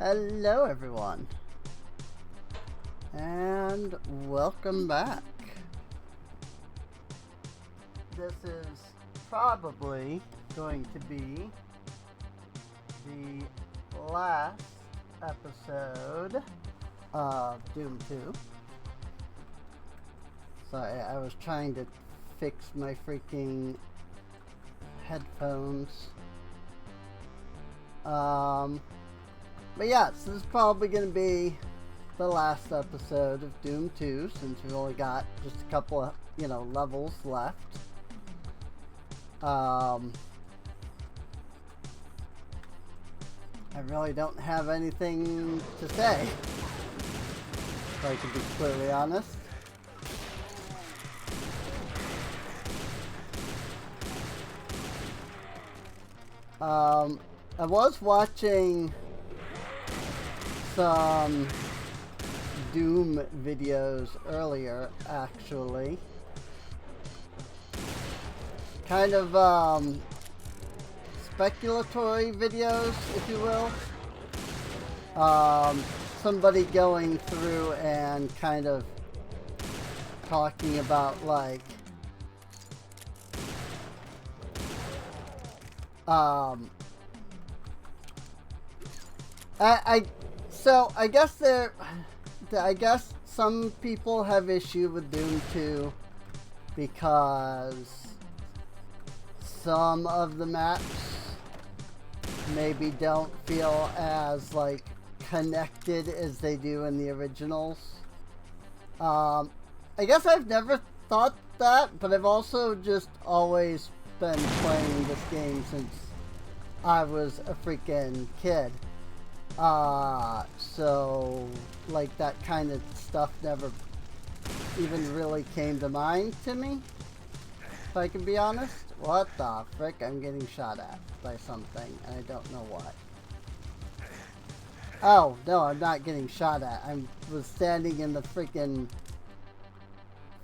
Hello everyone, and welcome back. This is probably going to be the last episode of Doom 2. Sorry, I was trying to fix my freaking headphones. But yeah, so this is probably going to be the last episode of Doom 2, since we've only got just a couple of, levels left. I really don't have anything to say, if I can be clearly honest. I was watching some Doom videos earlier, actually. Kind of speculatory videos, if you will. Somebody going through and kind of talking about like I guess some people have issue with Doom 2 because some of the maps maybe don't feel as like connected as they do in the originals. I guess I've never thought that, but I've also just always been playing this game since I was a freaking kid. So like that kind of stuff never even really came to mind to me, if I can be honest. What the frick? I'm getting shot at by something and I don't know what. Oh, no, I'm not getting shot at. I was standing in the freaking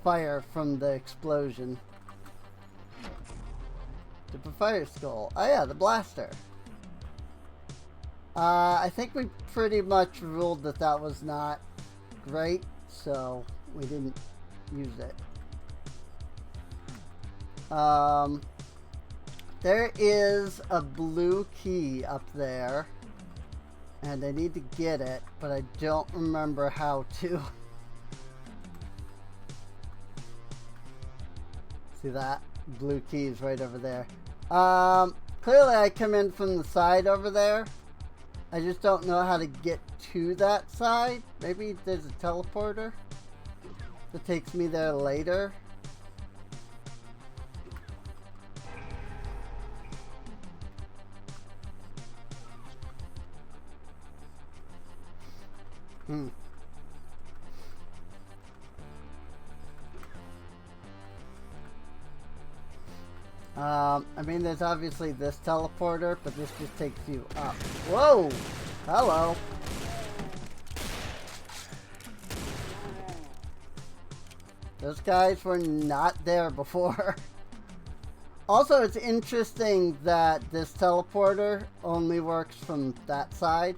fire from the explosion. The fire skull. Oh yeah, the blaster. I think we pretty much ruled that that was not great, so we didn't use it. There is a blue key up there, and I need to get it, but I don't remember how to. See that? Blue key is right over there. Clearly I come in from the side over there. I just don't know how to get to that side. Maybe there's a teleporter that takes me there later. I mean, there's obviously this teleporter, but this just takes you up. Whoa! Hello! Those guys were not there before. Also, it's interesting that this teleporter only works from that side.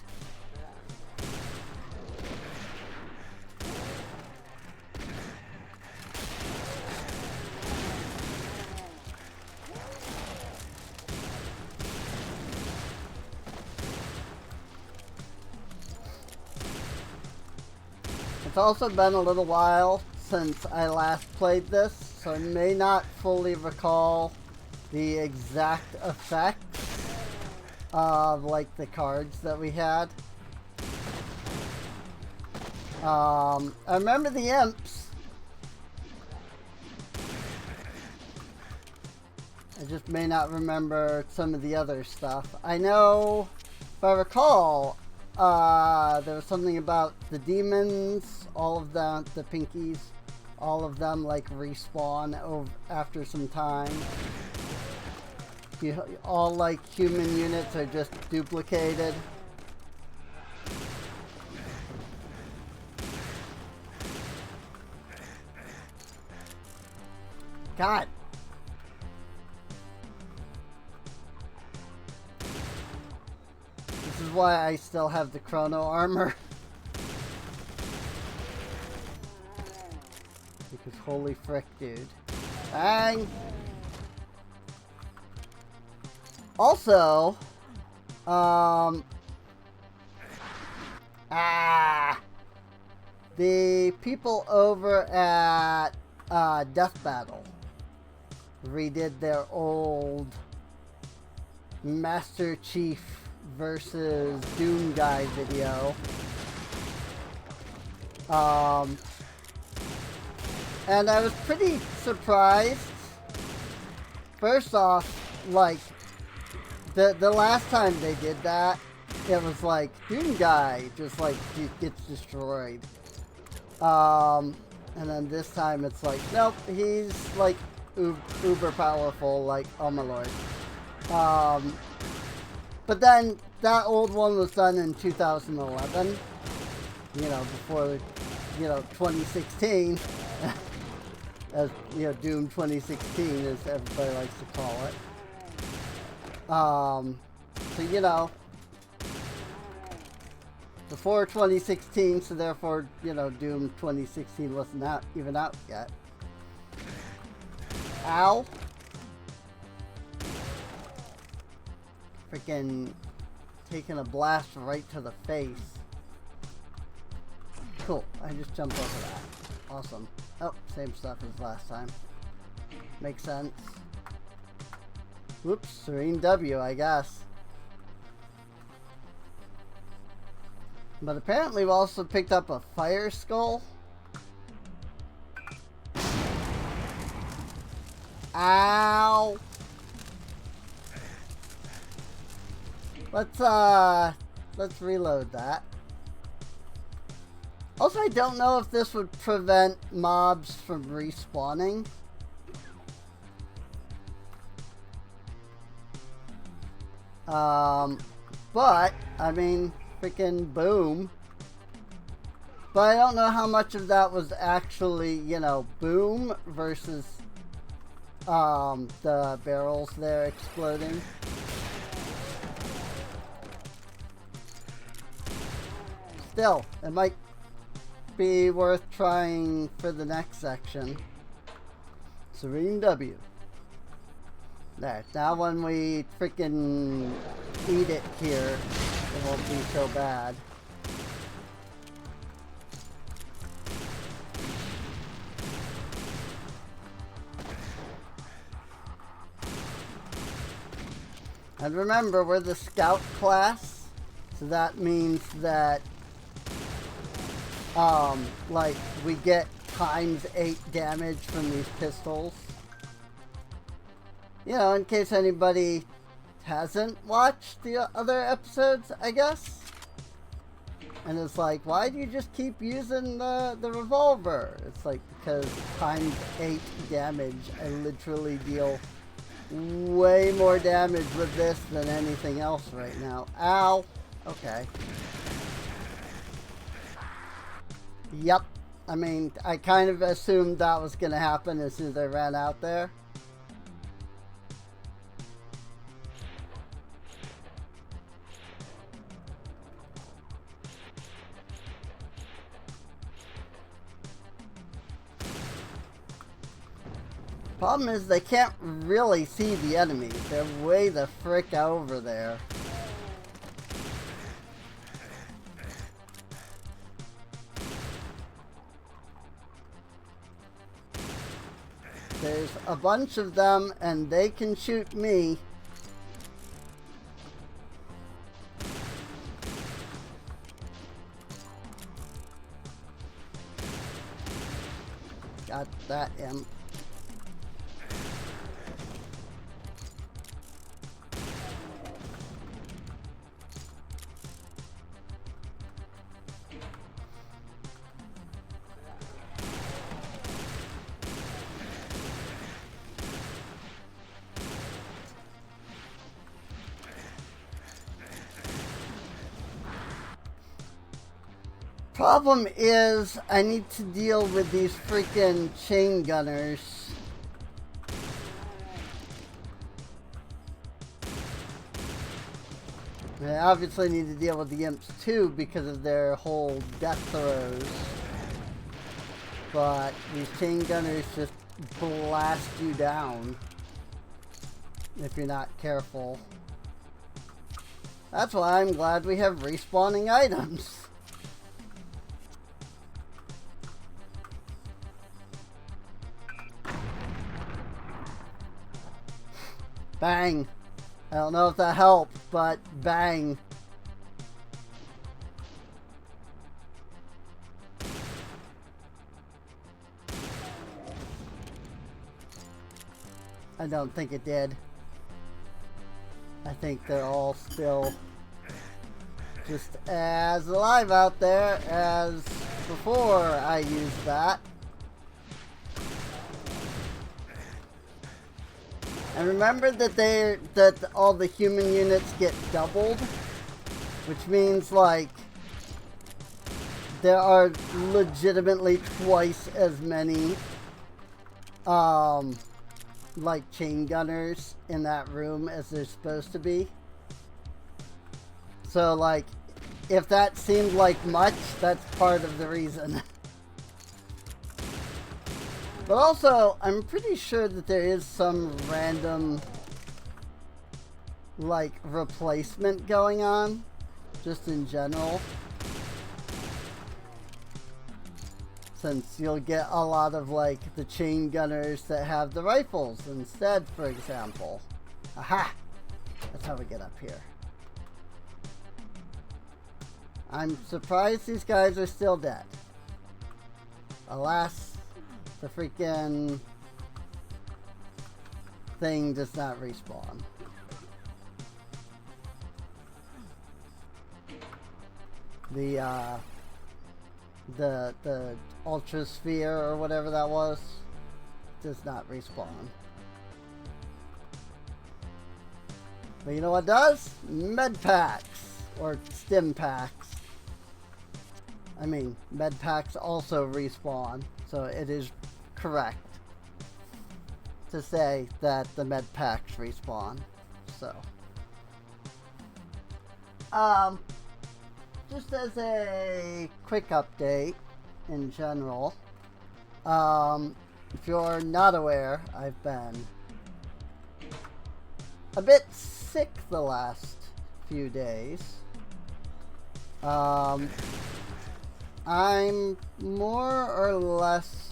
It's also been a little while since I last played this, so I may not fully recall the exact effects of like the cards that we had. I remember the imps. I just may not remember some of the other stuff. I know, if I recall, there was something about the demons, all of them, the pinkies, all of them like respawn after some time. All like human units are just duplicated. God. This is is why I still have the chrono armor. Because holy frick, dude. Bang! Also, the people over at Death Battle redid their old Master Chief versus Doom guy video. And I was pretty surprised. First off, like, the last time they did that, it was like, Doom guy just, like, gets destroyed. And then this time it's like, nope, he's, like, uber powerful, like, oh my lord. But then, that old one was done in 2011. You know, before, 2016. As, Doom 2016, as everybody likes to call it. So, before 2016, so therefore, Doom 2016 wasn't even out yet. Ow. Freaking taking a blast right to the face. Cool, I just jumped over that. Awesome. Oh, same stuff as last time. Makes sense. Whoops, Serene W, I guess. But apparently we also picked up a fire skull. Ow! Let's reload that. Also, I don't know if this would prevent mobs from respawning. But, I mean, freaking boom. But I don't know how much of that was actually, boom versus, the barrels there exploding. Still, it might be worth trying for the next section. Serene W. There. Now when we freaking eat it here, it won't be so bad. And remember, we're the scout class, so that means that like, we get ×8 damage from these pistols. In case anybody hasn't watched the other episodes, I guess. And it's like, why do you just keep using the revolver? It's like, because ×8 damage, I literally deal way more damage with this than anything else right now. Ow! Okay. Yep. I mean, I kind of assumed that was going to happen as soon as I ran out there. Problem is, they can't really see the enemies. They're way the frick over there. There's a bunch of them, and they can shoot me. Got that imp. Problem is, I need to deal with these freaking chain gunners. I obviously need to deal with the imps too because of their whole death throws. But these chain gunners just blast you down if you're not careful. That's why I'm glad we have respawning items. Bang. I don't know if that helped, but bang. I don't think it did. I think they're all still just as alive out there as before I used that. And remember that all the human units get doubled, which means like there are legitimately twice as many like chain gunners in that room as there's supposed to be. So like if that seemed like much, that's part of the reason. But also, I'm pretty sure that there is some random, like, replacement going on, just in general. Since you'll get a lot of, like, the chain gunners that have the rifles instead, for example. Aha! That's how we get up here. I'm surprised these guys are still dead. Alas, the freaking thing does not respawn. The ultra sphere or whatever that was does not respawn. But you know what does? Med packs or stim packs. I mean, med packs also respawn, so it is correct to say that the med packs respawn. So, just as a quick update in general, if you're not aware, I've been a bit sick the last few days. I'm more or less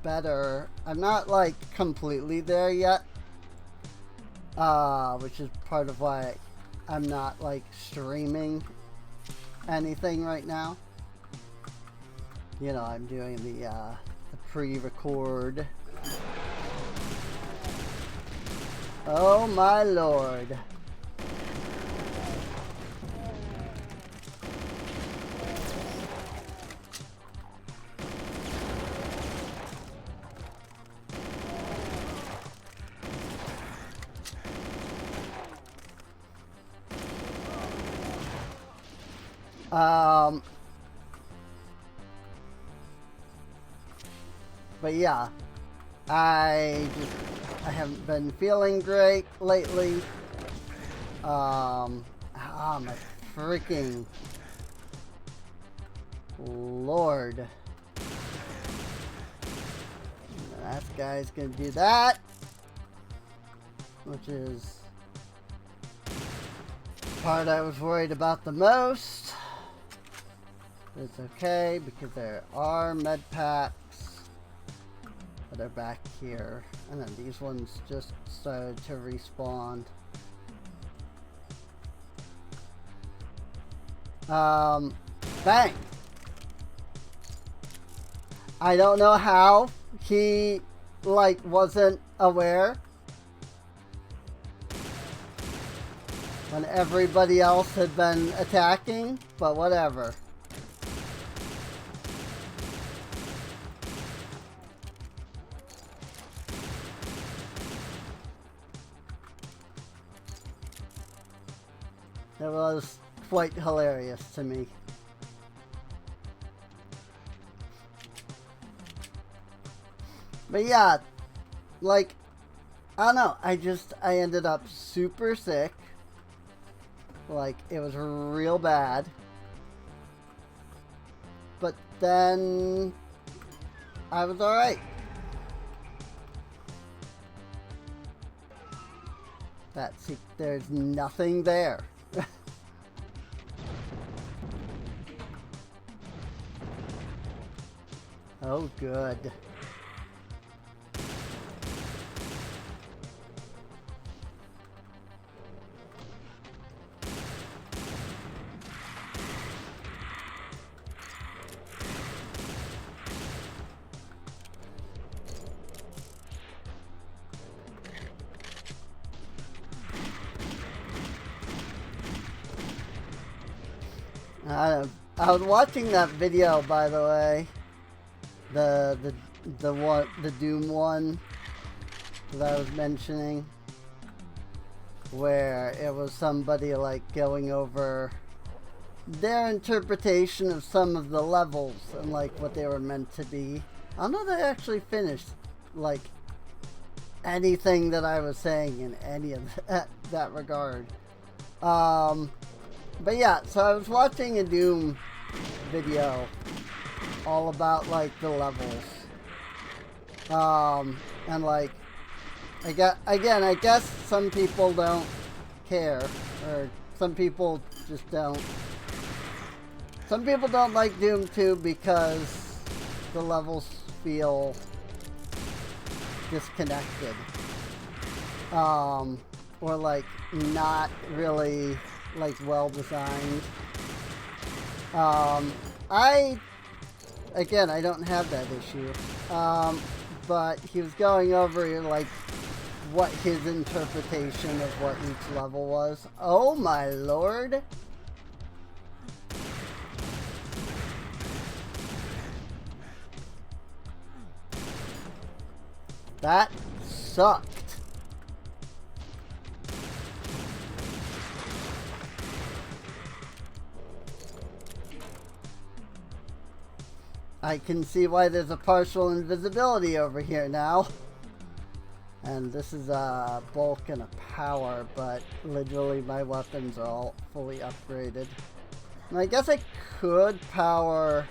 better. I'm not like completely there yet, which is part of why I'm not like streaming anything right now. You know, I'm doing the pre-record. Oh my lord. But yeah, I haven't been feeling great lately. My freaking lord. That guy's gonna do that, which is the part I was worried about the most. It's okay because there are med packs that are back here, and then these ones just started to respawn. Bang! I don't know how he like wasn't aware when everybody else had been attacking, but whatever. It was quite hilarious to me. But yeah, like, I don't know, I ended up super sick. Like, it was real bad. But then I was alright. See, there's nothing there. Oh, good. I was watching that video, by the way. The Doom one that I was mentioning, where it was somebody like going over their interpretation of some of the levels and like what they were meant to be. I don't know that I actually finished like anything that I was saying in any of that regard. But yeah, so I was watching a Doom video all about like the levels. And like I guess some people don't care, or some people just don't. Some people don't like Doom 2 because the levels feel disconnected. Or like not really like well designed. I don't have that issue. But he was going over like what his interpretation of what each level was. Oh my lord. That sucked. I can see why there's a partial invisibility over here now. And this is a bulk and a power, but literally my weapons are all fully upgraded. And I guess I could power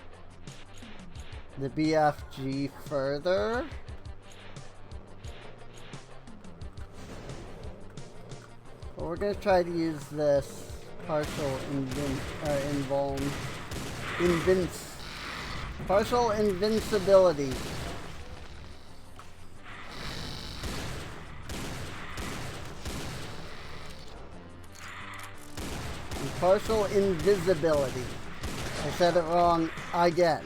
the BFG further. But we're going to try to use this partial partial invincibility. And partial invisibility. I said it wrong again.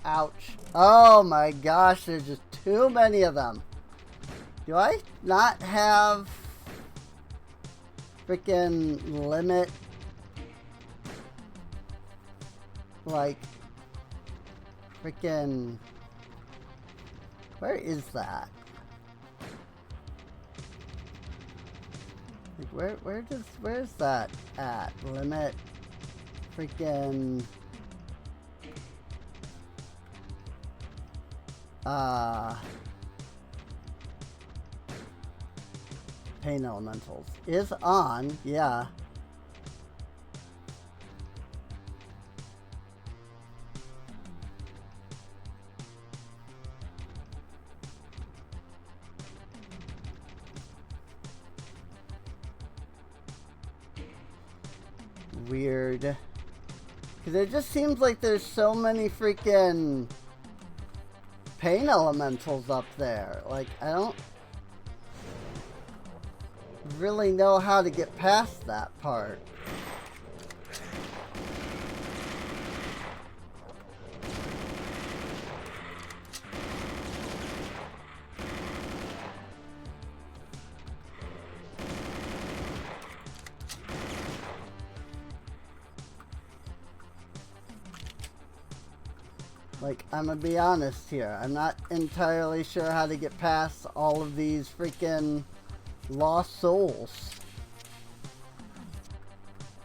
Ouch. Oh my gosh, there's just too many of them. Do I not have freaking limit? Like, freaking, where is that? Like, where's that at? Limit, freaking, pain elementals is on, yeah. Weird. Because it just seems like there's so many freaking pain elementals up there. Like, I don't really know how to get past that part. Like, I'm gonna be honest here. I'm not entirely sure how to get past all of these freaking lost souls.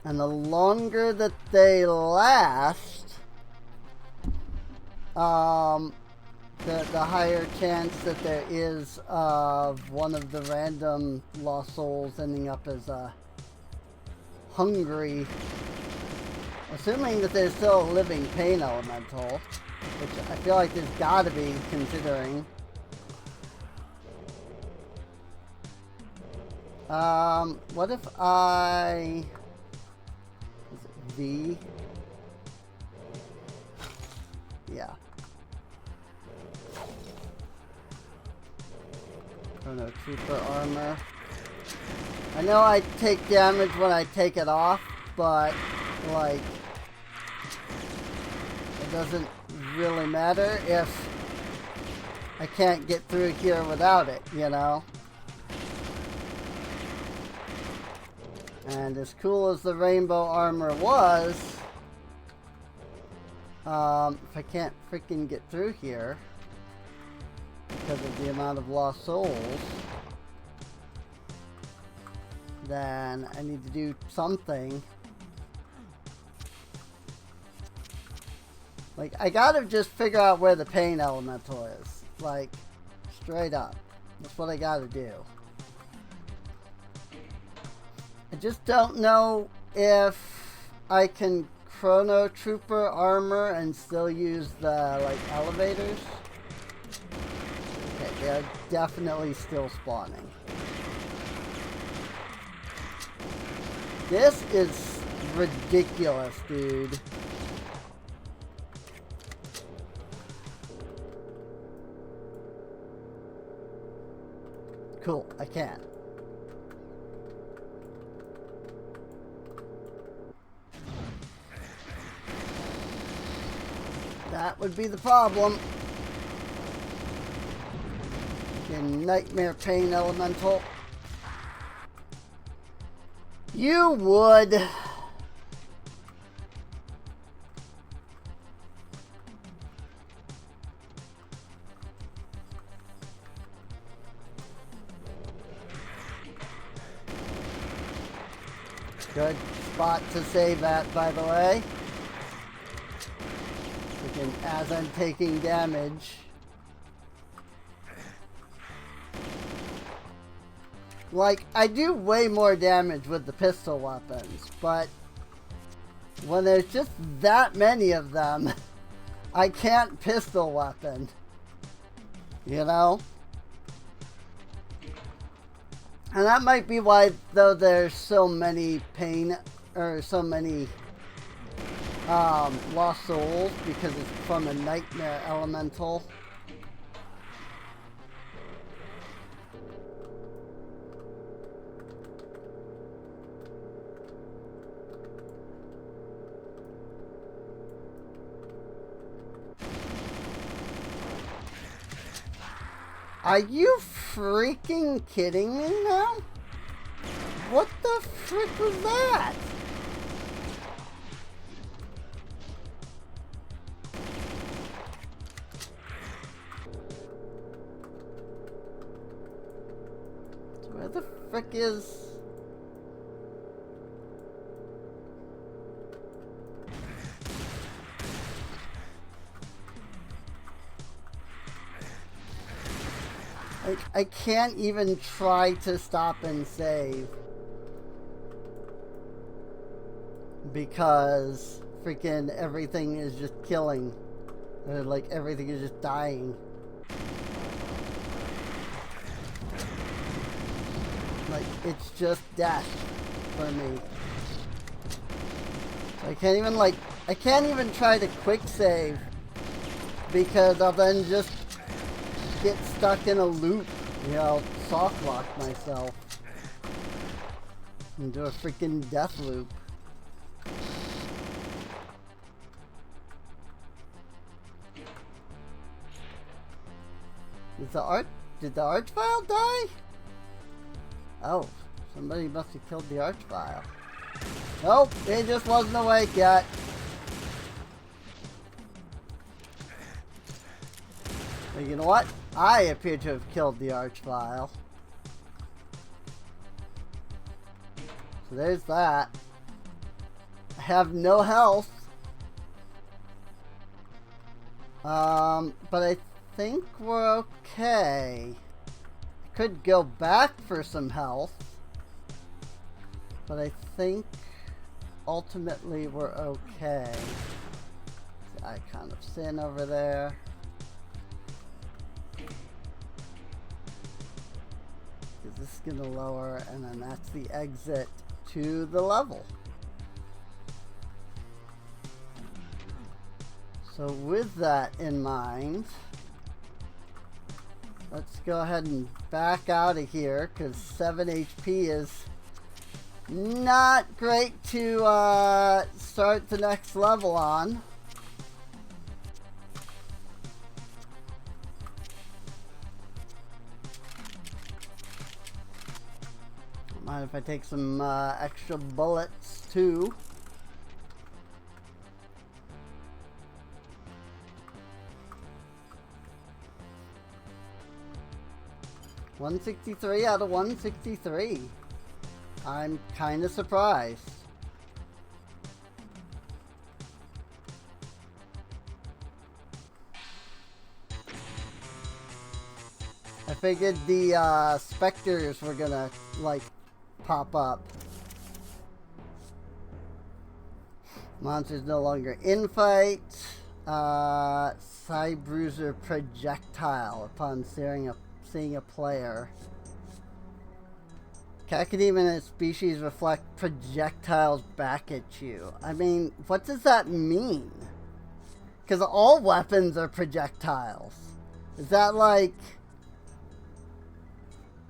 And the longer that they last, the higher chance that there is of one of the random lost souls ending up as a hungry, assuming that there's still a living pain elemental, which I feel like there's gotta be, considering. What if I... Is it V? Yeah. Oh no, Trooper armor. I know I take damage when I take it off, but, like, it doesn't really matter if I can't get through here without it, you know? And as cool as the rainbow armor was, if I can't freaking get through here because of the amount of lost souls, then I need to do something. Like, I gotta just figure out where the pain elemental is. Like, straight up. That's what I gotta do. I just don't know if I can Chrono Trooper armor and still use the, like, elevators. Okay, they're definitely still spawning. This is ridiculous, dude. Cool, I can. That would be the problem. In Nightmare Pain Elemental. You would. Good spot to save at, by the way. Freaking as I'm taking damage. Like, I do way more damage with the pistol weapons, but when there's just that many of them, I can't pistol weapon. You know? And that might be why, though, there's so many pain, or so many lost souls, because it's from a Nightmare Elemental. Are you freaking kidding me now? What the frick was that? Where the frick is... Like, I can't even try to stop and save. Because freaking everything is just killing. Or like everything is just dying. Like, it's just death for me. So I can't even like, I can't even try to quick save. Because I'll then just get stuck in a loop. You know, soft lock myself into a freaking death loop. Did the Archvile die? Oh, somebody must have killed the Archvile. Nope, it just wasn't awake yet. But you know what? I appear to have killed the Archvile. So there's that. I have no health. But I think we're okay. Could go back for some health, but I think ultimately we're okay. The icon of sin over there. Is this gonna lower, and then that's the exit to the level. So with that in mind, let's go ahead and back out of here, because 7 HP is not great to start the next level on. Don't mind if I take some extra bullets too. $163 out of 163. I'm kind of surprised. I figured the specters were gonna like pop up. Monsters no longer in fight. Cybruiser projectile upon seeing a player. Cacodemon and its species reflect projectiles back at you. I mean, what does that mean? Because all weapons are projectiles. Is that like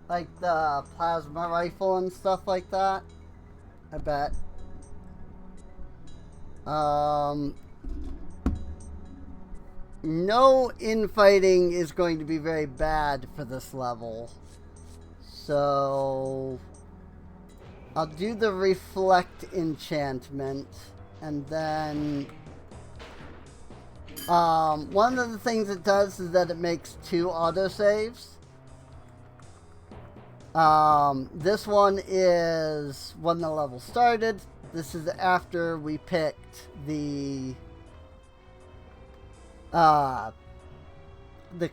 the plasma rifle and stuff like that? I bet. No infighting is going to be very bad for this level. So I'll do the reflect enchantment, and then one of the things it does is that it makes 2 autosaves. This one is when the level started. This is after we picked the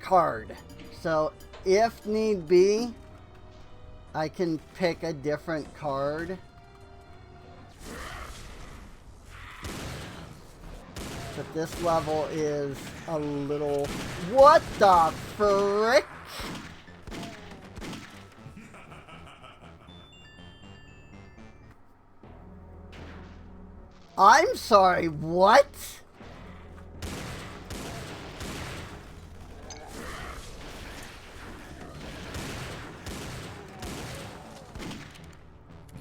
card. So if need be, I can pick a different card. But this level is a little... What the frick? I'm sorry, what?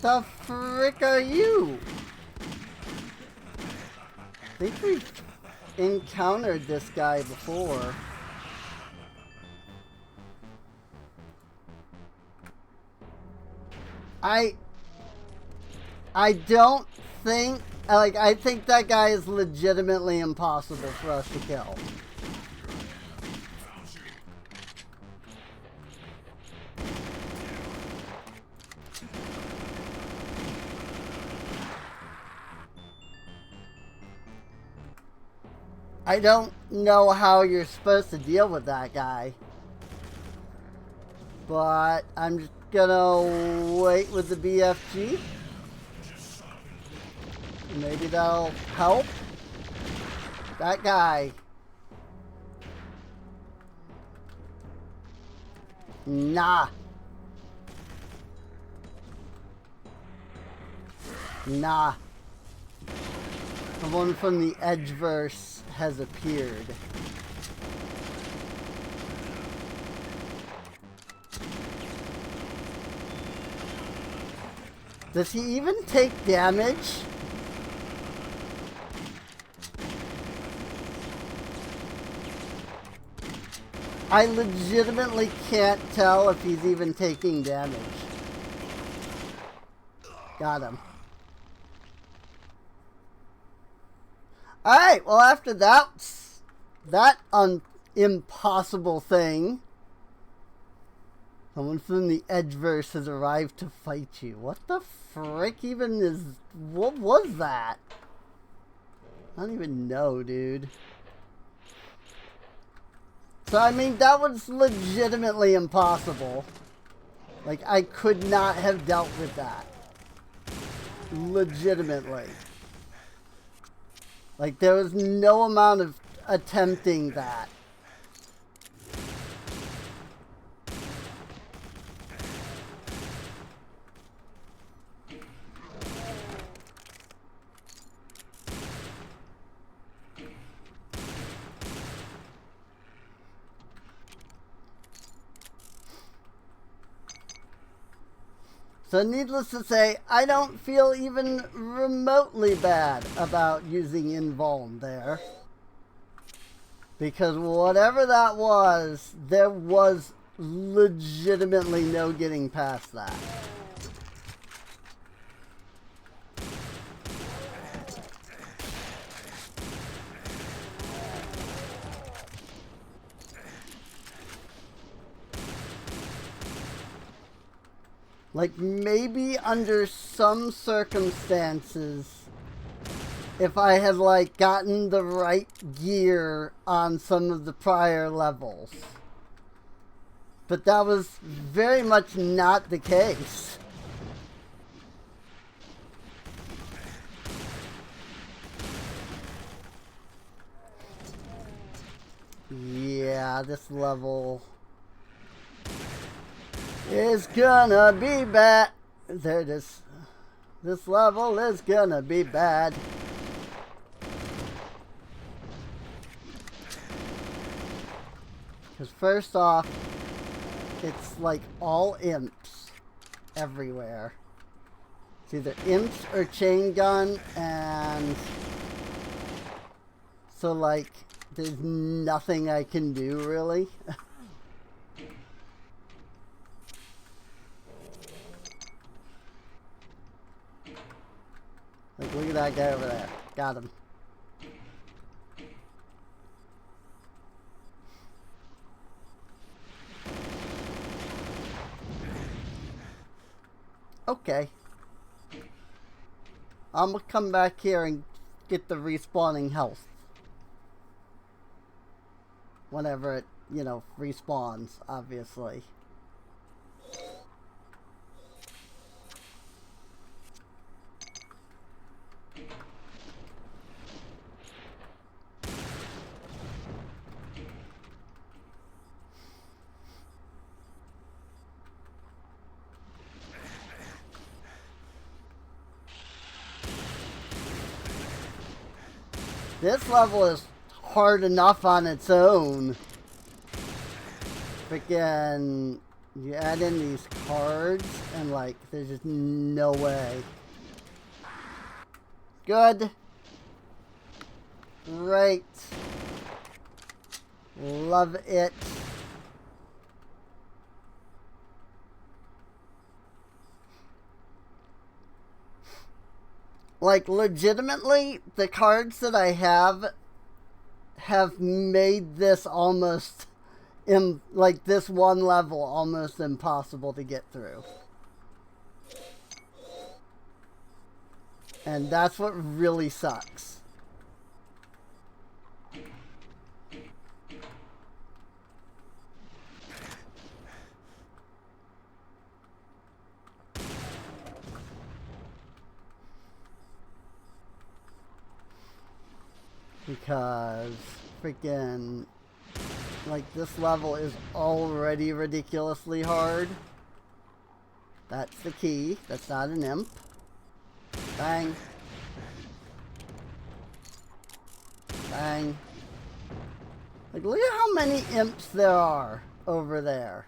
The frick are you? I think we've encountered this guy before. I don't think, like, I think that guy is legitimately impossible for us to kill. I don't know how you're supposed to deal with that guy. But I'm just gonna wait with the BFG. Maybe that'll help. That guy. Nah. Nah. Someone from the Edgeverse has appeared. Does he even take damage? I legitimately can't tell if he's even taking damage. Got him. Alright, well after that impossible thing, someone from the Edgeverse has arrived to fight you. What the frick even is... What was that? I don't even know, dude. So, I mean, that was legitimately impossible. Like, I could not have dealt with that. Legitimately. Like, there was no amount of attempting that. So needless to say, I don't feel even remotely bad about using invuln there. Because whatever that was, there was legitimately no getting past that. Like, maybe under some circumstances, if I had, like, gotten the right gear on some of the prior levels. But that was very much not the case. Yeah, this level is gonna be bad. There it is. This level is gonna be bad. Because first off, it's like all imps everywhere. It's either imps or chain gun, and so like there's nothing I can do really. Like, look at that guy over there. Got him. Okay. I'm gonna come back here and get the respawning health. Whenever it, you know, respawns, obviously. This level is hard enough on its own. Freaking, you add in these cards and like, there's just no way. Good. Great. Love it. Like, legitimately, the cards that I have made this almost, like, this one level almost impossible to get through. And that's what really sucks. Because freaking, like, this level is already ridiculously hard. That's the key. That's not an imp. Bang. Bang. Like, look at how many imps there are over there.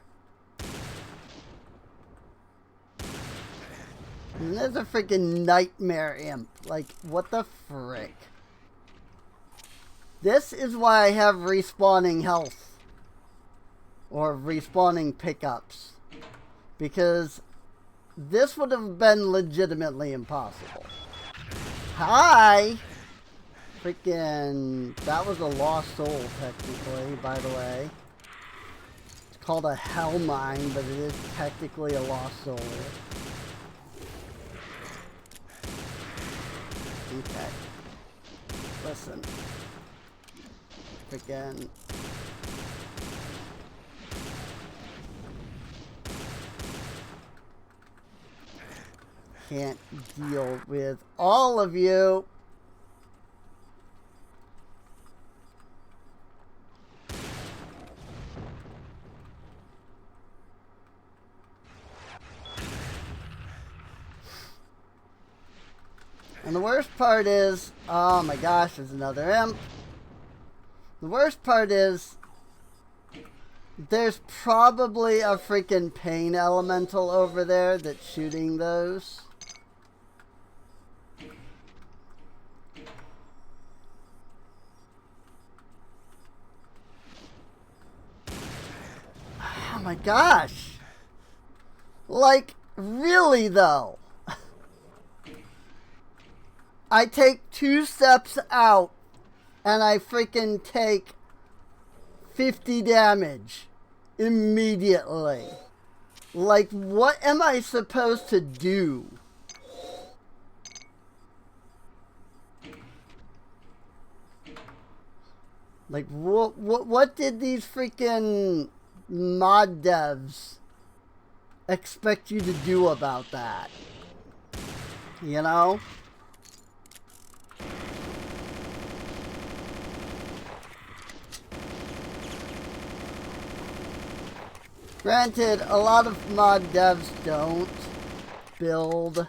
And there's a freaking nightmare imp. Like, what the frick? This is why I have respawning health. Or respawning pickups. Because this would have been legitimately impossible. Hi! Freaking, that was a lost soul, technically, by the way. It's called a hell mine, but it is technically a lost soul. Okay. Listen. Freaking. can't deal with all of you. And the worst part is, oh my gosh, there's another imp. The worst part is, there's probably a freaking pain elemental over there that's shooting those. Oh my gosh. Like, really though. I take 2 steps out and I freaking take 50 damage immediately. Like, what am I supposed to do? Like, what did these freaking mod devs expect you to do about that? You know? Granted, a lot of mod devs don't build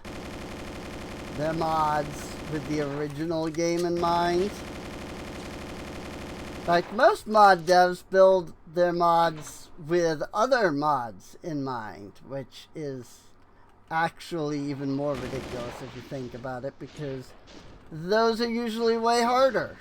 their mods with the original game in mind. Like, most mod devs build their mods with other mods in mind, which is actually even more ridiculous if you think about it, because those are usually way harder.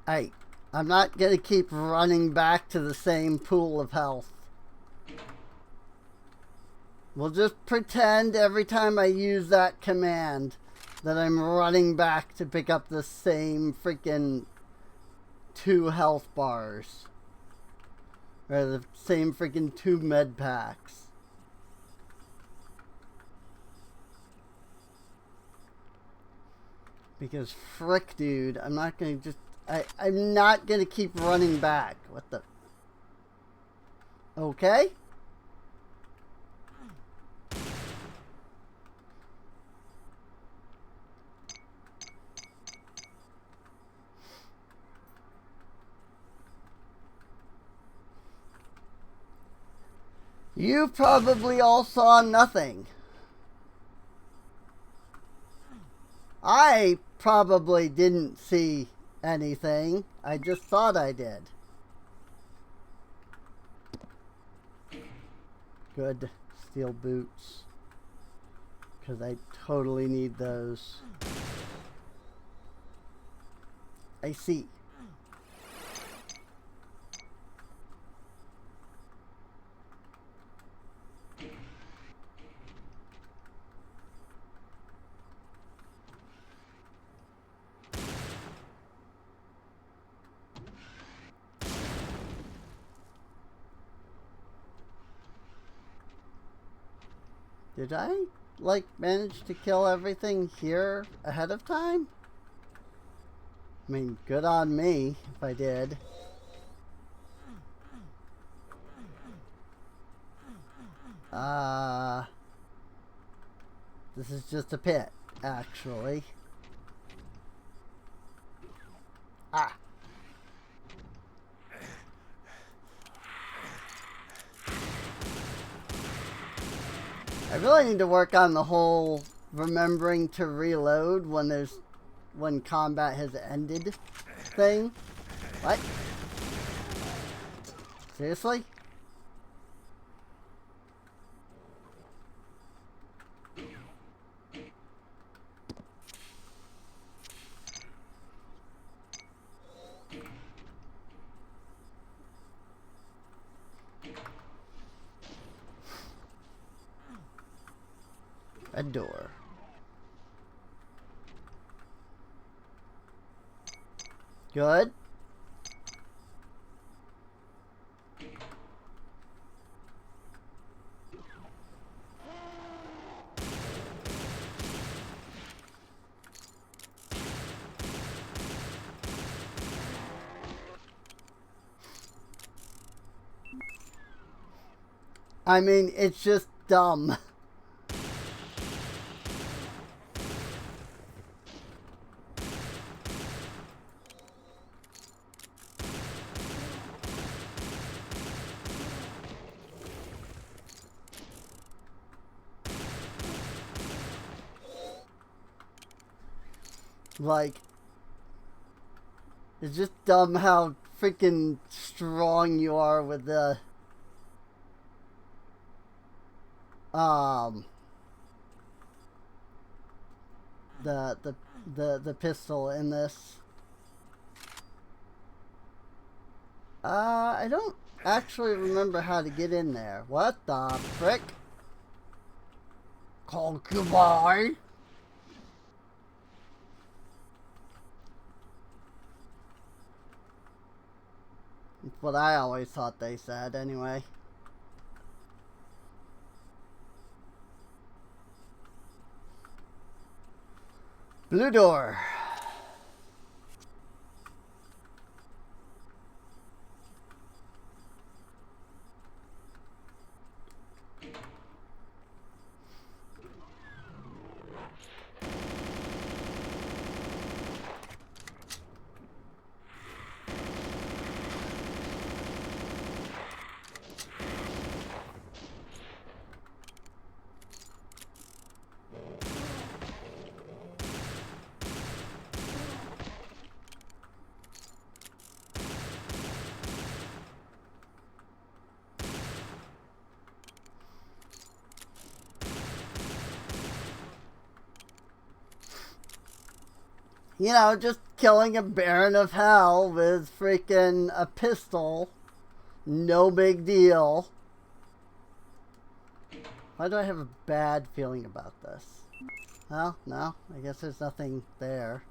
Hey, I'm not going to keep running back to the same pool of health. We'll just pretend every time I use that command that I'm running back to pick up the same freaking 2 health bars. Or the same freaking 2 med packs. Because frick, dude, I'm not going to just... I'm not going to keep running back. What the... Okay? You probably all saw nothing. I probably didn't see anything. I just thought I did. Good. Steel boots. Because I totally need those. I see. Did I, like, manage to kill everything here ahead of time? I mean, good on me if I did. This is just a pit, actually. Ah. I really need to work on the whole remembering to reload when combat has ended thing. What? Seriously? A door. Good. I mean, it's just dumb. Like, it's just dumb how freaking strong you are with the the pistol in this. I don't actually remember how to get in there. What the frick? Concubine? That's what I always thought they said, anyway. Blue door. You know, just killing a Baron of Hell with freaking a pistol. No big deal. Why do I have a bad feeling about this? Well, no. I guess there's nothing there.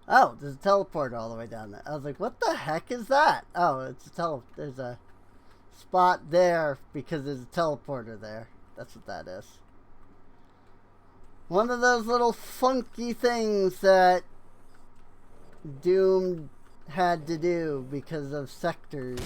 Oh, there's a teleporter all the way down there. I was like, what the heck is that? Oh, it's a there's a spot there because there's a teleporter there. That's what that is. One of those little funky things that Doom had to do because of sectors.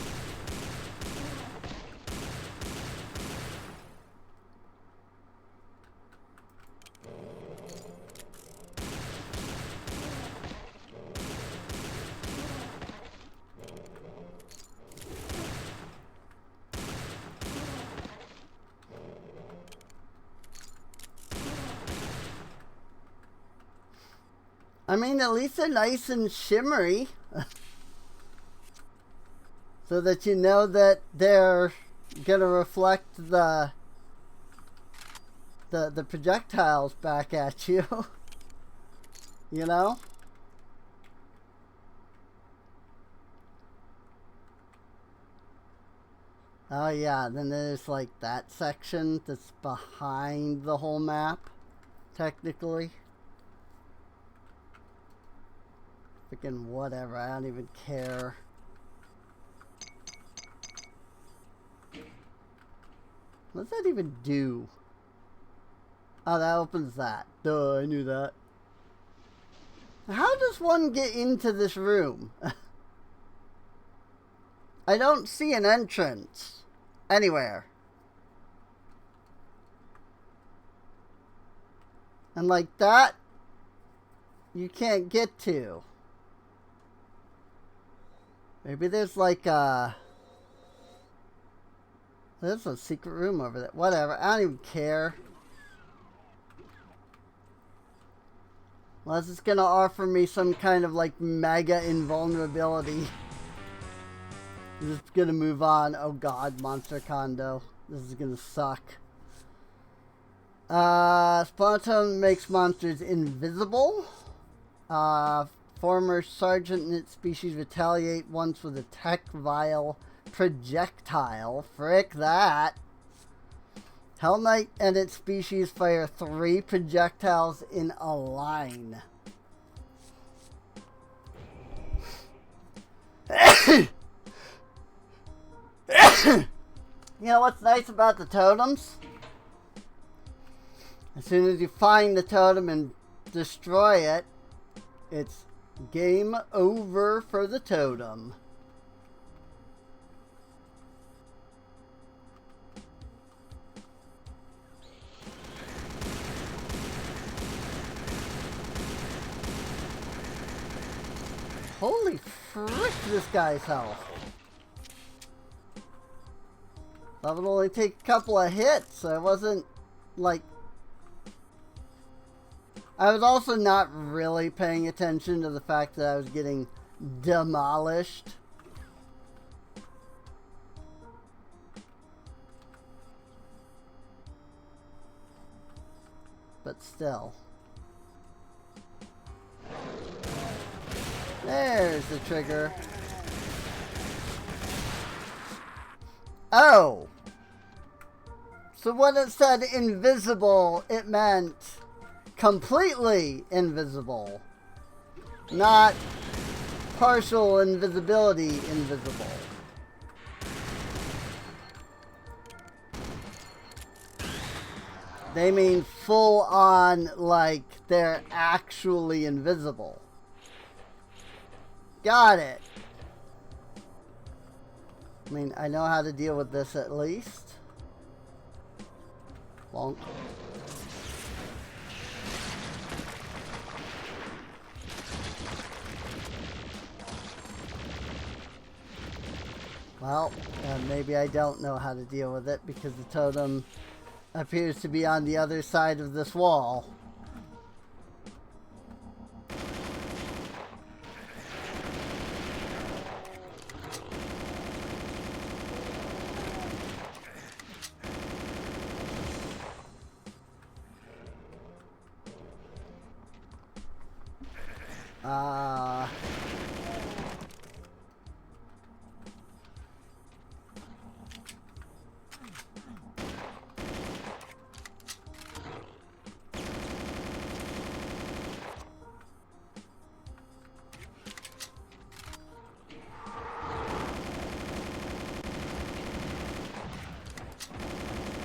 I mean, at least they're nice and shimmery. So that you know that they're gonna reflect the projectiles back at you. You know? Oh yeah, then there's like that section that's behind the whole map, technically. Freaking whatever, I don't even care. What does that even do? Oh, that opens that. Duh, I knew that. How does one get into this room? I don't see an entrance anywhere. And like that, you can't get to. Maybe there's like a... There's a secret room over there. Whatever, I don't even care. Unless it's gonna offer me some kind of like mega invulnerability. I'm just gonna move on. Oh god, Monster Condo. This is gonna suck. Spawn makes monsters invisible. Former Sergeant and its species retaliate once with a tech vial projectile. Frick that. Hell Knight and its species fire 3 projectiles in a line. You know what's nice about the totems? As soon as you find the totem and destroy it, it's game over for the totem. Holy frick, this guy's health. That would only take a couple of hits, so it wasn't like... I was also not really paying attention to the fact that I was getting demolished. But still. There's the trigger. Oh! So when it said invisible, it meant completely invisible. Not partial invisibility invisible. They mean full on, like they're actually invisible. Got it. I mean, I know how to deal with this at least. Bonk. Well, maybe I don't know how to deal with it because the totem appears to be on the other side of this wall.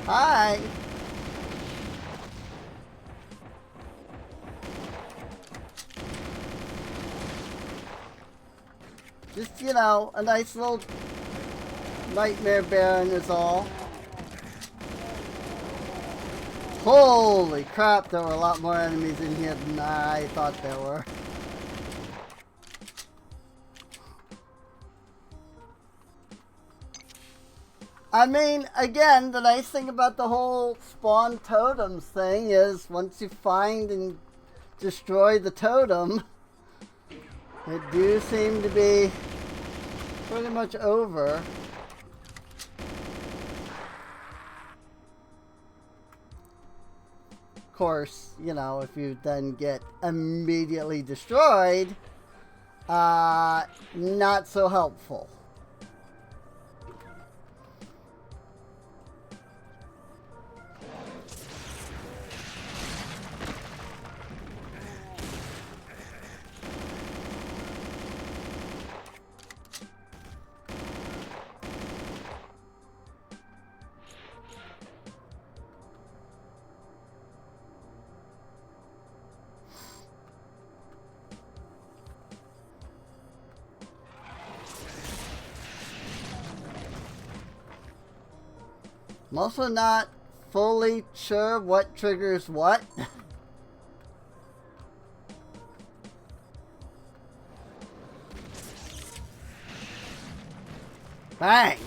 Hi. Just, you know, a nice little nightmare baron is all. Holy crap, there were a lot more enemies in here than I thought there were. I mean, again, the nice thing about the whole spawn totems thing is once you find and destroy the totem, it do seem to be pretty much over. Of course, you know, if you then get immediately destroyed, not so helpful. I'm also not fully sure what triggers what. Bang!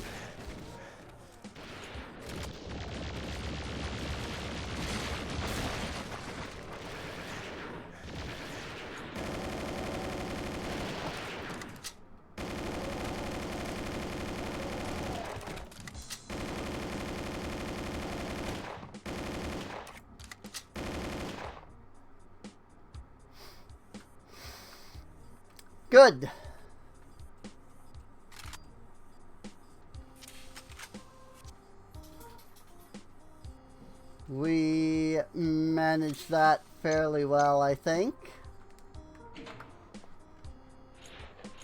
Good. We managed that fairly well, I think.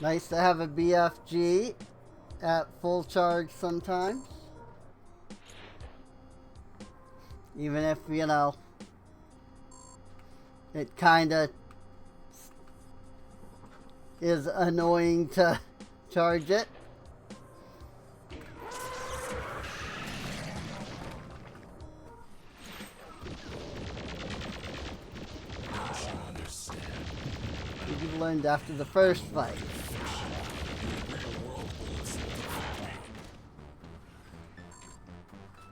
Nice to have a BFG at full charge sometimes. Even if, you know, it kinda is annoying to charge it. You learned after the first fight.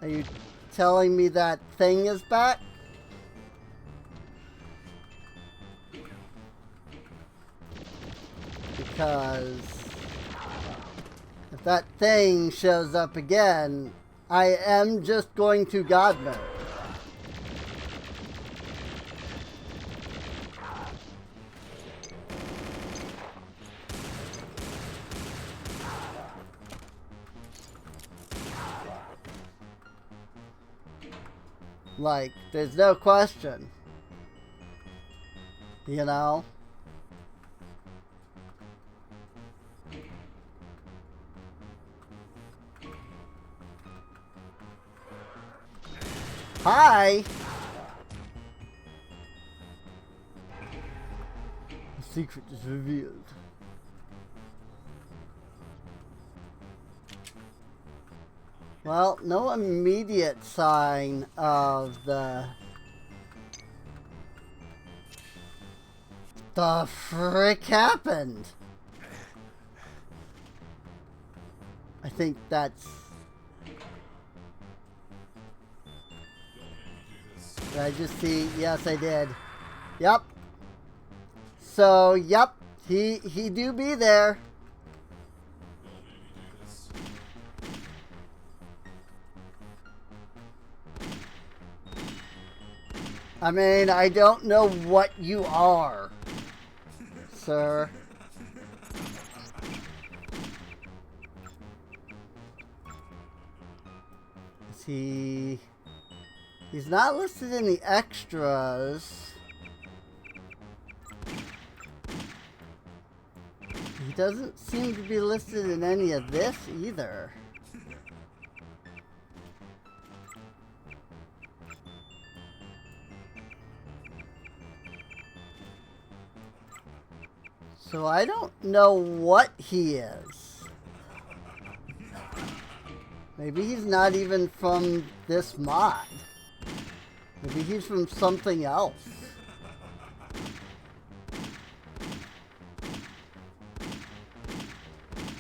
Are you telling me that thing is back? Because if that thing shows up again, I am just going to God mode. Like, there's no question. You know? Hi! The secret is revealed. Well, no immediate sign of the frick happened? I think that's... Did I just see? Yes, I did. Yep. So, yep. He do be there. I mean, I don't know what you are, sir. Is he... He's not listed in the extras. He doesn't seem to be listed in any of this either. So I don't know what he is. Maybe he's not even from this mod. Maybe he's from something else.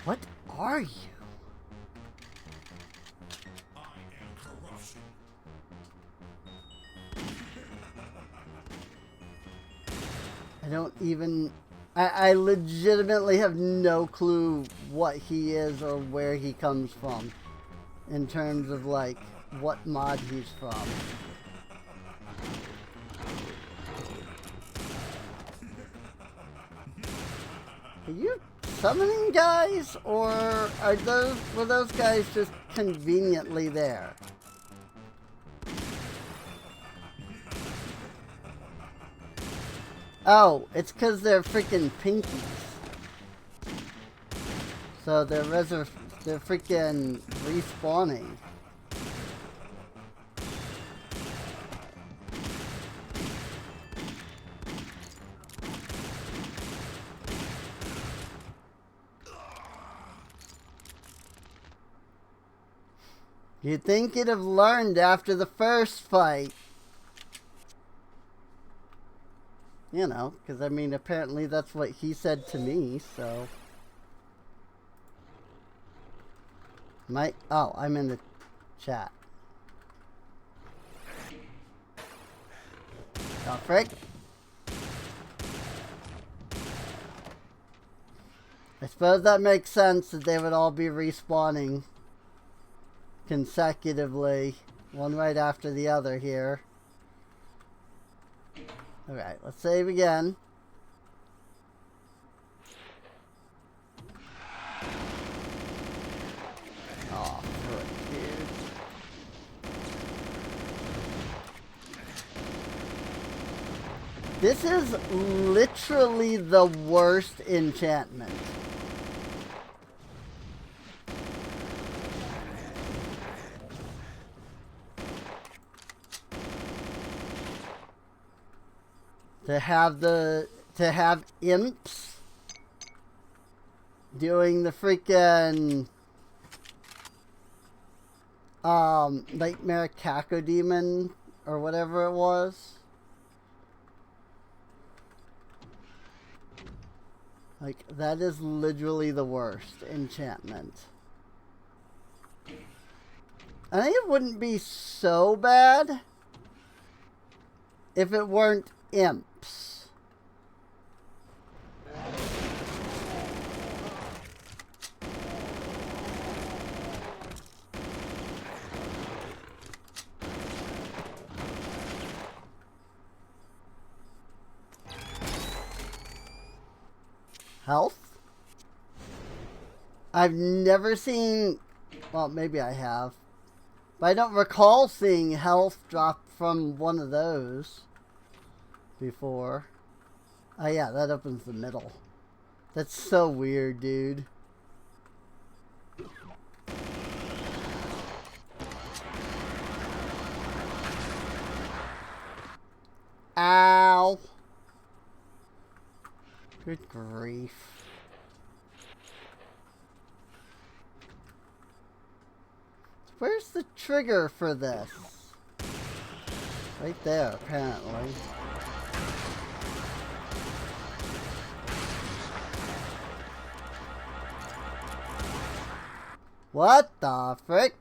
What are you? I am corruption. I don't even... I legitimately have no clue what he is or where he comes from. In terms of, like, what mod he's from. Are you summoning guys, or are were those guys just conveniently there? Oh, it's because they're freaking pinkies. So they're freaking respawning. You'd think it'd have learned after the first fight. You know, because I mean, apparently that's what he said to me, so. Oh, I'm in the chat. Oh, frick. I suppose that makes sense that they would all be respawning consecutively, one right after the other here. Alright, let's save again. Oh, frick, dude. This is literally the worst enchantment. to have imps doing the freaking Nightmare Cacodemon or whatever it was. Like, that is literally the worst enchantment. I think it wouldn't be so bad if it weren't imps. Health? I've never seen... Well, maybe I have. But I don't recall seeing health drop from one of those before. Oh yeah, that opens the middle. That's so weird, dude. Ow. Good grief. Where's the trigger for this? Right there, apparently. What the frick?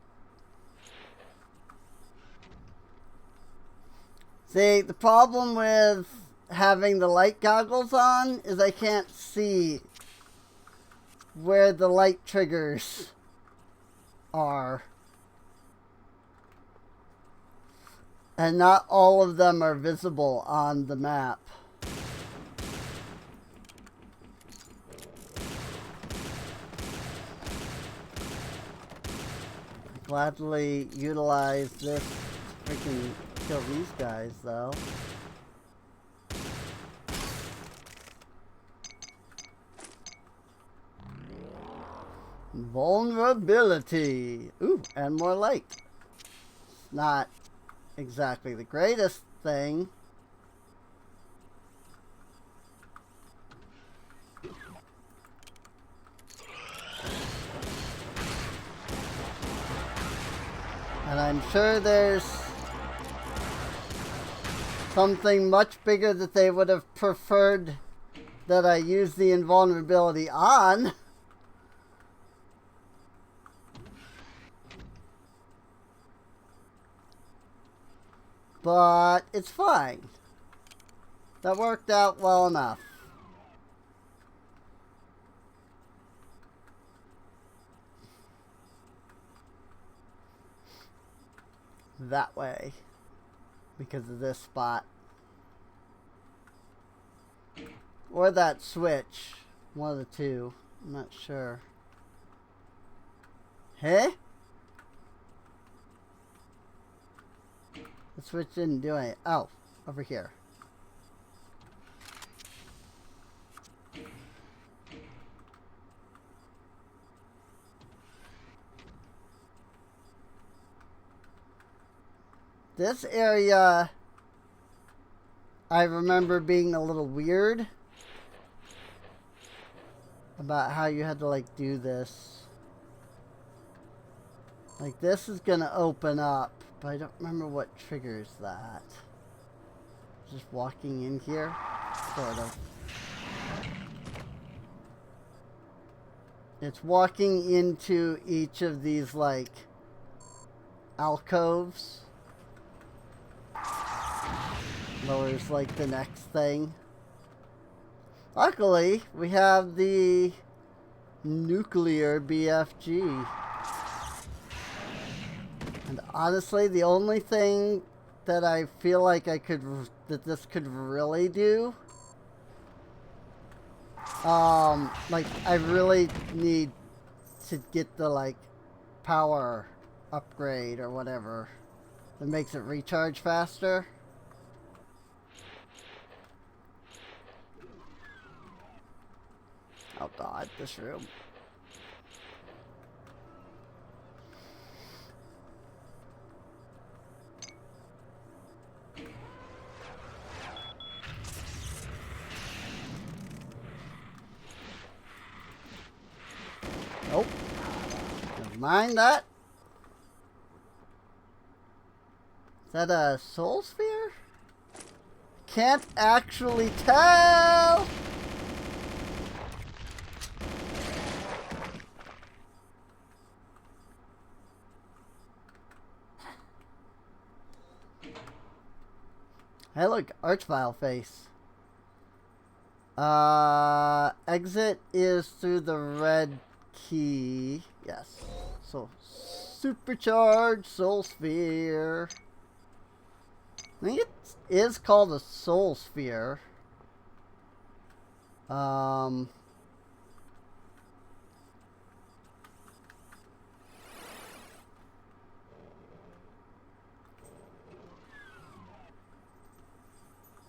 See, the problem with having the light goggles on is I can't see where the light triggers are. And not all of them are visible on the map. I gladly utilize this to freaking kill these guys, though. Vulnerability. Ooh, and more light. It's not exactly the greatest thing. And I'm sure there's something much bigger that they would have preferred that I use the invulnerability on. But it's fine. That worked out well enough. That way. Because of this spot. Or that switch. One of the two. I'm not sure. Huh? The switch didn't do anything. Oh, over here. This area, I remember being a little weird about how you had to, like, do this. Like, this is gonna open up, but I don't remember what triggers that. Just walking in here? Sort of. It's walking into each of these, like, alcoves. Lowers, like, the next thing. Luckily, we have the nuclear BFG. And honestly, the only thing that I feel like that this could really do, like, I really need to get the, like, power upgrade or whatever that makes it recharge faster. Oh god, this room. Oh, never mind that. Is that a soul sphere? Can't actually tell. Hey, look, Archvile face. Exit is through the red key. Yes. So, supercharged soul sphere. I think it is called a soul sphere.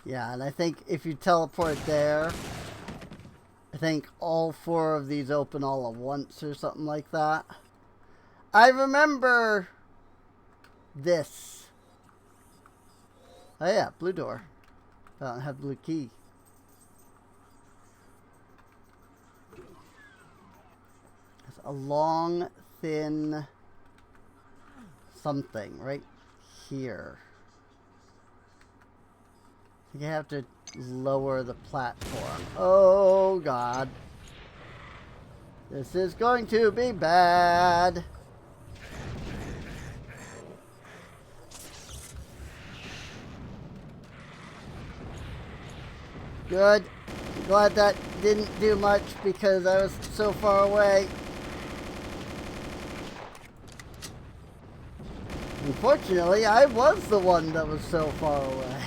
Yeah, and I think if you teleport there, I think all 4 of these open all at once or something like that. I remember this. Oh yeah, blue door. I don't have blue key. It's a long, thin something right here. I think I have to lower the platform. Oh god. This is going to be bad. Good. Glad that didn't do much because I was so far away. Unfortunately, I was the one that was so far away.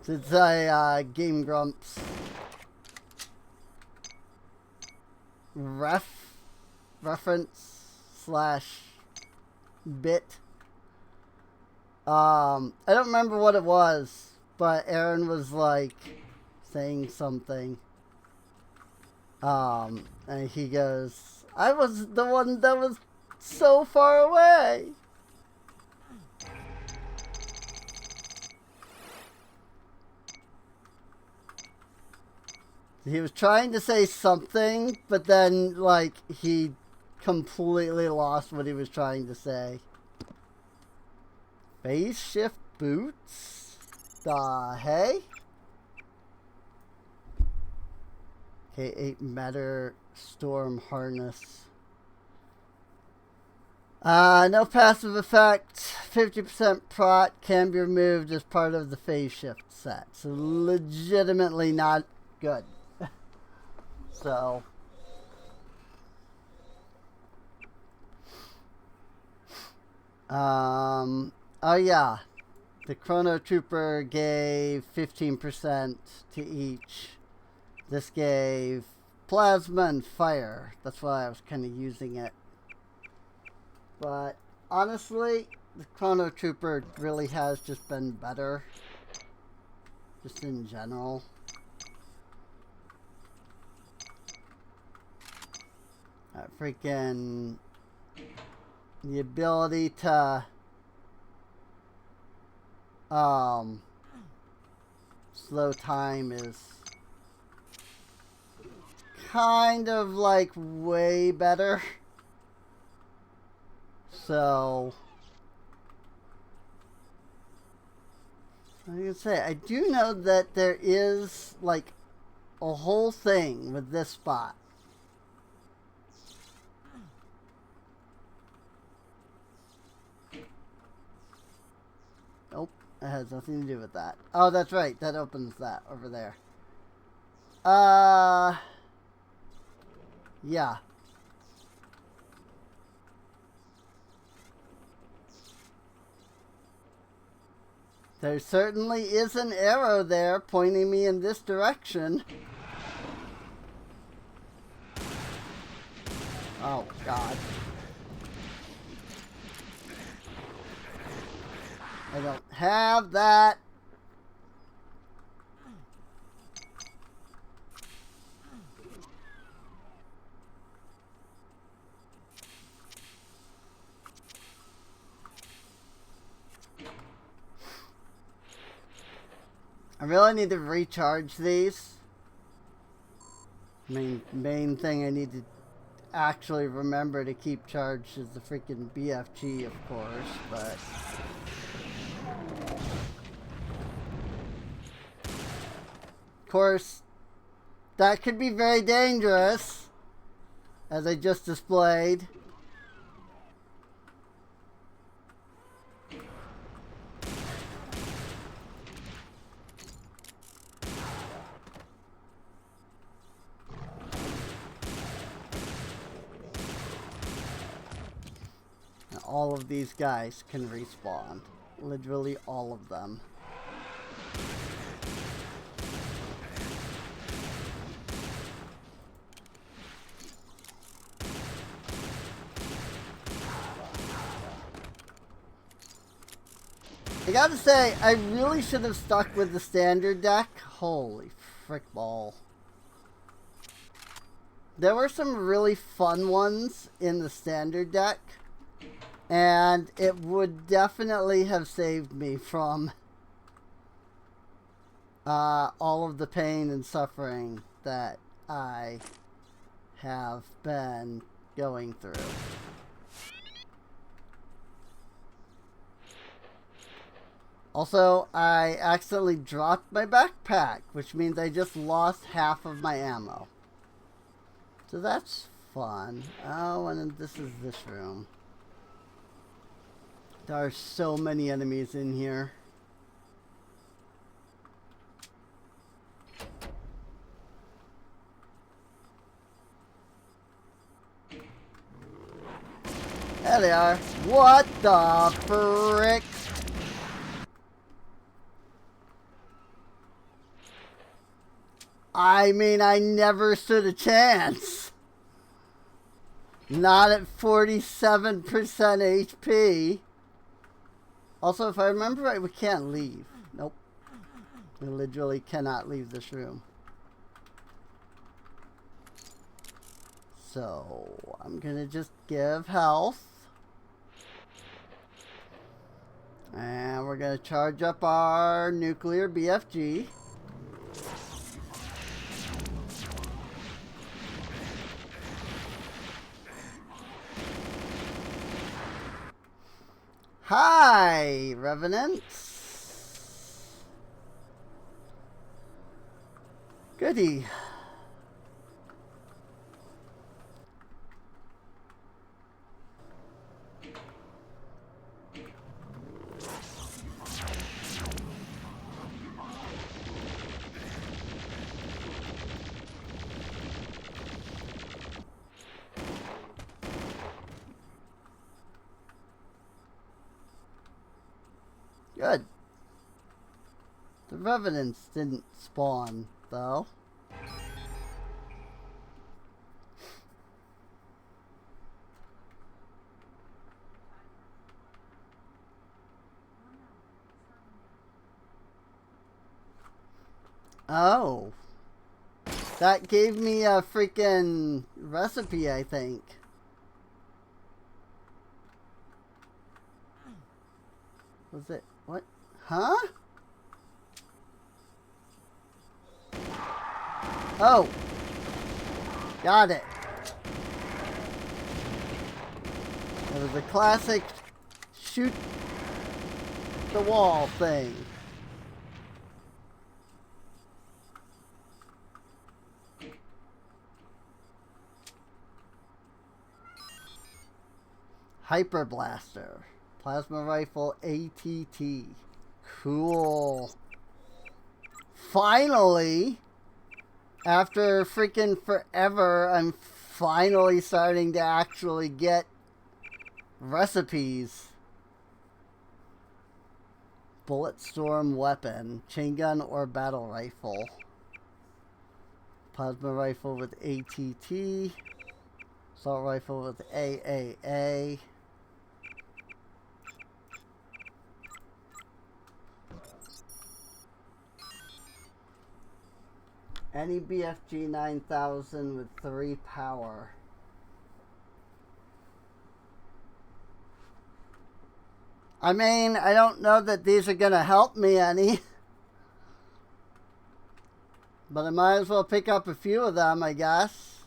Since I, Game Grumps reference slash bit. I don't remember what it was, but Aaron was like saying something. And he goes, I was the one that was so far away. He was trying to say something, but then, like, he completely lost what he was trying to say. Phase shift boots? The hey? K8 Matter Storm Harness. No passive effect. 50% prot can be removed as part of the phase shift set. So legitimately not good. So oh yeah, the Chrono Trooper gave 15% to each. This gave plasma and fire. That's why I was kind of using it. But honestly, the Chrono Trooper really has just been better, just in general. Freaking the ability to slow time is kind of like way better. So I can say I do know that there is like a whole thing with this spot. Nope, it has nothing to do with that. Oh, that's right. That opens that over there. Yeah. There certainly is an arrow there pointing me in this direction. Oh, God. I don't have that. I really need to recharge these. Main thing I need to actually remember to keep charged is the freaking BFG, of course, but of course that could be very dangerous, as I just displayed. All of these guys can respawn. Literally all of them. I gotta say, I really should have stuck with the standard deck. Holy frick ball. There were some really fun ones in the standard deck. And it would definitely have saved me from all of the pain and suffering that I have been going through. Also, I accidentally dropped my backpack, which means I just lost half of my ammo. So that's fun. Oh, and this is this room. There are so many enemies in here. There they are. What the frick? I mean, I never stood a chance. Not at 47% HP. Also, if I remember right, we can't leave. Nope. We literally cannot leave this room. So, I'm gonna just give health. And we're gonna charge up our nuclear BFG. Hi, Revenants. Goody. Good. The Revenants didn't spawn, though. Oh. That gave me a freaking recipe, I think. Was it? What? Huh? Oh. Got it. It was a classic shoot the wall thing. Hyper Blaster. Plasma Rifle ATT. Cool. Finally, after freaking forever, I'm finally starting to actually get recipes. Bullet Storm Weapon. Chain Gun or Battle Rifle. Plasma Rifle with ATT. Assault Rifle with AAA. Any BFG 9000 with 3 power. I mean, I don't know that these are gonna help me any. But I might as well pick up a few of them, I guess.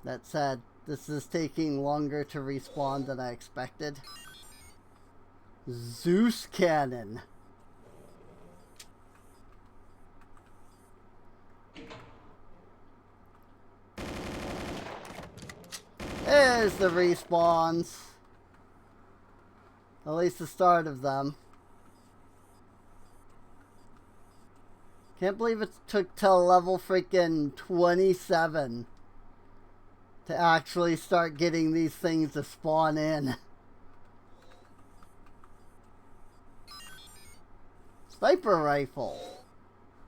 That said, this is taking longer to respawn than I expected. Zeus Cannon. There's the respawns. At least the start of them. Can't believe it took till level freaking 27 to actually start getting these things to spawn in. Sniper rifle.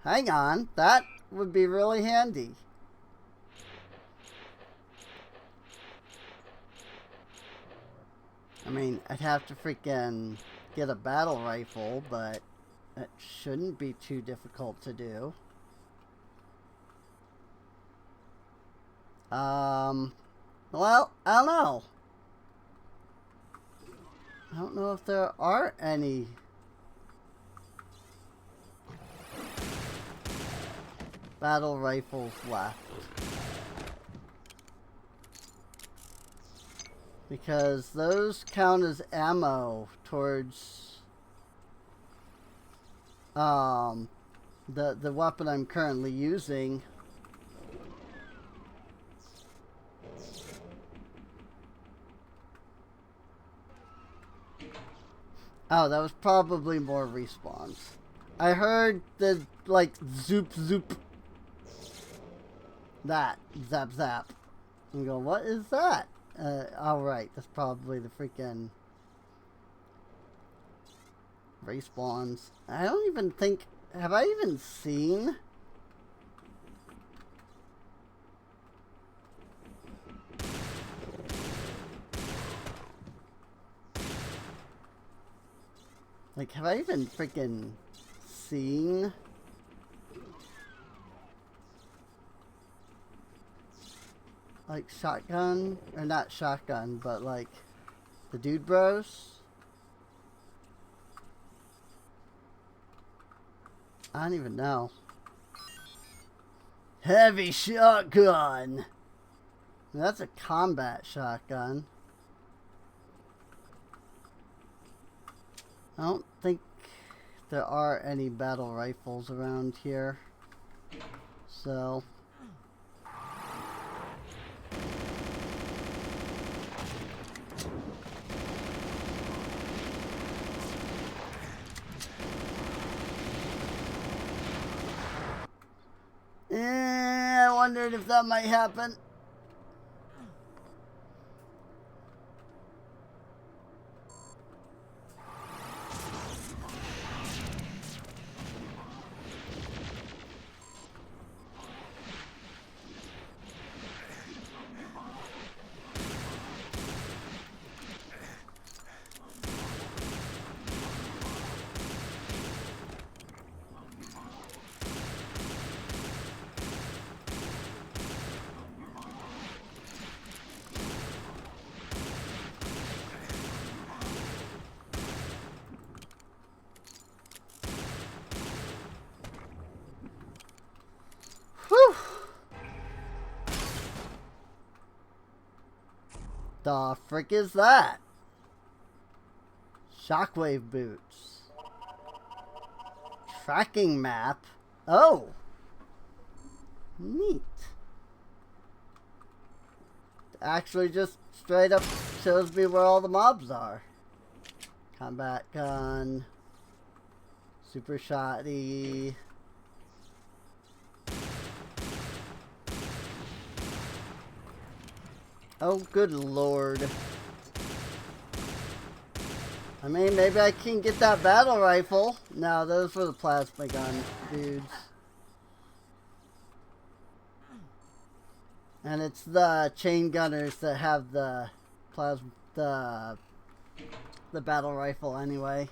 Hang on, that would be really handy. I mean, I'd have to freaking get a battle rifle, but it shouldn't be too difficult to do. Well, I don't know. I don't know if there are any battle rifles left. Because those count as ammo towards the weapon I'm currently using. Oh, that was probably more respawns. I heard the, like, zoop zoop. That. Zap zap. I'm going, what is that? Alright, that's probably the freaking respawns. I don't even think... Have I even seen... Like, have I even freaking seen... like shotgun, or not shotgun, but like the dude bros? I don't even know. Heavy shotgun! That's a combat shotgun. I don't think there are any battle rifles around here. So... I wondered if that might happen. The frick is that? Shockwave boots. Tracking map. Oh! Neat. Actually just straight up shows me where all the mobs are. Combat gun. Super shotty. Oh, good lord. I mean, maybe I can get that battle rifle. No, those were the plasma gun dudes. And it's the chain gunners that have the plasma, the battle rifle anyway.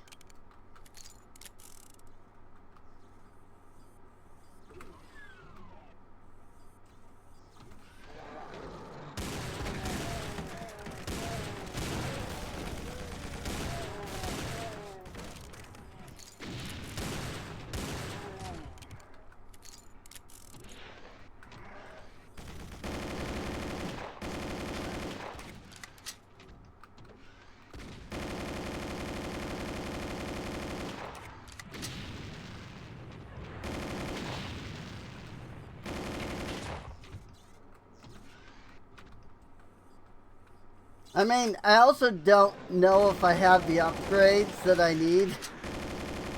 I mean, I also don't know if I have the upgrades that I need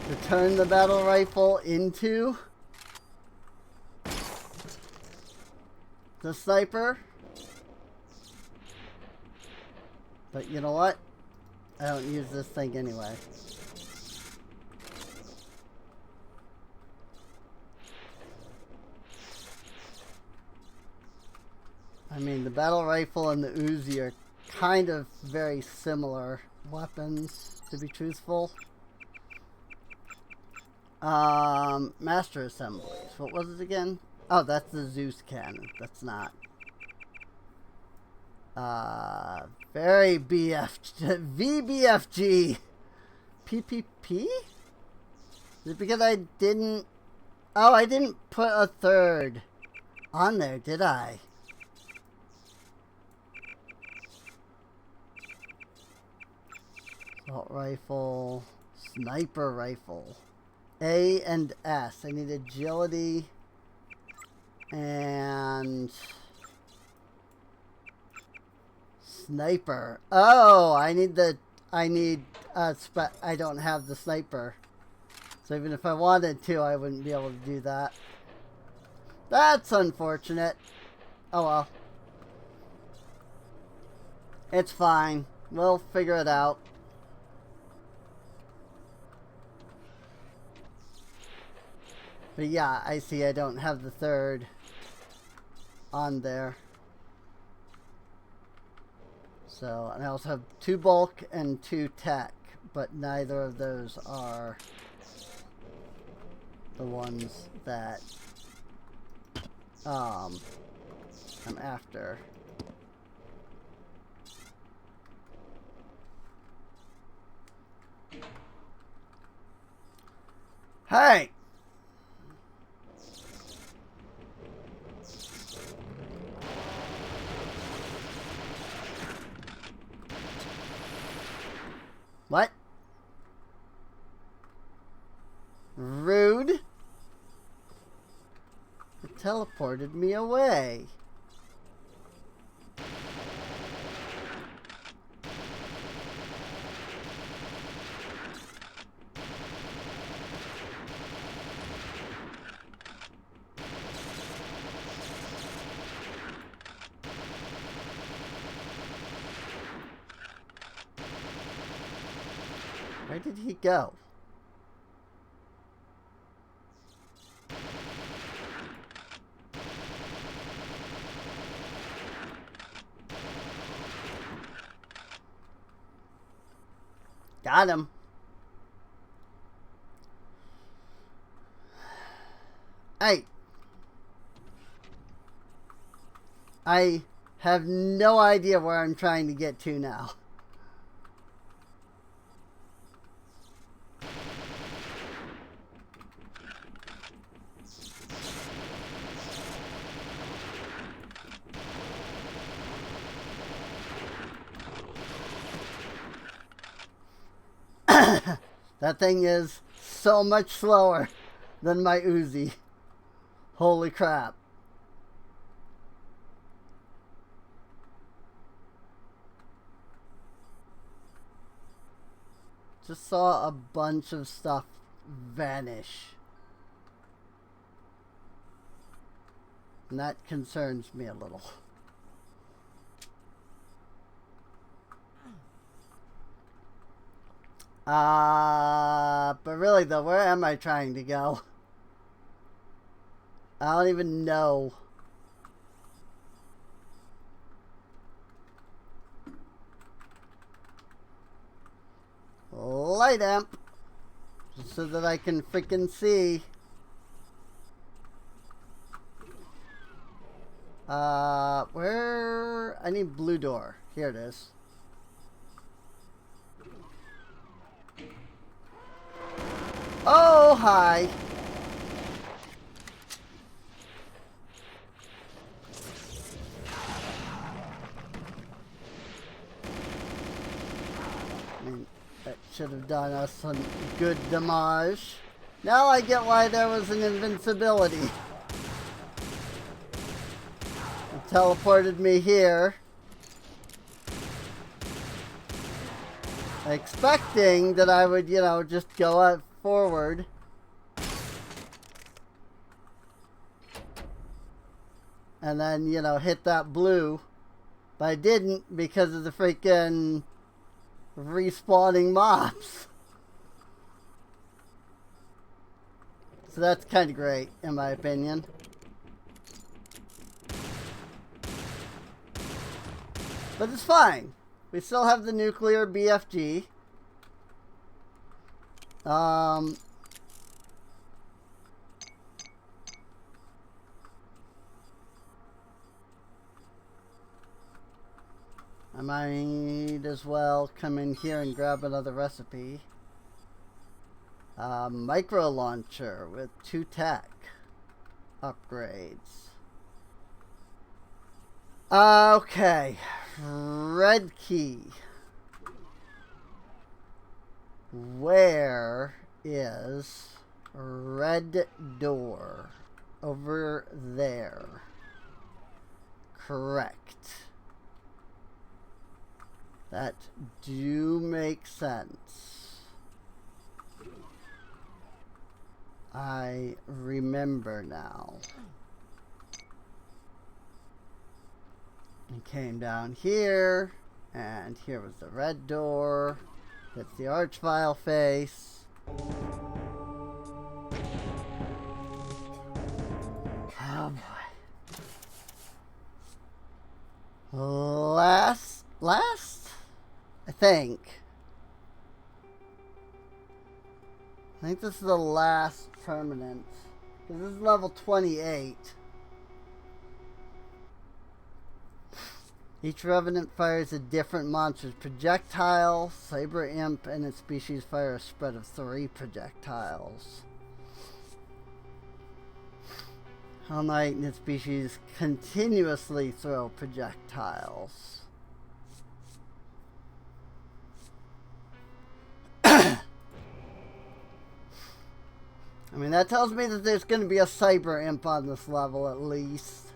to turn the battle rifle into the sniper. But you know what? I don't use this thing anyway. I mean, the battle rifle and the Uzi are kind of very similar weapons, to be truthful. Master assemblies. What was it again? Oh, that's the Zeus cannon. That's not. Very VBFG. PPP? Is it because I didn't... Oh, I didn't put a third on there, did I? Assault rifle, sniper rifle, A and S. I need agility and sniper. Oh, I need I don't have the sniper. So even if I wanted to, I wouldn't be able to do that. That's unfortunate. Oh well. It's fine. We'll figure it out. But yeah, I see I don't have the third on there. So, and I also have 2 bulk and 2 tech, but neither of those are the ones that I'm after. Hey! What? Rude? It teleported me away. Where did he go? Got him. Hey. I have no idea where I'm trying to get to now. That thing is so much slower than my Uzi. Holy crap. Just saw a bunch of stuff vanish. And that concerns me a little. But really though, where am I trying to go? I don't even know. Light amp. Just so that I can freaking see. Where? I need blue door. Here it is. Oh, hi. I mean, that should have done us some good damage. Now I get why there was an invincibility. It teleported me here. expecting that I would, you know, just go forward. And then, you know, hit that blue. But I didn't because of the freaking respawning mobs. So that's kind of great, in my opinion. But it's fine. We still have the nuclear BFG. I might as well come in here and grab another recipe. Micro launcher with 2 tech upgrades. Okay, red key. Where is red door? Over there. Correct. That do make sense. I remember now. He came down here, and here was the red door. That's the archvile face. Oh boy. Last? I think this is the last permanent. Because this is level 28. Each revenant fires a different monster's projectile. Saber Imp and its species fire a spread of 3 projectiles. Hell Knight and its species continuously throw projectiles. I mean, that tells me that there's going to be a Cyber Imp on this level at least.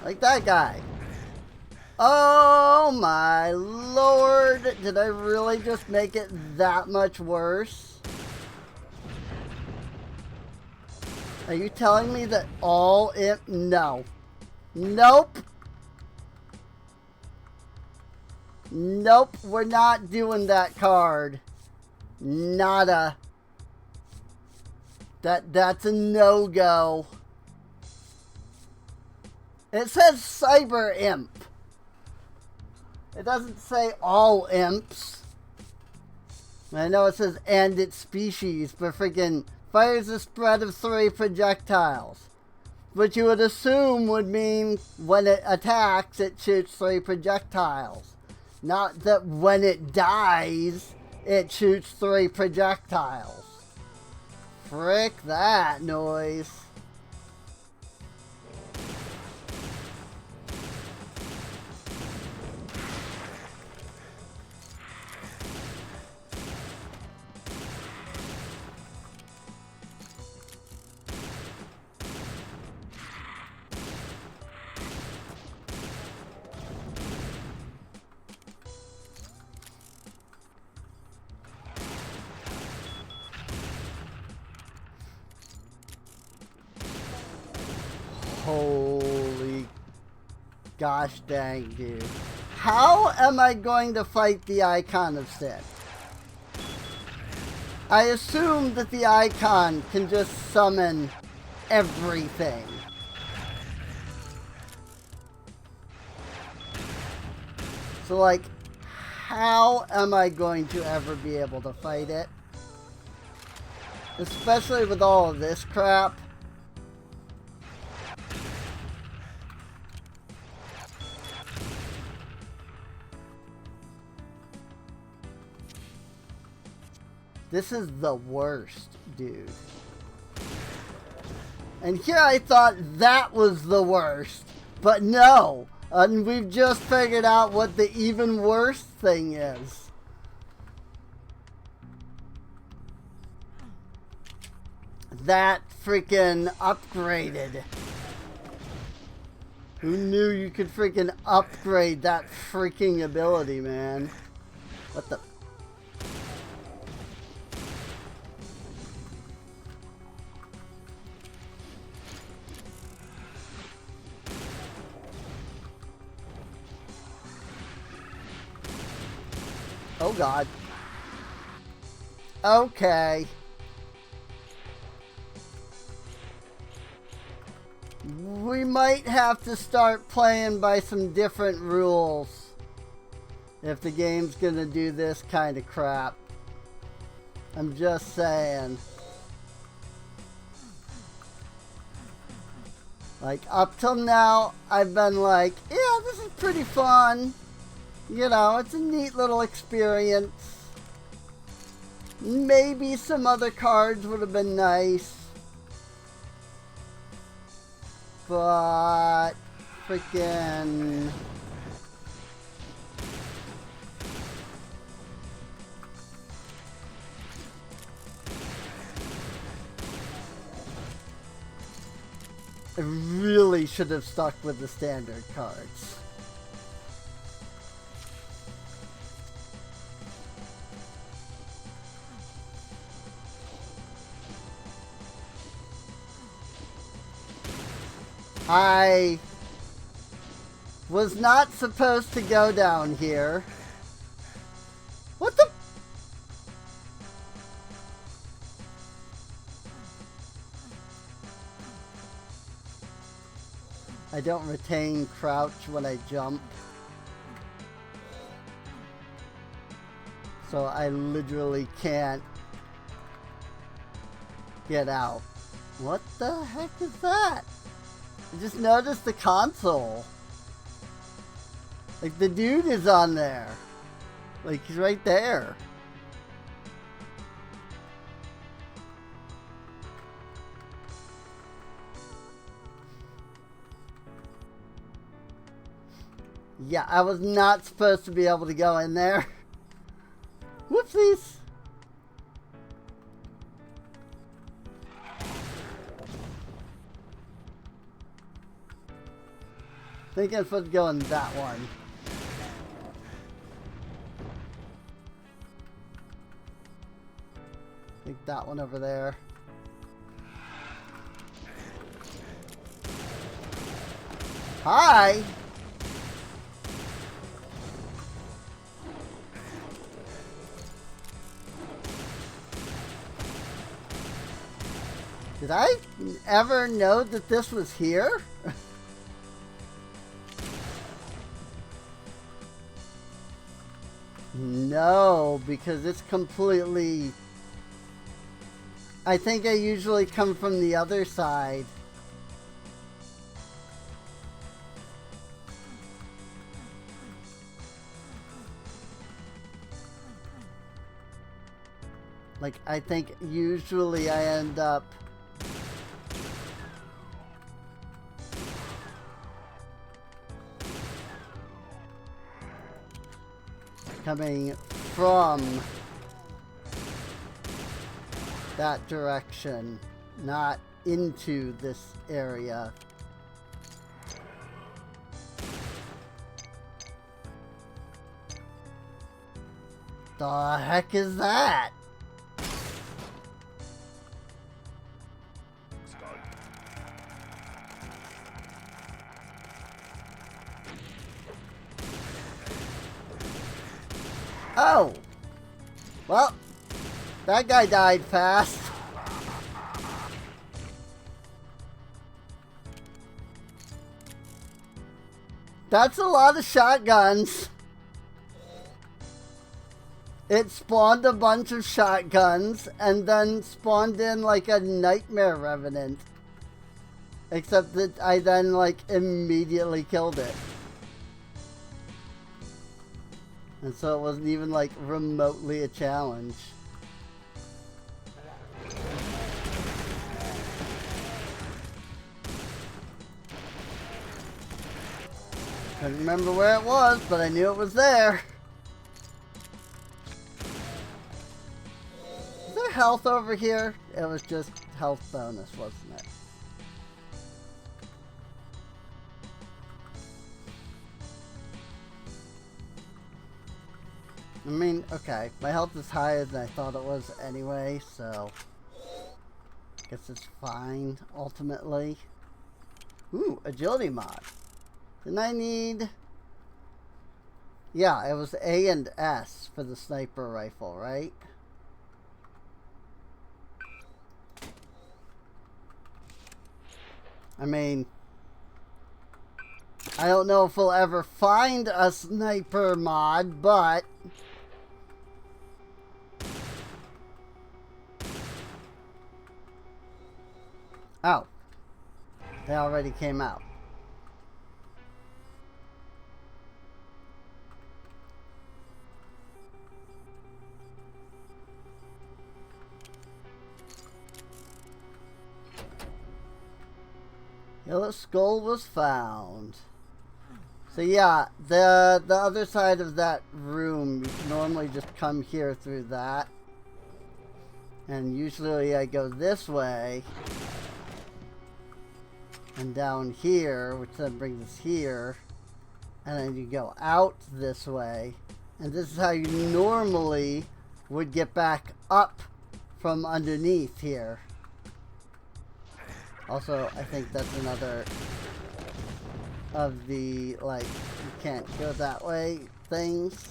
Like that guy. Oh my lord, did I really just make it that much worse? Are you telling me that all it... No. Nope. Nope, we're not doing that card. Nada. That's a no-go. It says Cyber Imp. It doesn't say all imps. I know it says and its species, but freaking fires a spread of 3 projectiles. Which you would assume would mean when it attacks, it shoots 3 projectiles. Not that when it dies, it shoots 3 projectiles. Frick that noise. Holy gosh dang, dude. How am I going to fight the Icon of Sin? I assume that the Icon can just summon everything. So, like, how am I going to ever be able to fight it? Especially with all of this crap. This is the worst, dude. And here I thought that was the worst. But no, And we've just figured out what the even worse thing is. That freaking upgraded. Who knew you could freaking upgrade that freaking ability, man? What the... Oh God. Okay. We might have to start playing by some different rules if the game's gonna do this kind of crap. I'm just saying. Like, up till now, I've been like, yeah, this is pretty fun. You know, it's a neat little experience. Maybe some other cards would have been nice. But freaking I really should have stuck with the standard cards. I was not supposed to go down here. What the? I don't retain crouch when I jump. So I literally can't get out. What the heck is that? I just noticed the console. Like, the dude is on there. Like, he's right there. Yeah, I was not supposed to be able to go in there. Whoopsies. I think I'm supposed to go in that one. I think that one over there. Hi! Did I ever know that this was here? No, because it's completely... I think I usually come from the other side. Like, I think usually I end up... coming from that direction, not into this area. The heck is that? Oh! Well, that guy died fast. That's a lot of shotguns. It spawned a bunch of shotguns and then spawned in like a nightmare revenant. Except that I then like immediately killed it. And so it wasn't even like remotely a challenge. Couldn't remember where it was, but I knew it was there. Is there health over here? It was just health bonus, wasn't it? I mean, okay, my health is higher than I thought it was anyway, so I guess it's fine, ultimately. Ooh, agility mod. Didn't I need... Yeah, it was A and S for the sniper rifle, right? I mean, I don't know if we'll ever find a sniper mod, but... Oh. They already came out. Yellow skull was found. So yeah, the other side of that room, you can normally just come here through that. And usually I go this way. And down here, which then brings us here. And then you go out this way. And this is how you normally would get back up from underneath here. Also, I think that's another of the, like, you can't go that way things.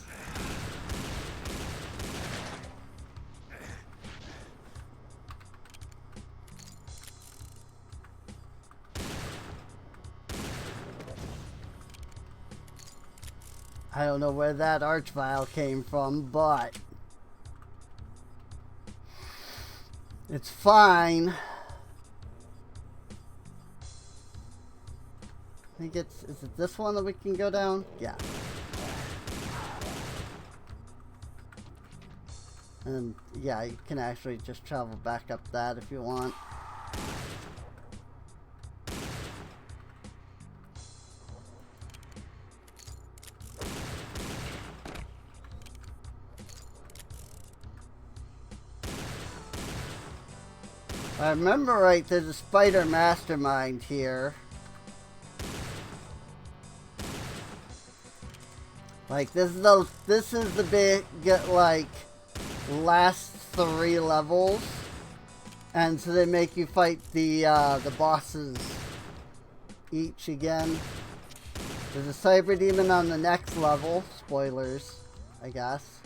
I don't know where that archvile came from, but it's fine. I think it's, is it this one that we can go down? Yeah. And yeah, you can actually just travel back up that if you want. If I remember right, there's a spider mastermind here. Like this is the big like last 3 levels, and so they make you fight the bosses each again. There's a cyber demon on the next level. Spoilers, I guess.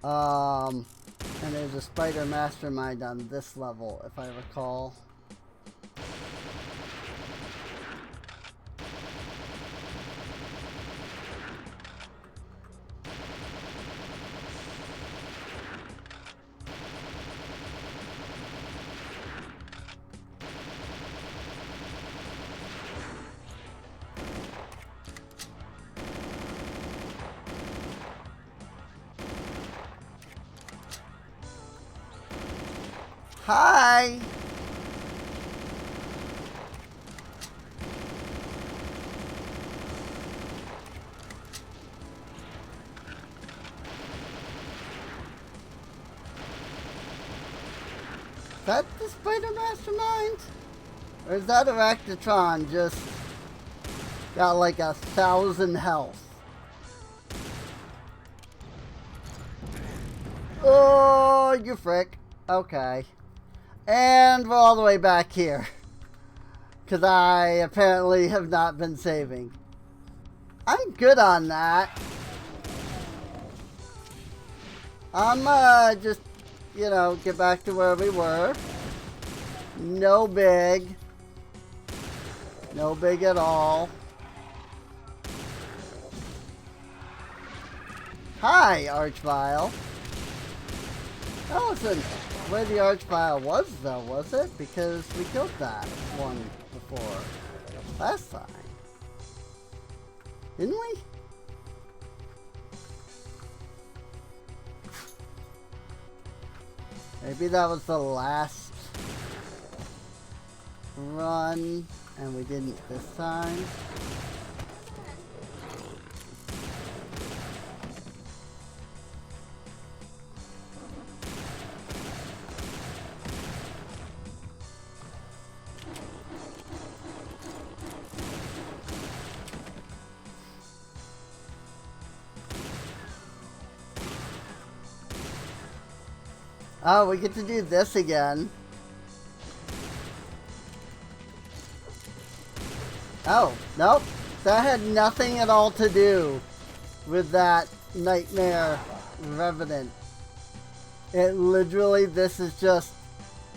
And there's a spider mastermind on this level, if I recall. Hi! Is that the spider mastermind? Or is that Arachnotron just got like 1,000 health? Oh, you frick. Okay. And we're all the way back here. Because I apparently have not been saving. I'm good on that. I'm just, you know, get back to where we were. No big. No big at all. Hi, Archvile. That wasn't where the Archvile was, though, was it? Because we killed that one before. Last time. Didn't we? Maybe that was the last run, and we didn't this time. Oh, we get to do this again. Oh, nope. That had nothing at all to do with that Nightmare Revenant. It literally, this is just,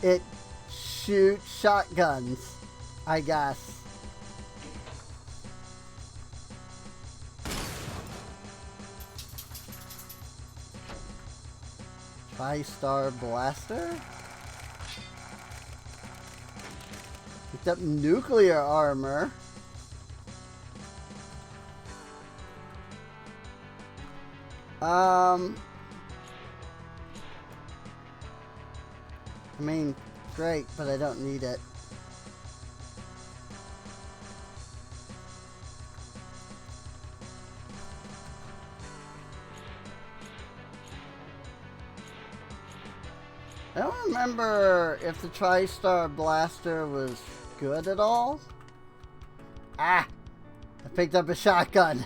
it shoots shotguns, I guess. Tri-Star Blaster? Picked up nuclear armor. I mean, great, but I don't need it. I don't remember if the Tri-Star Blaster was good at all. Ah! I picked up a shotgun.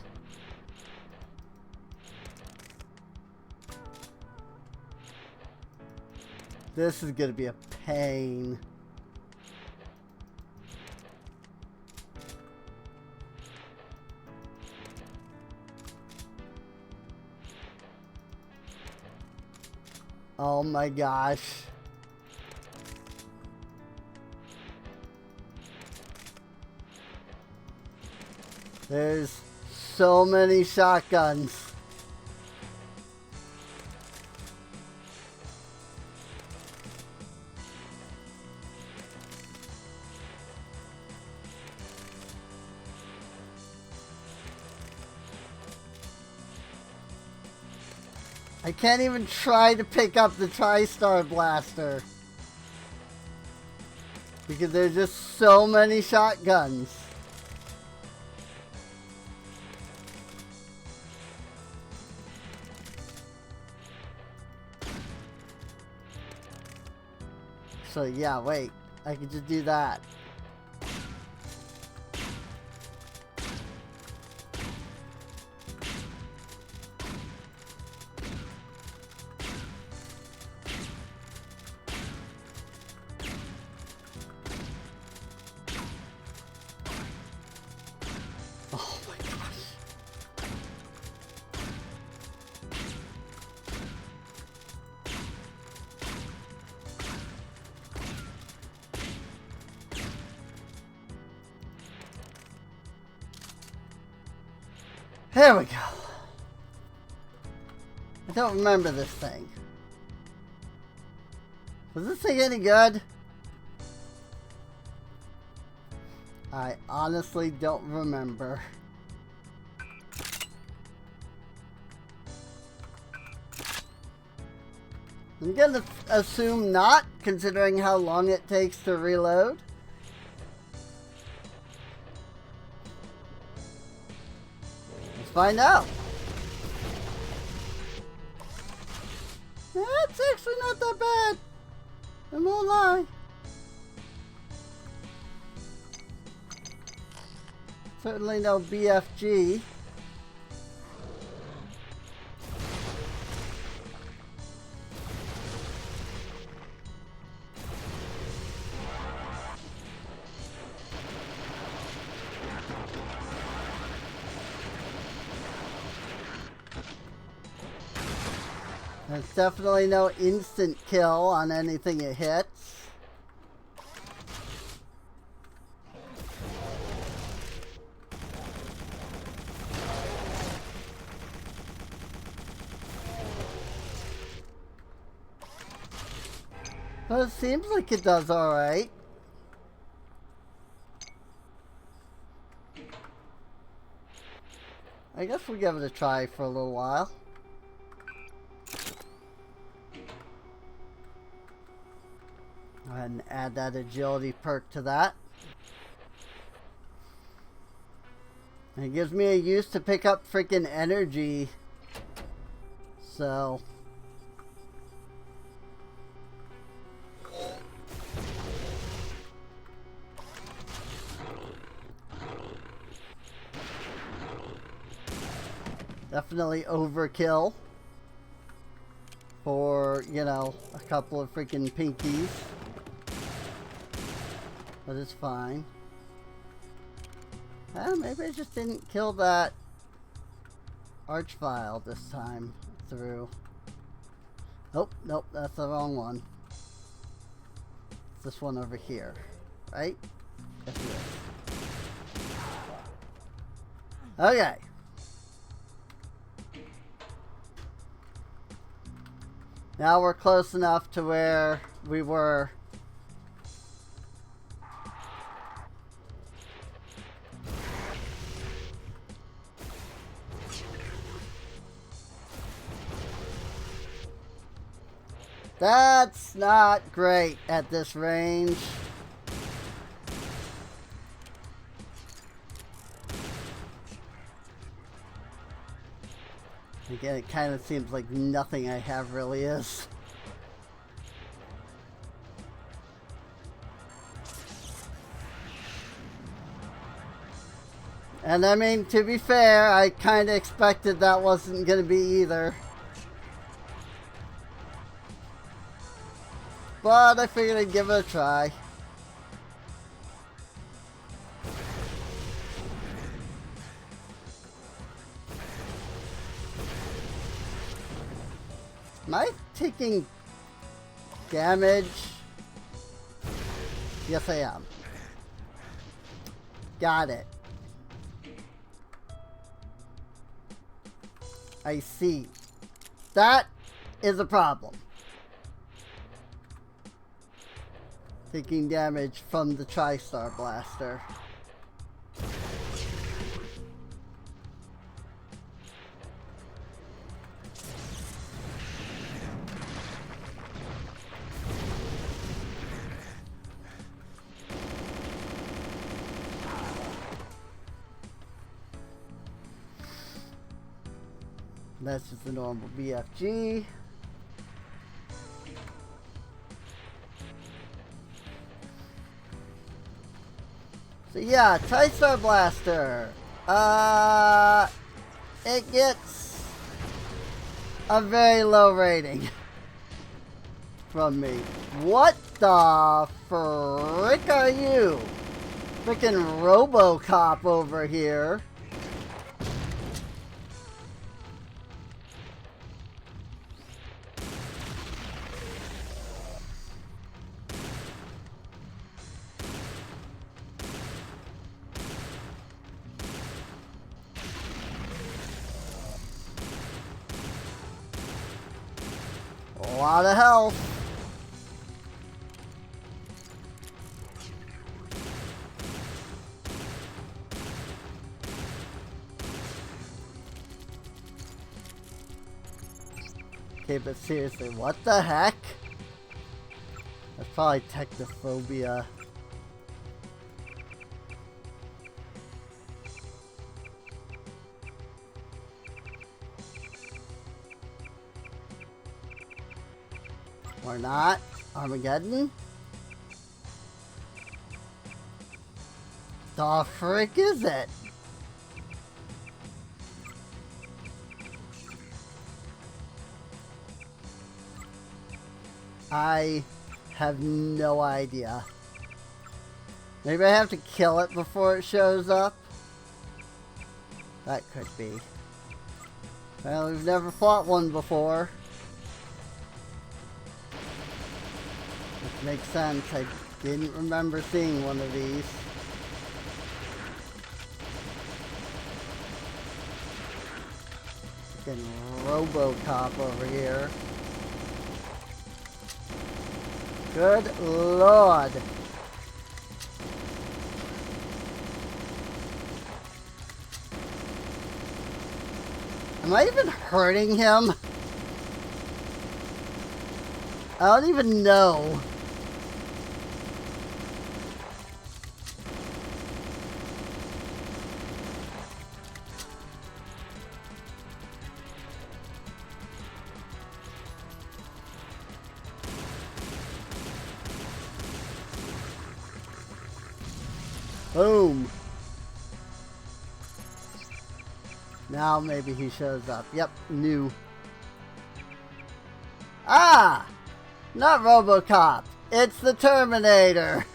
This is gonna be a pain. Oh my gosh. There's so many shotguns. I can't even try to pick up the Tri-Star Blaster. Because there's just so many shotguns. So yeah, wait. I could just do that. Oh my gosh. There we go. I don't remember this thing. Was this thing any good? I honestly don't remember. I'm gonna assume not, considering how long it takes to reload. Let's find out. That's actually not that bad. I won't lie. Certainly no BFG. There's definitely no instant kill on anything it hits. But it seems like it does alright. I guess we'll give it a try for a little while. Go ahead and add that agility perk to that. And it gives me a use to pick up freaking energy. So... definitely overkill for, you know, a couple of freaking pinkies. But it's fine. Maybe I just didn't kill that archvile this time through. Nope, nope, that's the wrong one. It's this one over here, right? Yes, it is. Okay. Now we're close enough to where we were. That's not great at this range. Again, it kind of seems like nothing I have really is. And I mean, to be fair, I kind of expected that wasn't going to be either. But I figured I'd give it a try. Am I taking damage? Yes, I am. Got it. I see. That is a problem. Taking damage from the TriStar Blaster. That's just the normal BFG. So yeah, TriStar Blaster. It gets a very low rating from me. What the frick are you? Frickin' RoboCop over here. A lot of health. Okay, but seriously, what the heck? That's probably technophobia. Or not. Armageddon? The frick is it? I have no idea. Maybe I have to kill it before it shows up? That could be. Well, we've never fought one before. Which makes sense. I didn't remember seeing one of these. Fucking RoboCop over here. Good Lord. Am I even hurting him? I don't even know. Boom. Now maybe he shows up. Yep, new. Ah! Not RoboCop. It's the Terminator.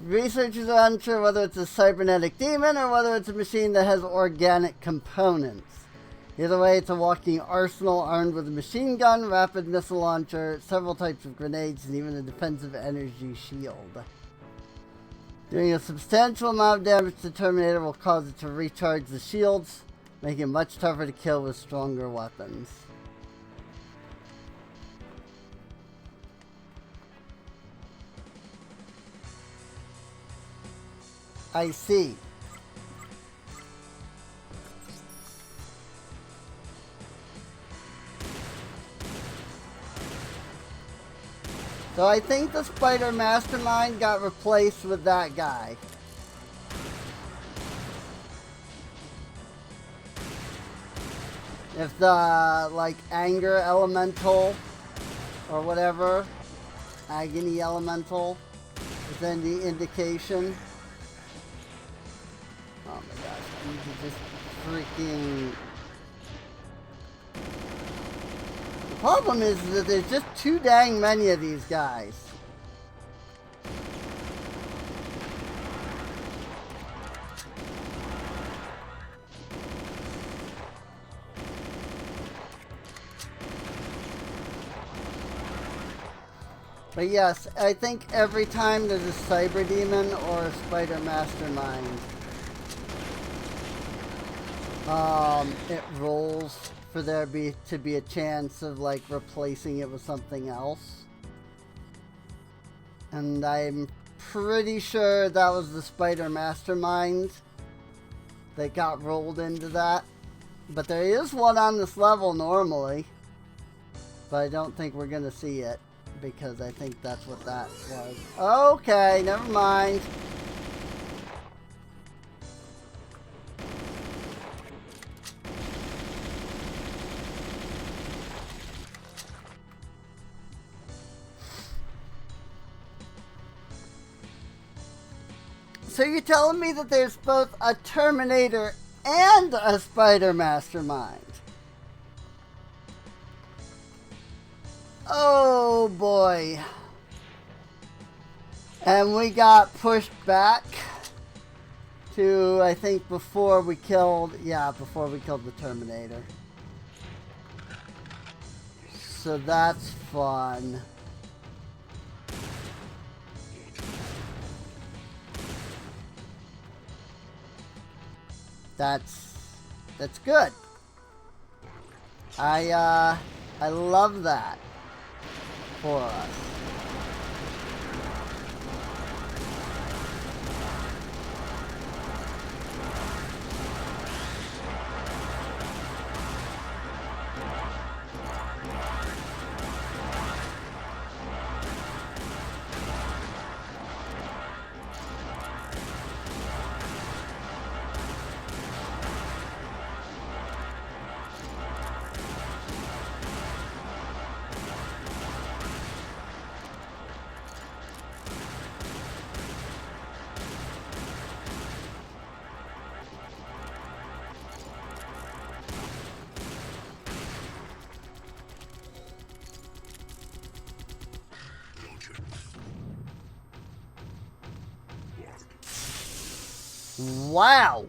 Researchers are unsure whether it's a cybernetic demon or whether it's a machine that has organic components. Either way, it's a walking arsenal armed with a machine gun, rapid missile launcher, several types of grenades, and even a defensive energy shield. Doing a substantial amount of damage to the Terminator will cause it to recharge the shields, making it much tougher to kill with stronger weapons. I see. So I think the Spider Mastermind got replaced with that guy. If the, like, anger elemental or whatever, agony elemental, is any indication. Oh my gosh, I need to just freaking... The problem is that there's just too dang many of these guys. But yes, I think every time there's a cyber demon or a spider mastermind, it rolls for there to be a chance of like replacing it with something else. And I'm pretty sure that was the spider mastermind that got rolled into that. But there is one on this level normally, but I don't think we're gonna see it, because I think that's what that was. Okay, never mind. So you're telling me that there's both a Terminator and a Spider Mastermind? Oh boy. And we got pushed back to, I think, before we killed the Terminator. So that's fun. That's good. I love that for us. Wow.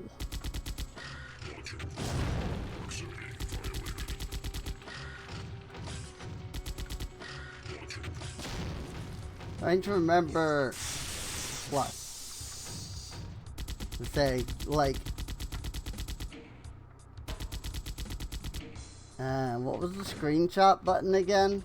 Trying to remember plus to say, like, what was the screenshot button again?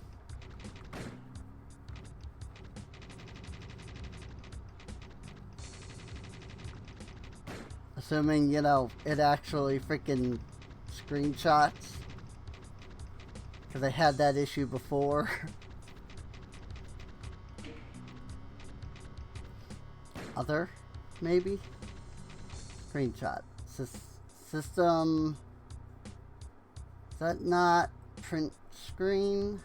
Assuming, you know, it actually freaking screenshots. Because I had that issue before. Other, maybe? Screenshot. System. Is that not print screen?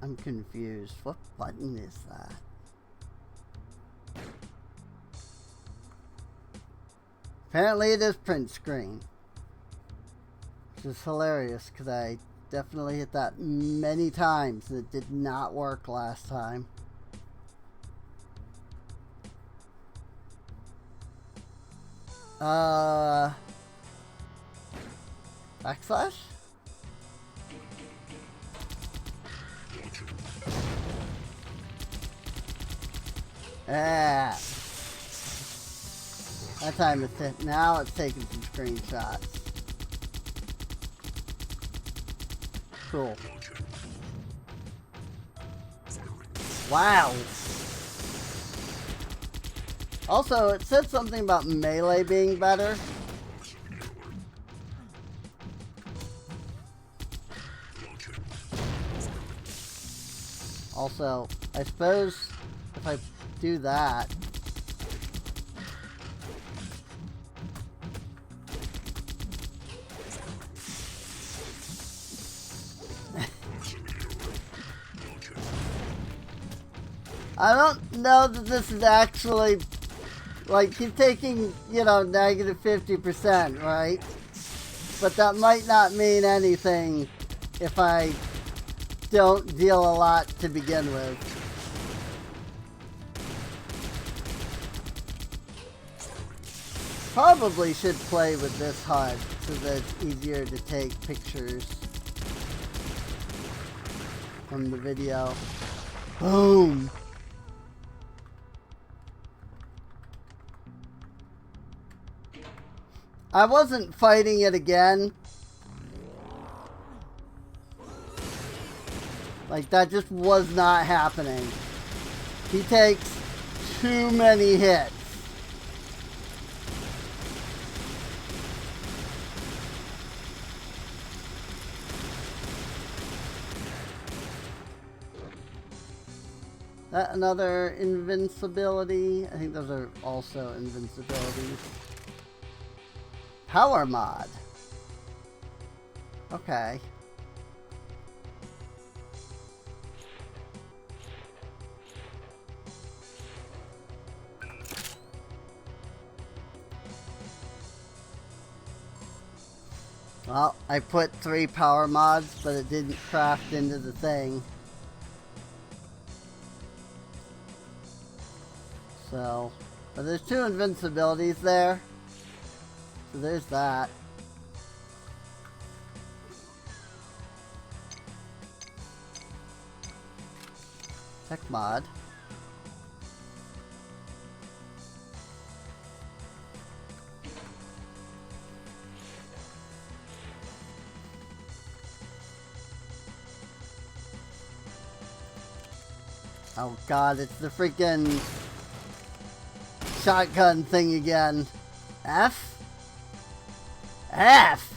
I'm confused. What button is that? Apparently it is print screen. Which is hilarious because I definitely hit that many times and it did not work last time. Backslash? Yeah. That time it's hit. Now it's taking some screenshots. Cool. Wow. Also, it said something about melee being better. Also, I suppose if I do that, I don't know that this is actually, like, he's taking, you know, negative 50%, right? But that might not mean anything if I don't deal a lot to begin with. Probably should play with this HUD so that it's easier to take pictures from the video. Boom! I wasn't fighting it again. Like, that just was not happening. He takes too many hits. That another invincibility? I think those are also invincibilities. Power mod. Okay. Well, I put 3 power mods, but it didn't craft into the thing. So, but there's 2 invincibilities there. So there's that. Tech mod. Oh god, it's the freaking shotgun thing again. F? F?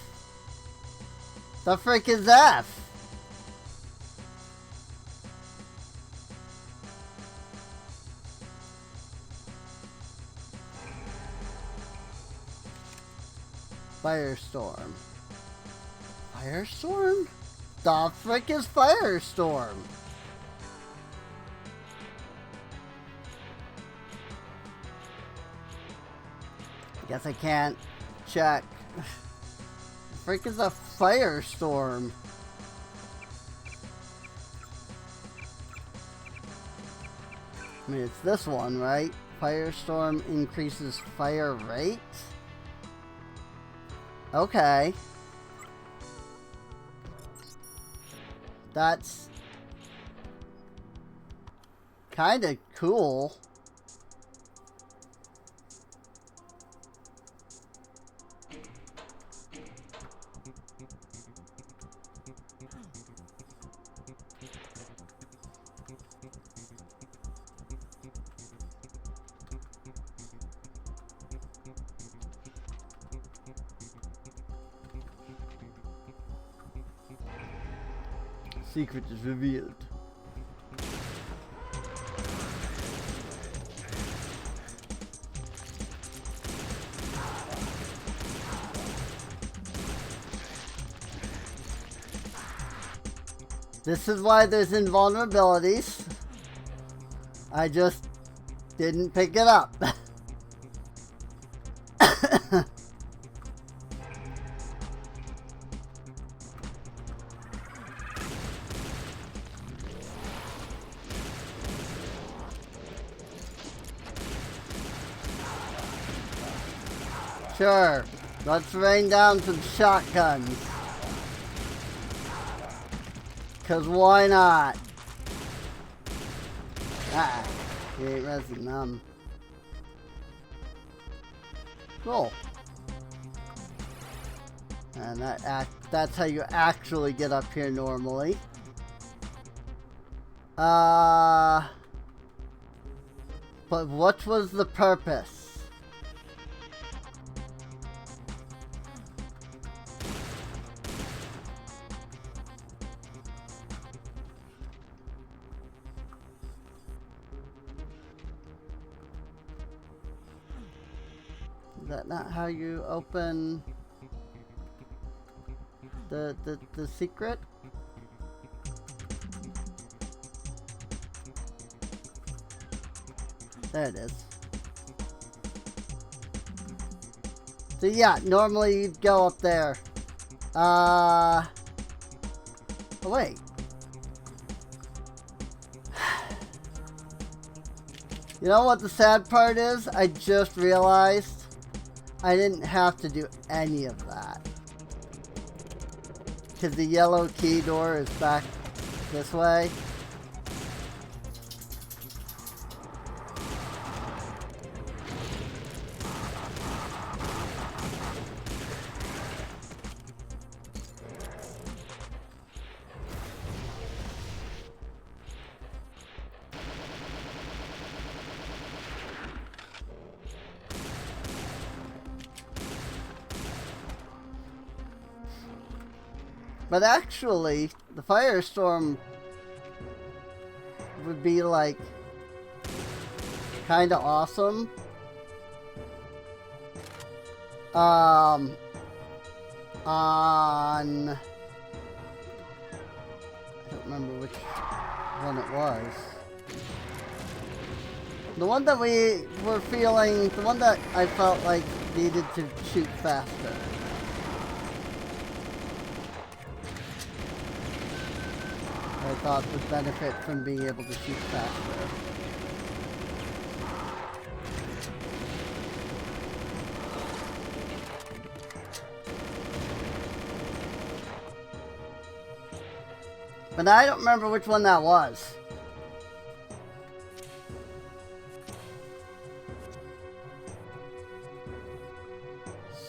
The frick is F? Firestorm. Firestorm? The frick is Firestorm? I guess I can't check. The frick is a Firestorm? I mean, it's this one, right? Firestorm increases fire rate? Okay. That's kinda cool. Secret is revealed. This is why there's invulnerabilities. I just didn't pick it up. Sure. Let's rain down some shotguns. Cause why not? Ah, he ain't resing them. Cool. And that's how you actually get up here normally. But what was the purpose? Is that not how you open the secret? There it is. So yeah, normally you'd go up there. Oh wait. You know what the sad part is? I just realized I didn't have to do any of that. Because the yellow key door is back this way. But actually, the firestorm would be like kind of awesome. On I don't remember which one it was. The one that we were feeling, the one that I felt like needed to shoot faster. I thought would benefit from being able to shoot faster. But I don't remember which one that was.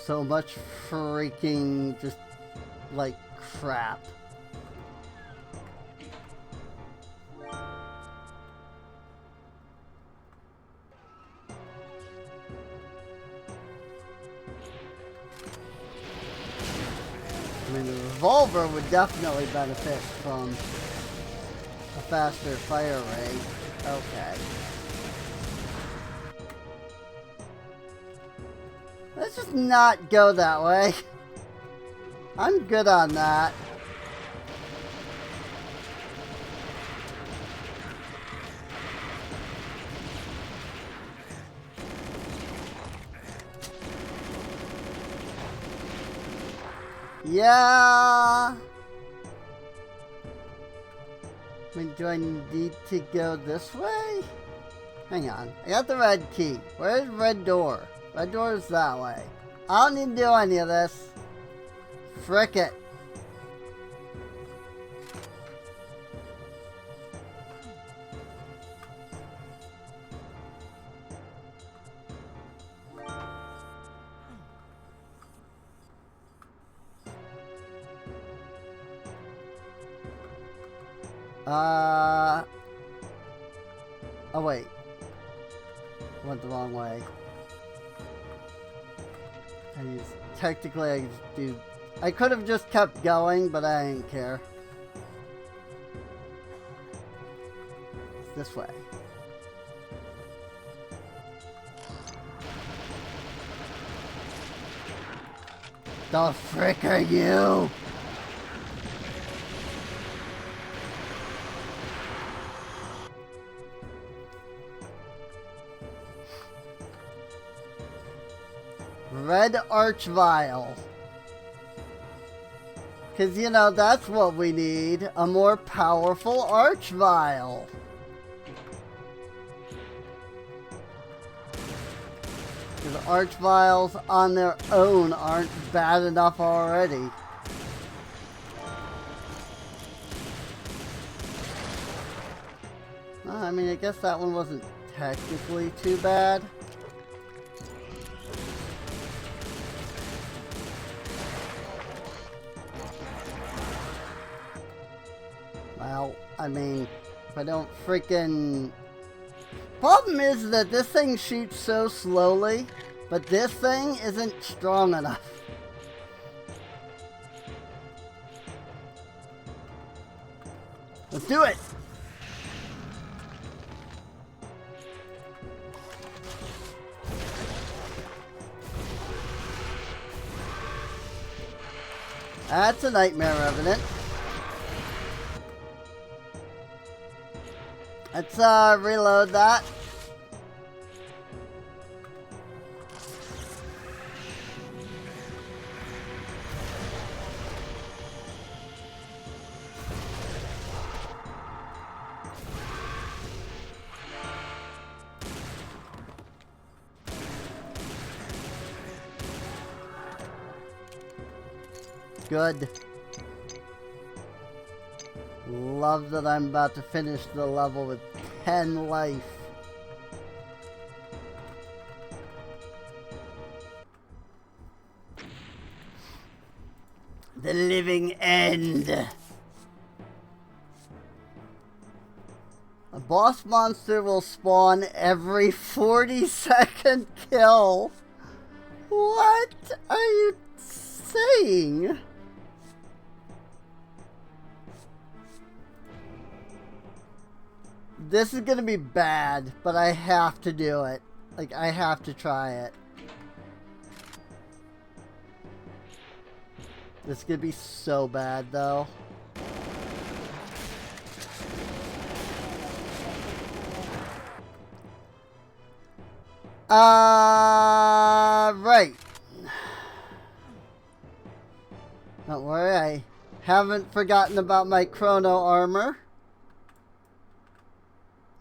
So much freaking just like crap. I mean, the revolver would definitely benefit from a faster fire rate. Okay. Let's just not go that way. I'm good on that. Yeah. I mean, do I need to go this way? Hang on. I got the red key. Where's red door? Red door is that way. I don't need to do any of this. Frick it. Oh wait. Went the wrong way. Technically I just do. I could have just kept going, but I didn't care. It's this way. The frick are you? Red Arch Vial. Because, you know, that's what we need. A more powerful Arch Vial. Because Archviles on their own aren't bad enough already. I mean, I guess that one wasn't technically too bad. Well, I mean, if I don't freaking... Problem is that this thing shoots so slowly, but this thing isn't strong enough. Let's do it! That's a Nightmare Revenant. Let's reload that. Good. Love that I'm about to finish the level with 10 life. The living end. A boss monster will spawn every 40-second kill. What are you saying? This is gonna be bad, but I have to do it. Like, I have to try it. This is gonna be so bad, though. Right. Don't worry, I haven't forgotten about my chrono armor.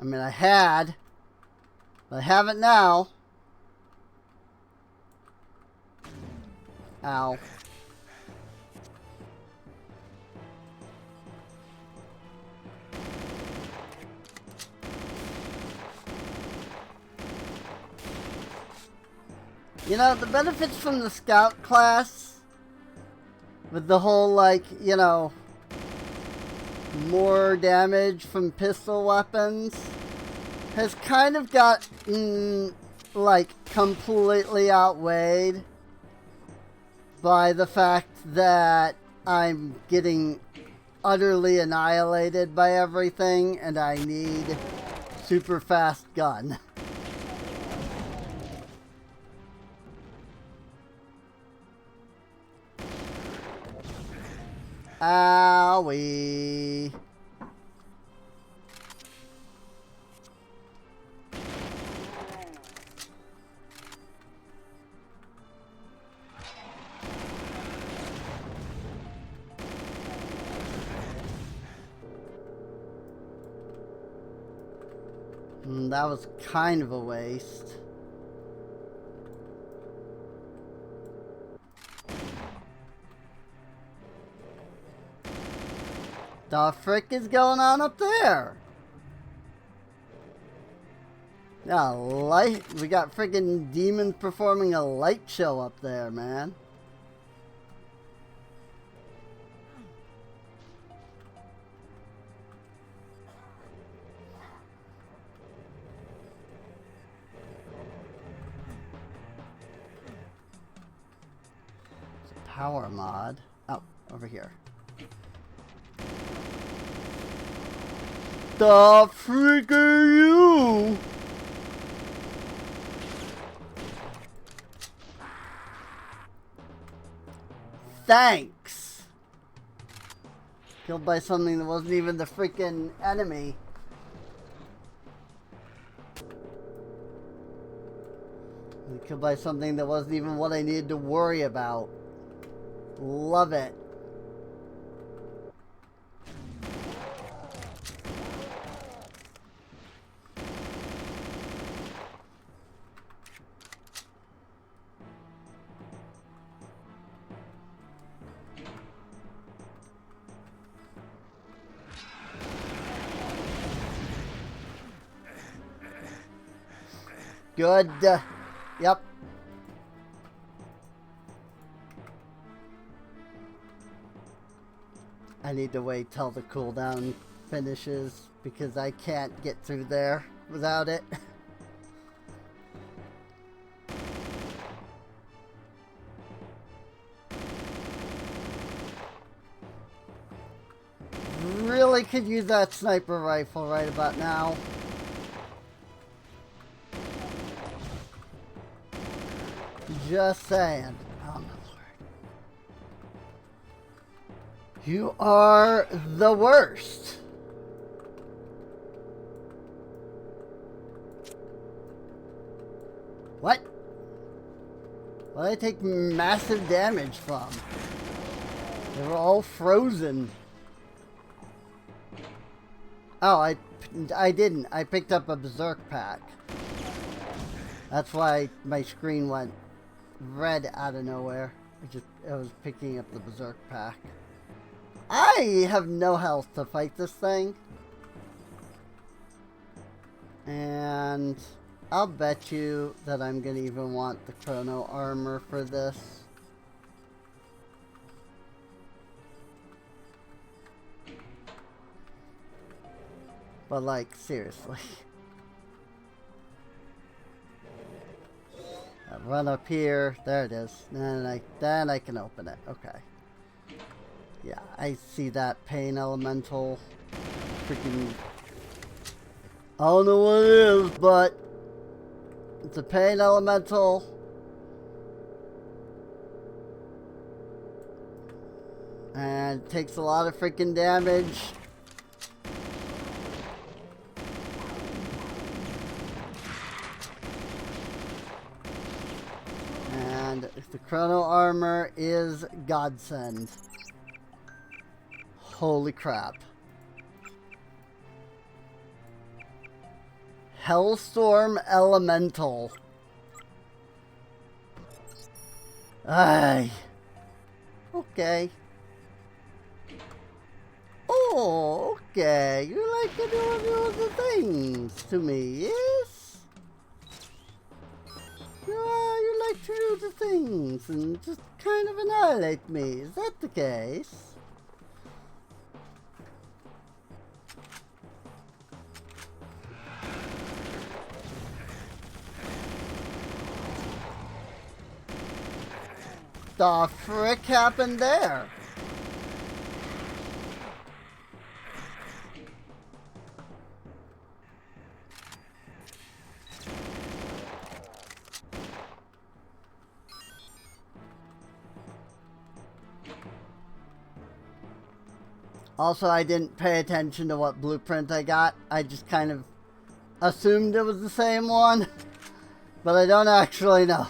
I mean, I had, but I haven't now. Ow. You know, the benefits from the scout class, with the whole, like, you know, more damage from pistol weapons, has kind of gotten, like, completely outweighed by the fact that I'm getting utterly annihilated by everything and I need super fast gun. Owie. That was kind of a waste. The frick is going on up there? Yeah, light. We got freaking demons performing a light show up there, man. It's a power mod. Oh, over here. The freak are you? Thanks. Killed by something that wasn't even the freaking enemy. Killed by something that wasn't even what I needed to worry about. Love it. Good. Yep. I need to wait till the cooldown finishes because I can't get through there without it. Really could use that sniper rifle right about now. Just saying. Oh my lord. You are the worst. What? What did I take massive damage from? They were all frozen. Oh, I didn't. I picked up a Berserk pack. That's why my screen went red out of nowhere. I was picking up the Berserk pack. I have no health to fight this thing. And I'll bet you that I'm gonna even want the chrono armor for this. But like, seriously. I run up here. There it is. Then I can open it. Okay. Yeah, I see that pain elemental. Freaking. I don't know what it is, but it's a pain elemental. And it takes a lot of freaking damage. And the chrono armor is godsend. Holy crap. Hellstorm Elemental. Ay. Okay. Oh, okay. You like to do the things to me, yes? You like to do the things and just kind of annihilate me. Is that the case? The frick happened there? Also, I didn't pay attention to what blueprint I got. I just kind of assumed it was the same one, but I don't actually know.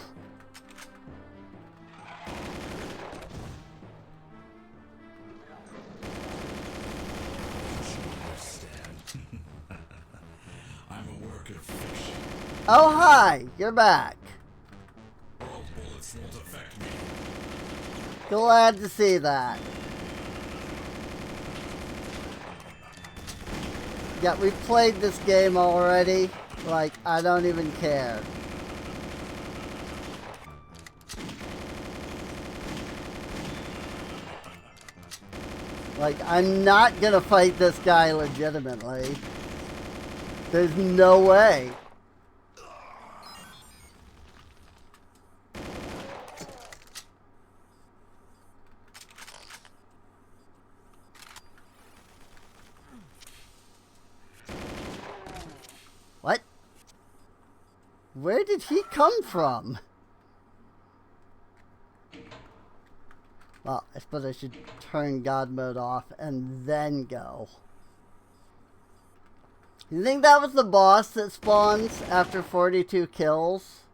I'm a work of fiction. Oh, hi! You're back. All bullets won't affect me. Glad to see that. Yeah, we've played this game already. Like, I don't even care. Like, I'm not gonna fight this guy legitimately. There's no way. What? Where did he come from? Well, I suppose I should turn God mode off and then go. You think that was the boss that spawns after 42 kills?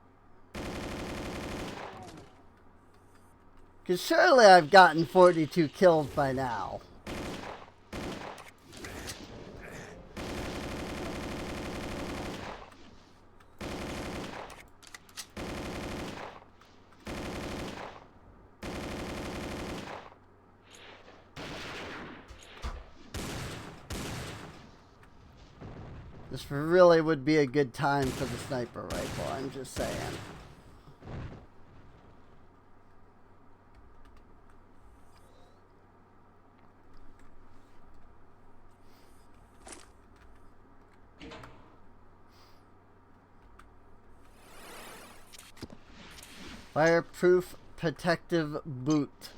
Because surely I've gotten 42 kills by now. This really would be a good time for the sniper rifle, I'm just saying. Fireproof protective boot.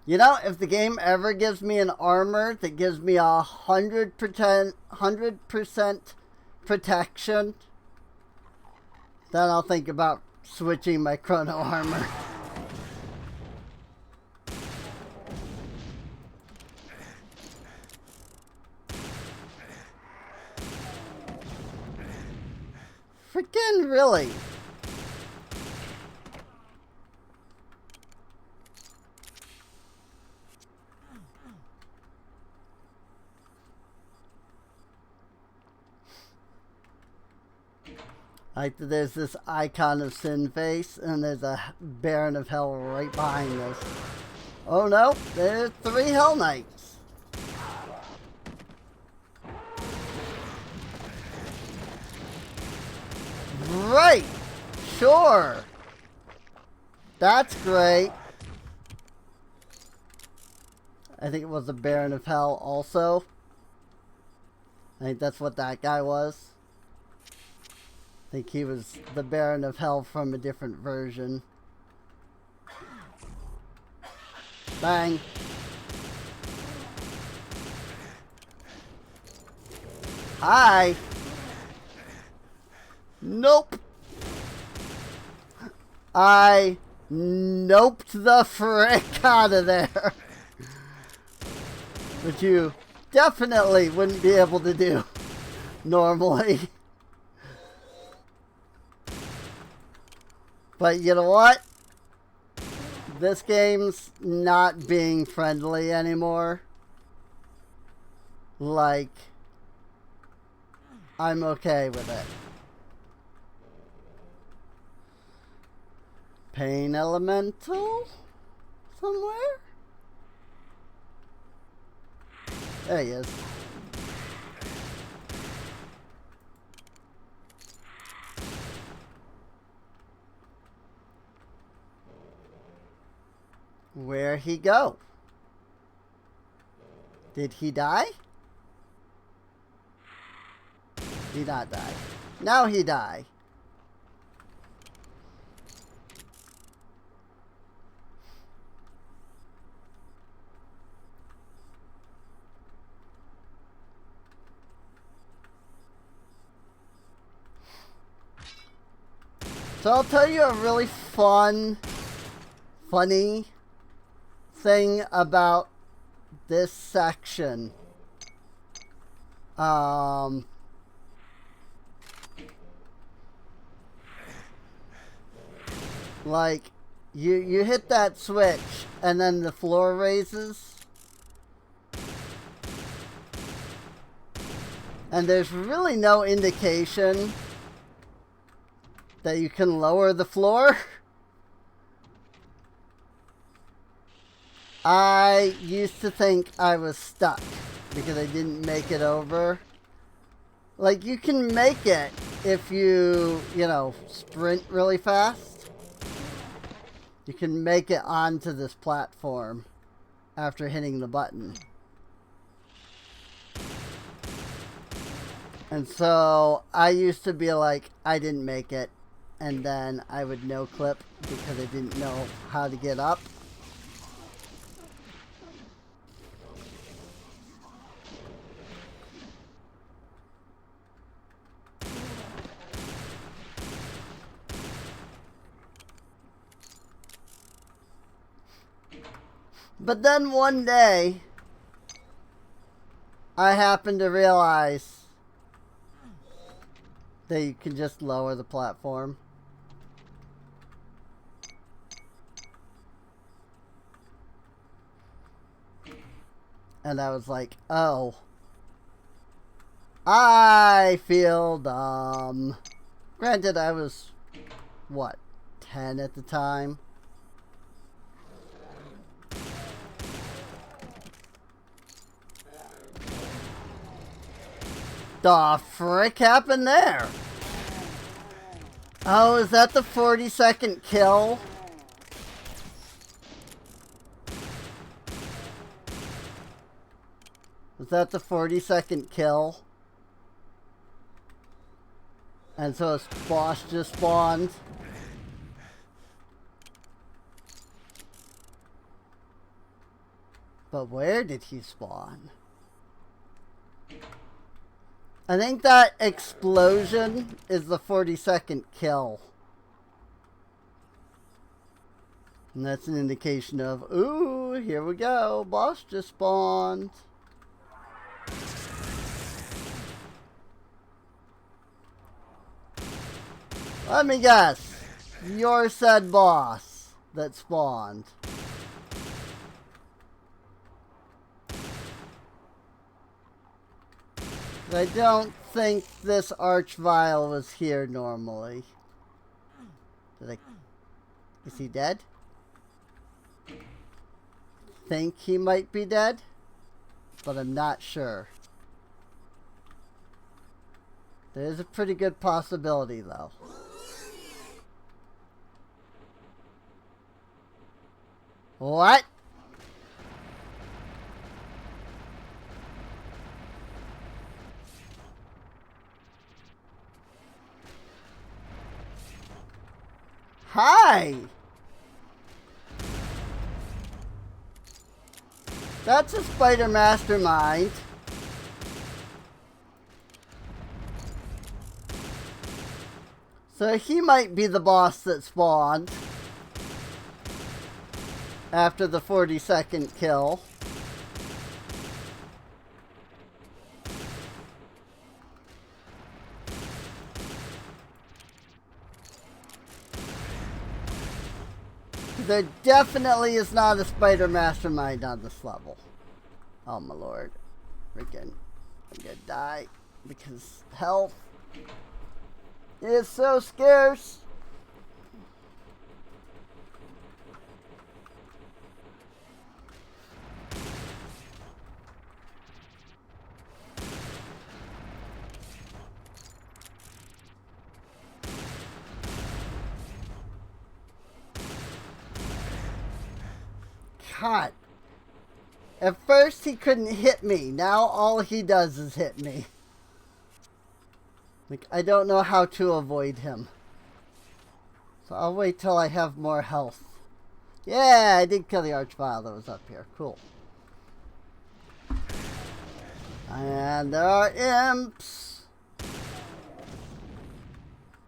You know, if the game ever gives me an armor that gives me 100% protection, then I'll think about switching my chrono armor. Freaking really? Like, there's this icon of Sin Face, and there's a Baron of Hell right behind this. Oh no, there's 3 Hell Knights. Right, sure. That's great. I think it was the Baron of Hell also. I think that's what that guy was. I think he was the Baron of Hell from a different version. Bang. Hi. Nope. I noped the frick out of there. Which you definitely wouldn't be able to do normally. But you know what? This game's not being friendly anymore. Like, I'm okay with it. Pain Elemental? Somewhere? There he is. Where'd he go? Did he die? He not die. Now he die. So I'll tell you a really funny thing about this section. Like, you hit that switch and then the floor raises. And there's really no indication that you can lower the floor. I used to think I was stuck because I didn't make it over. Like, you can make it if you know, sprint really fast. You can make it onto this platform after hitting the button. And so I used to be like, I didn't make it. And then I would no clip because I didn't know how to get up. But then one day, I happened to realize that you can just lower the platform. And I was like, oh, I feel dumb. Granted, I was what, 10 at the time. The frick happened there? Oh, is that the 40-second kill? Was that the 40-second kill? And so his boss just spawned? But where did he spawn? I think that explosion is the 40-second kill. And that's an indication of, ooh, here we go. Boss just spawned. Let me guess. You're said boss that spawned. I don't think this Archvile was here normally. Is he dead? Think he might be dead, but I'm not sure. There's a pretty good possibility though. What? Hi! That's a spider mastermind. So he might be the boss that spawned after the 40-second kill. There definitely is not a spider mastermind on this level. Oh my lord. Freaking, I'm gonna die because health is so scarce. God. At first he couldn't hit me. Now all he does is hit me. Like, I don't know how to avoid him. So I'll wait till I have more health. Yeah, I did kill the Archvile that was up here. Cool. And there are imps,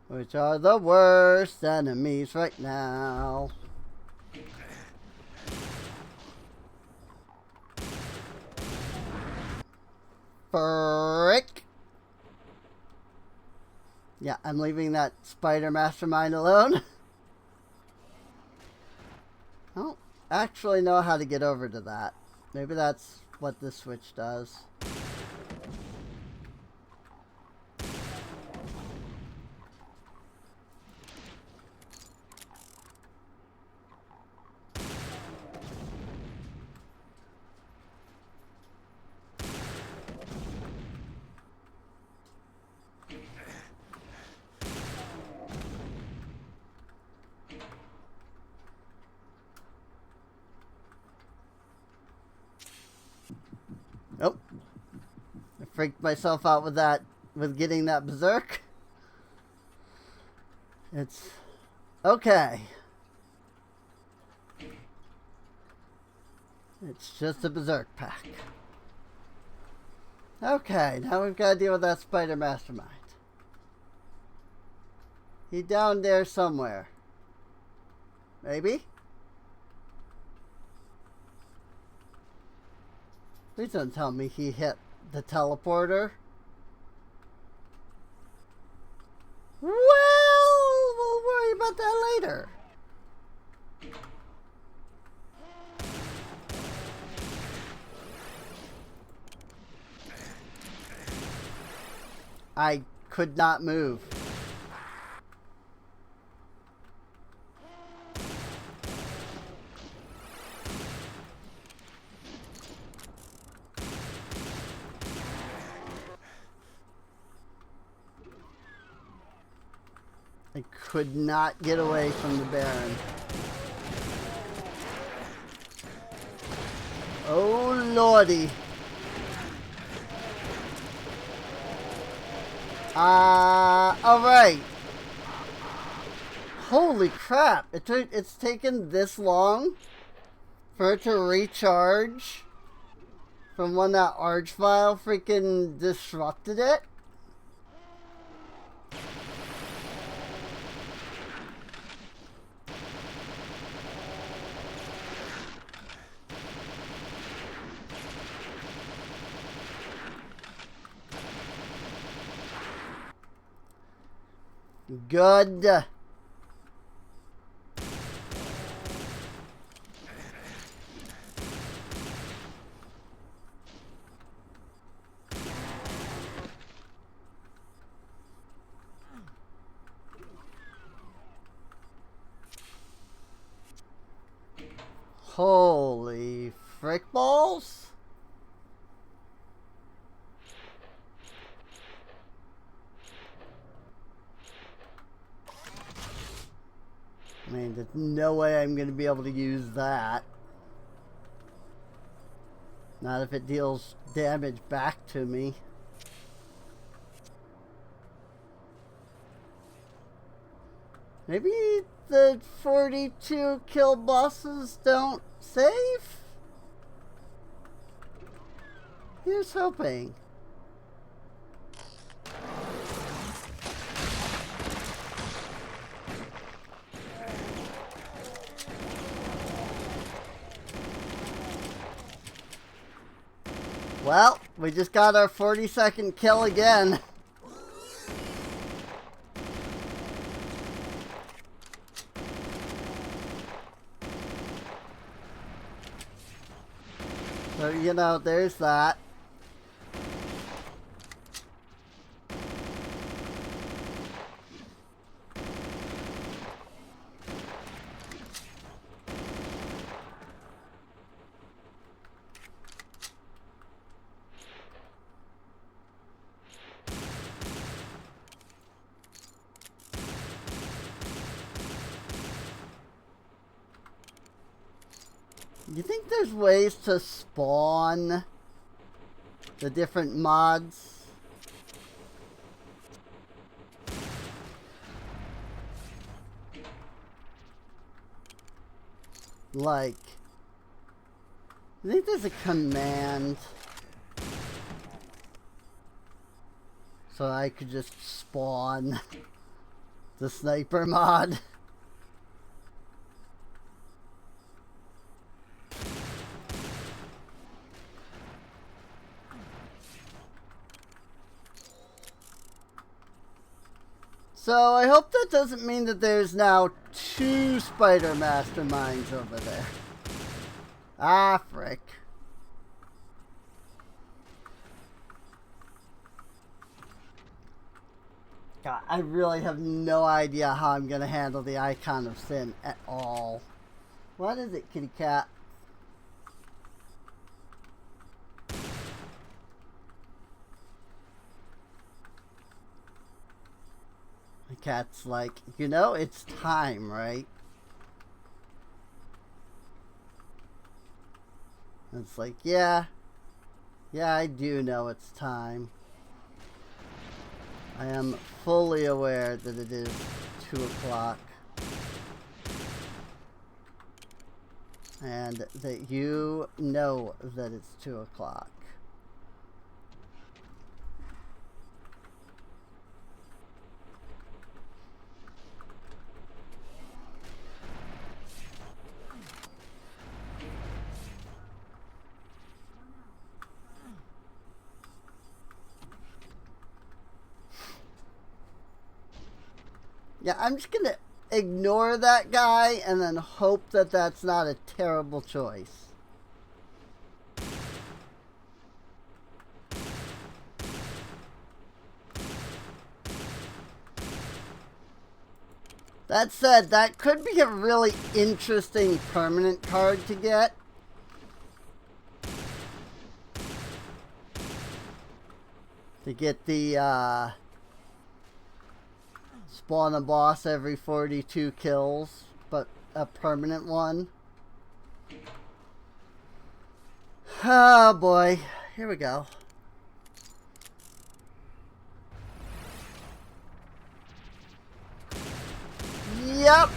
which are the worst enemies right now. Frick. Yeah, I'm leaving that spider mastermind alone. I don't actually know how to get over to that. Maybe that's what this switch does. Oh, I freaked myself out with that, with getting that berserk. It's okay. It's just a berserk pack. Okay, now we've got to deal with that spider mastermind. He down there somewhere. Maybe? Please don't tell me he hit the teleporter. Well, we'll worry about that later. I could not move. could not get away from the Baron. Oh lordy. Alright. Holy crap. It's taken this long for it to recharge from when that arch file freaking disrupted it. Good. Holy frick balls. I mean, there's no way I'm going to be able to use that. Not if it deals damage back to me. Maybe the 42 kill bosses don't save? Here's hoping. Well, we just got our 42nd kill again. So, you know, there's that. You think there's ways to spawn the different mods? Like, I think there's a command so I could just spawn the sniper mod. So I hope that doesn't mean that there's now 2 spider masterminds over there. Ah, frick. God, I really have no idea how I'm going to handle the Icon of Sin at all. What is it, kitty cat? The cat's like, you know, it's time, right? And it's like, yeah, I do know it's time. I am fully aware that it is 2 o'clock. And that you know that it's 2 o'clock. Yeah, I'm just gonna ignore that guy and then hope that that's not a terrible choice. That said, that could be a really interesting permanent card to get. To get the spawn a boss every 42 kills, but a permanent one. Oh boy, here we go. Yep.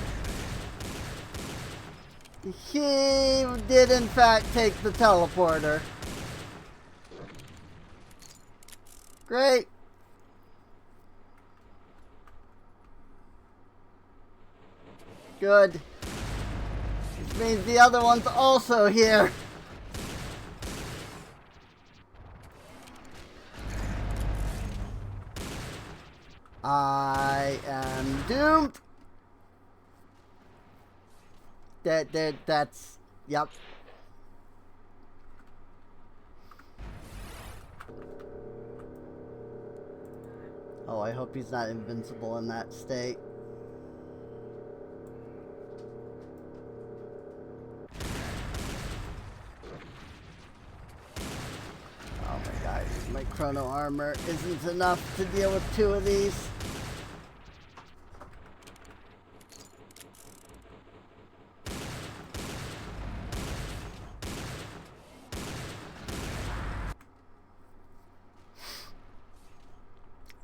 He did in fact take the teleporter. Great. Good. Which means the other one's also here. I am doomed. That's, yep. Oh, I hope he's not invincible in that state. Oh my god, my chrono armor isn't enough to deal with 2 of these.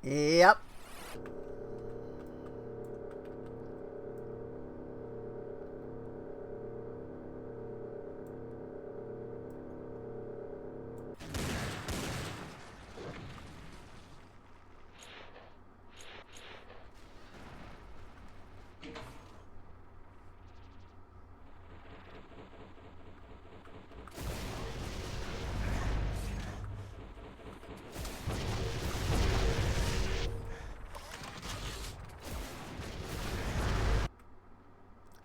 Yep.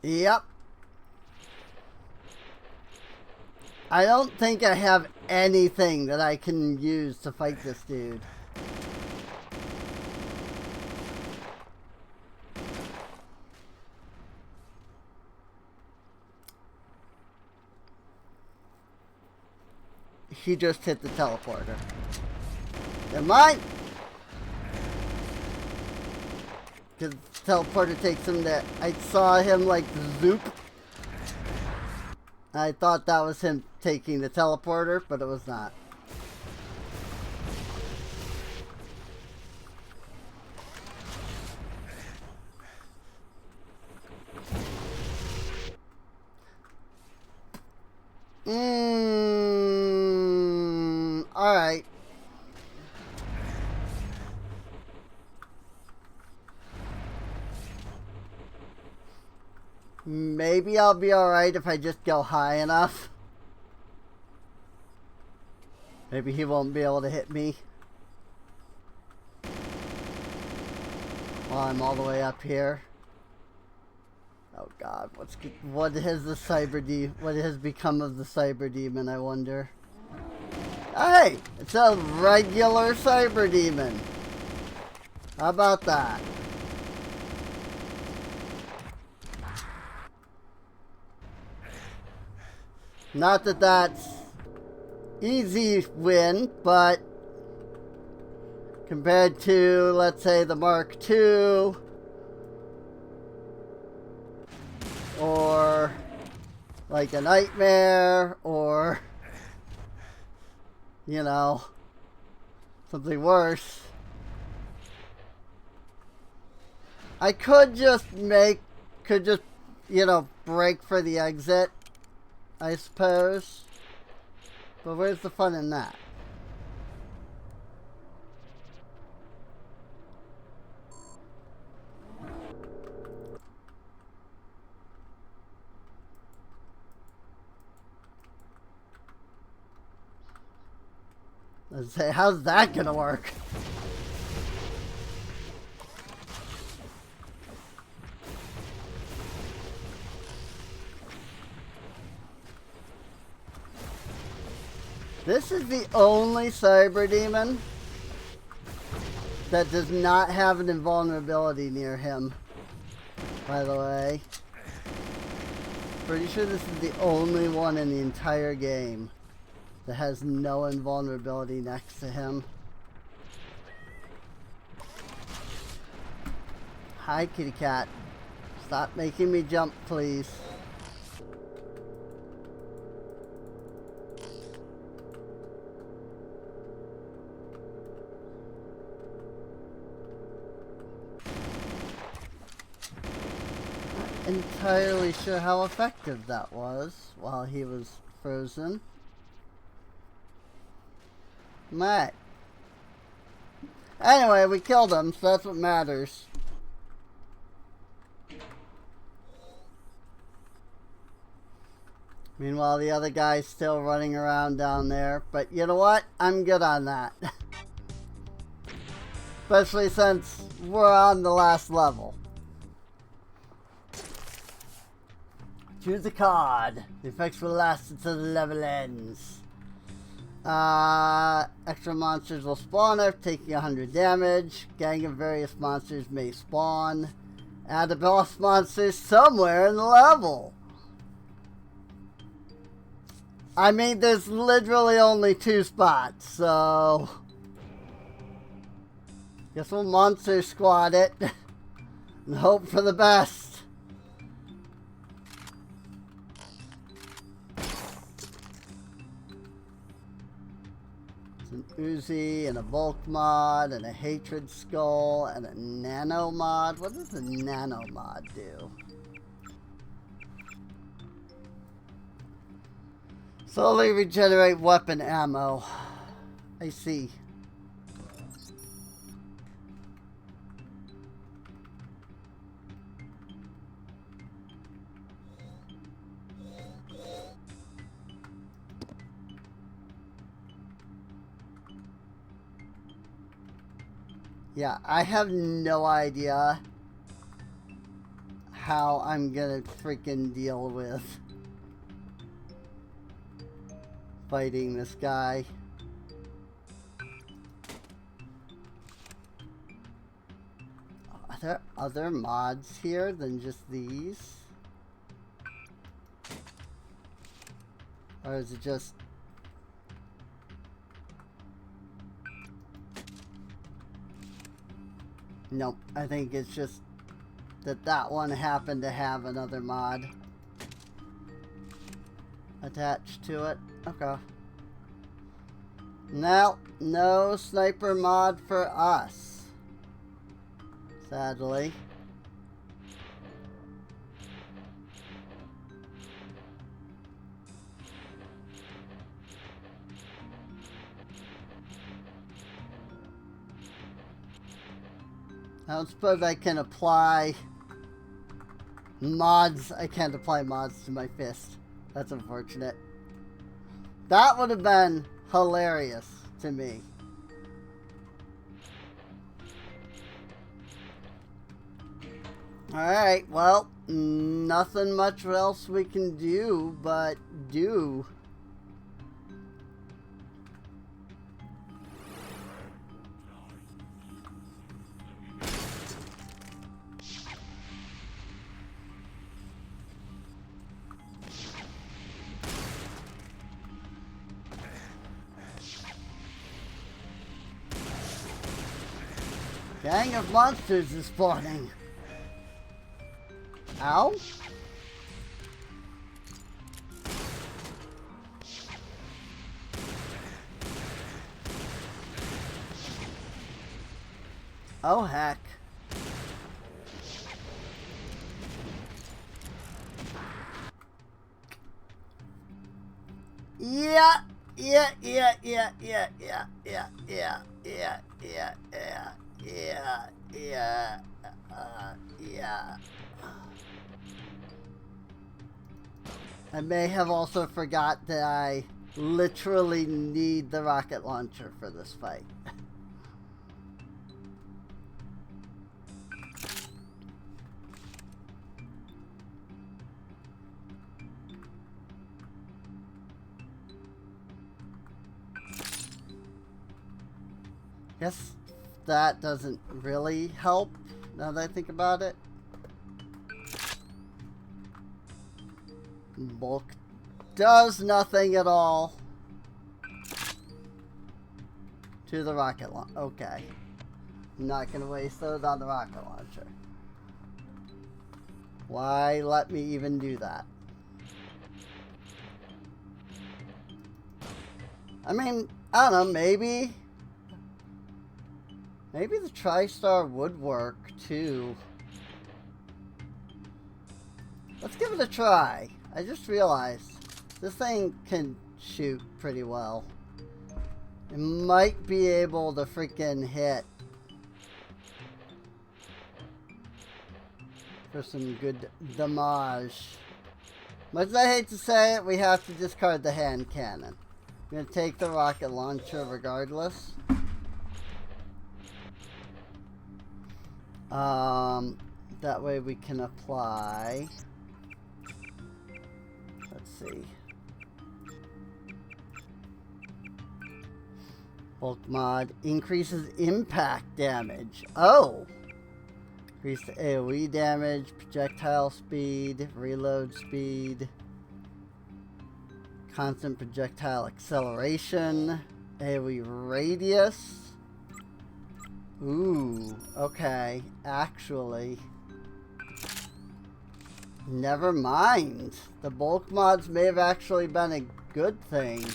Yep. I don't think I have anything that I can use to fight this dude. He just hit the teleporter. Never mind. Because the teleporter takes him there. I saw him like zoop. I thought that was him taking the teleporter, but it was not. Alright. Maybe I'll be alright if I just go high enough. Maybe he won't be able to hit me while I'm all the way up here. Oh god, what has become of the cyber demon, I wonder? Hey, it's a regular cyber demon. How about that? Not that that's easy win, but compared to, let's say, the Mark II or like a Nightmare or, you know, something worse. I could just you know, break for the exit, I suppose. But where's the fun in that? Let's say, how's that gonna work? This is the only cyber demon that does not have an invulnerability near him, by the way. Pretty sure this is the only one in the entire game that has no invulnerability next to him. Hi, kitty cat. Stop making me jump, please. Not entirely sure how effective that was while he was frozen. Right. Anyway, we killed him, so that's what matters. Meanwhile, the other guy's still running around down there. But you know what? I'm good on that. Especially since we're on the last level. Choose a card. The effects will last until the level ends. Extra monsters will spawn after taking 100 damage. Gang of various monsters may spawn. Add a boss monster somewhere in the level. I mean, there's literally only 2 spots, so... Guess we'll monster squad it. And hope for the best. It's an Uzi and a bulk mod and a hatred skull and a nano mod. What does the nano mod do? Slowly regenerate weapon ammo. I see. Yeah, I have no idea how I'm gonna freaking deal with fighting this guy. Are there other mods here than just these? Or is it just... Nope, I think it's just that that one happened to have another mod attached to it. Okay. Now, no sniper mod for us. Sadly. I don't suppose I can apply mods. I can't apply mods to my fist. That's unfortunate. That would have been hilarious to me. Alright, well, nothing much else we can do but do. Gang of monsters is spawning. Ow? Oh heck. Yeah. Yeah. I may have also forgot that I literally need the rocket launcher for this fight. Guess that doesn't really help now that I think about it. Bulk does nothing at all to the rocket launcher. Okay. I'm not going to waste those on the rocket launcher. Why let me even do that? I mean, I don't know, maybe the TriStar would work too. Let's give it a try. I just realized this thing can shoot pretty well. It might be able to freaking hit for some good damage. Much as I hate to say it, we have to discard the hand cannon. I'm going to take the rocket launcher regardless. That way we can apply. Let's see. Bulk mod increases impact damage. Oh! Increase the AoE damage, projectile speed, reload speed, constant projectile acceleration, AoE radius. Ooh, okay. Actually, never mind. The bulk mods may have actually been a good thing.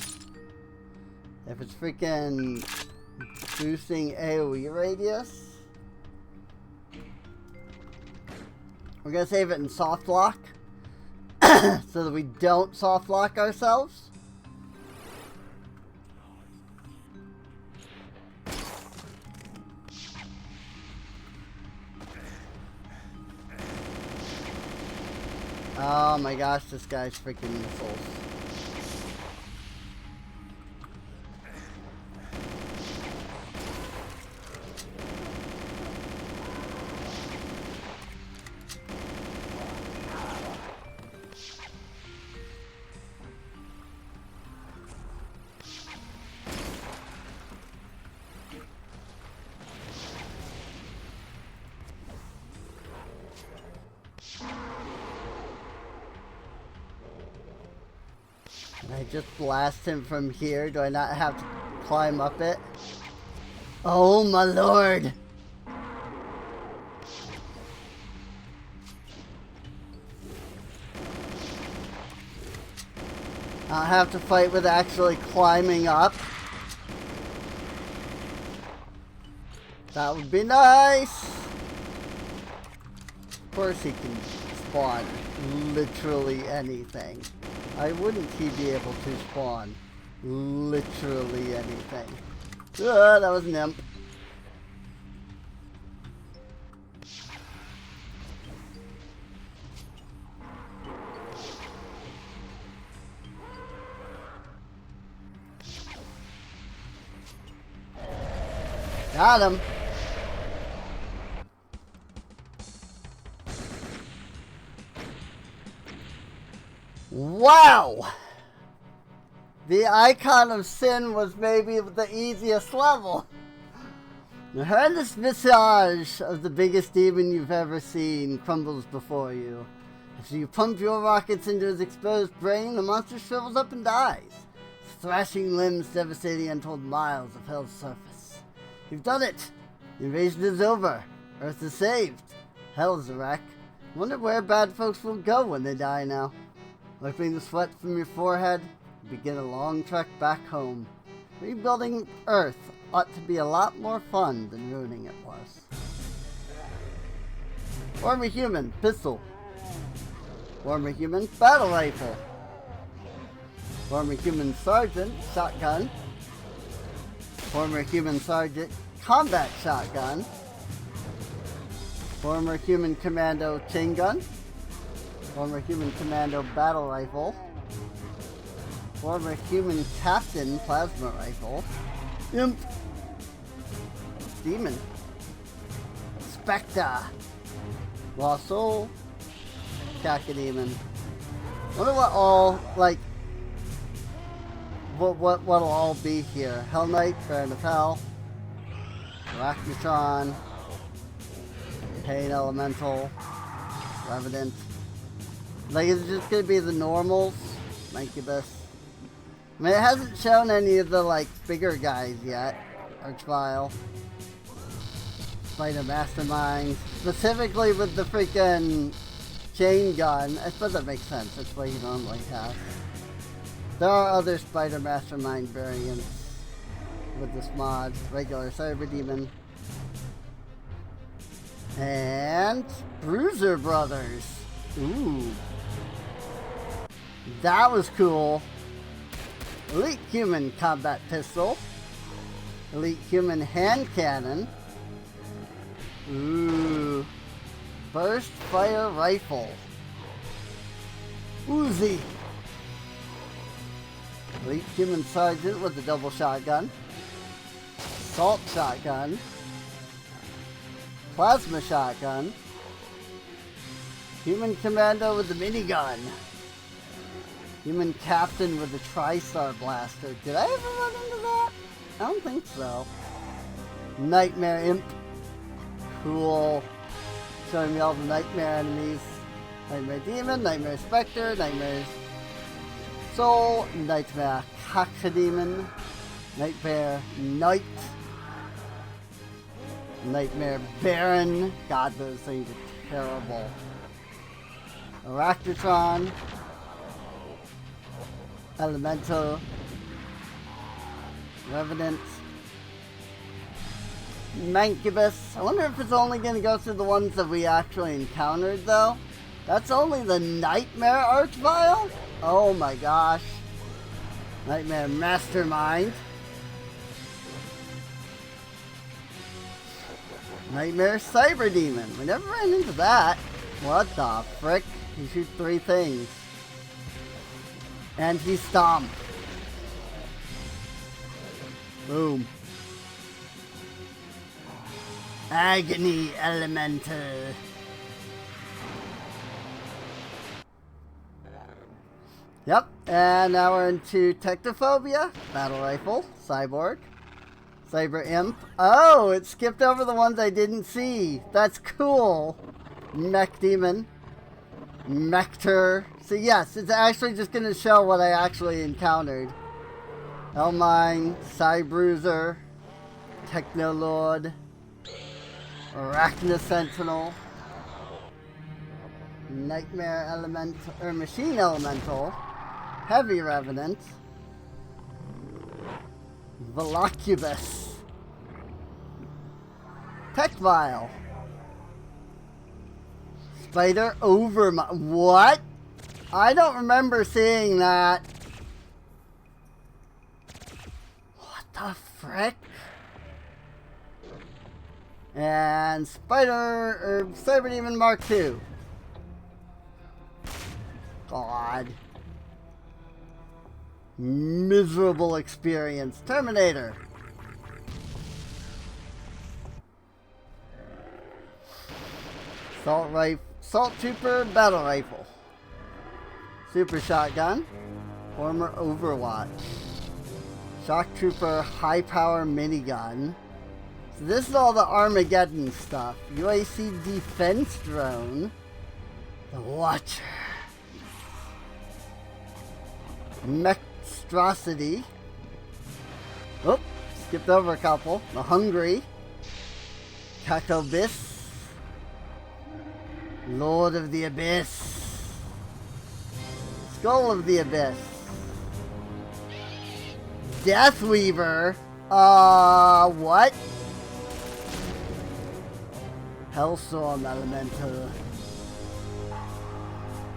If it's freaking boosting AoE radius. We're gonna save it in soft lock so that we don't soft lock ourselves. Oh my gosh, this guy's freaking missiles. Can I just blast him from here? Do I not have to climb up it? Oh my lord! I have to fight with actually climbing up. That would be nice! Of course he can spawn literally anything. Why wouldn't he be able to spawn literally anything? That was an imp. Got him. Wow! The Icon of Sin was maybe the easiest level. The horrendous visage of the biggest demon you've ever seen crumbles before you. After you pump your rockets into his exposed brain, the monster shrivels up and dies. His thrashing limbs devastating untold miles of hell's surface. You've done it! The invasion is over. Earth is saved. Hell is a wreck. Wonder where bad folks will go when they die now. Wiping the sweat from your forehead, you begin a long trek back home. Rebuilding Earth ought to be a lot more fun than ruining it was. Former Human, pistol. Former Human, battle rifle. Former Human Sergeant, shotgun. Former Human Sergeant, combat shotgun. Former Human Commando, chain gun. Former Human Commando battle rifle. Former Human Captain plasma rifle. Imp. Demon. Spectre. Lost Soul. Cacodemon. Wonder what all, like, what'll all be here. Hell Knight, Baron of Hell. Arachnotron. Pain Elemental. Revenant. Like, is it just gonna be the normals? Incubus. I mean, it hasn't shown any of the, like, bigger guys yet. Archvile. Spider Mastermind. Specifically with the freaking chain gun. I suppose that makes sense. That's what he normally has. There are other Spider Mastermind variants with this mod. Regular Cyber Demon. And Bruiser Brothers. Ooh. That was cool. Elite Human Combat Pistol. Elite Human Hand Cannon. Ooh. Burst Fire Rifle. Uzi. Elite Human Sergeant with the double shotgun. Assault Shotgun. Plasma Shotgun. Human Commando with the minigun. Human Captain with the TriStar Blaster. Did I ever run into that? I don't think so. Nightmare Imp. Cool. Showing me all the Nightmare enemies. Nightmare Demon, Nightmare Spectre, Nightmare Soul, Nightmare Cacodemon, Nightmare Knight, Nightmare Baron. God, those things are terrible. Arachnotron, Elemental, Revenant, Mancubus. I wonder if it's only going to go through the ones that we actually encountered, though. That's only the Nightmare Archvile? Oh my gosh. Nightmare Mastermind. Nightmare Cyber Demon. We never ran into that. What the frick? He shoots 3 things. And he stomp. Boom. Agony Elemental. Yep, and now we're into Technophobia, Battle Rifle, Cyborg, Cyber Imp. Oh, it skipped over the ones I didn't see. That's cool. Mech Demon, Mector. So yes, it's actually just going to show what I actually encountered. Elmine, Cybruiser, Technoloord, Arachna Sentinel, Nightmare Elemental, or Machine Elemental, Heavy Revenant, Velocubus, Techvile, Spider Overmind. What? I don't remember seeing that. What the frick? And Cyber Demon Mark II. God. Miserable experience. Terminator. Assault Trooper Battle Rifle. Super Shotgun. Former Overwatch. Shock Trooper High Power Minigun. So this is all the Armageddon stuff. UAC Defense Drone. The Watcher. Mechstrosity. Oh, skipped over a couple. The Hungry. Cacobis. Lord of the Abyss. Skull of the Abyss. Deathweaver. What? Hellstorm Elemental.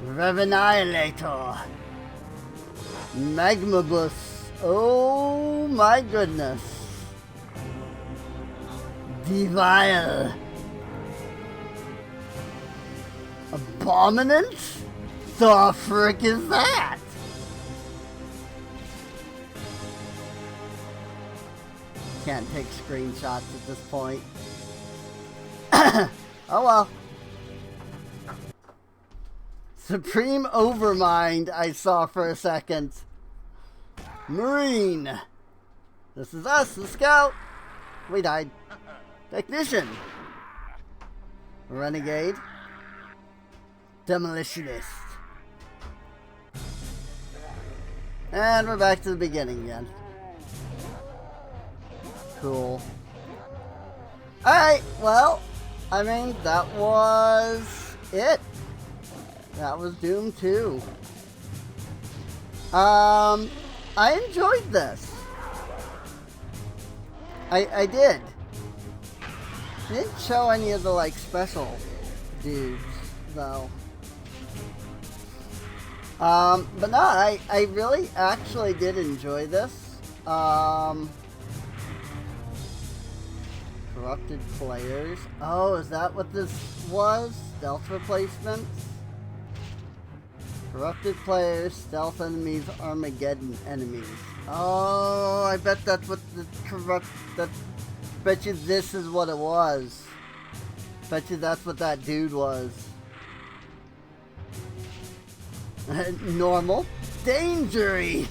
Revannihilator. Magmabus. Oh my goodness. Devile. Abominant? The frick is that? Can't take screenshots at this point. Oh well. Supreme Overmind I saw for a second. Marine. This is us, the Scout. We died. Technician. Renegade. Demolitionist. And we're back to the beginning again. Cool. Alright, well, I mean, that was it. That was Doom 2. I enjoyed this. I did. They didn't show any of the, like, special dudes, though. But no, I really actually did enjoy this. Corrupted players. Oh, is that what this was? Stealth replacements? Corrupted players, stealth enemies, Armageddon enemies. Oh, I bet that's what the bet you this is what it was. Bet you that's what that dude was. Normal. Dangery!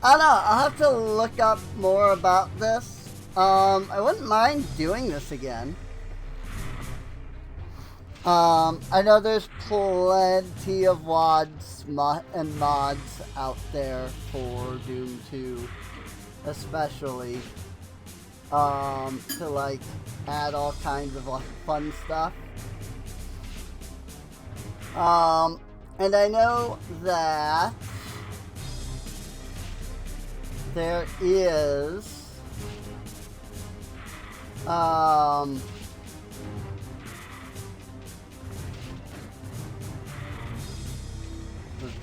I don't know, I'll have to look up more about this. I wouldn't mind doing this again. I know there's plenty of WODs and mods out there for Doom 2, especially, to like add all kinds of fun stuff. And I know that there is,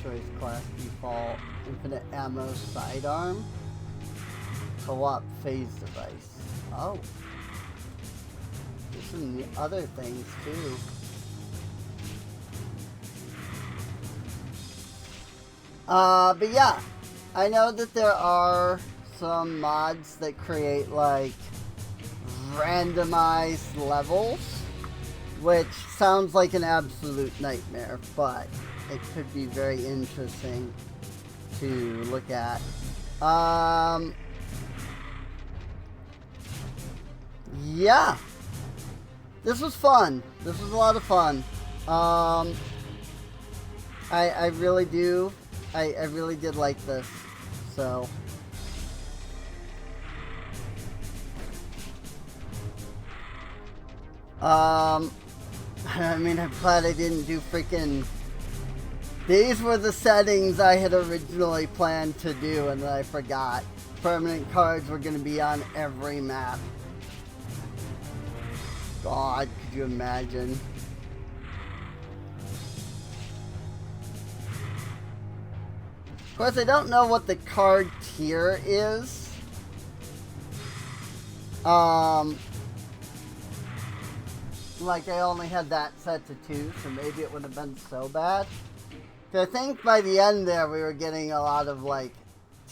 choice class default, infinite ammo sidearm, co-op phase device. Oh, there's some other things too. But yeah, I know that there are some mods that create like randomized levels, which sounds like an absolute nightmare, but it could be very interesting to look at. Yeah, this was fun. This was a lot of fun. I really do. I really did like this. So. I mean, I'm glad I didn't do freaking. These were the settings I had originally planned to do and that I forgot. Permanent cards were going to be on every map. God, could you imagine? Of course, I don't know what the card tier is. Like, I only had that set to 2, so maybe it wouldn't have been so bad. I think by the end there, we were getting a lot of, like,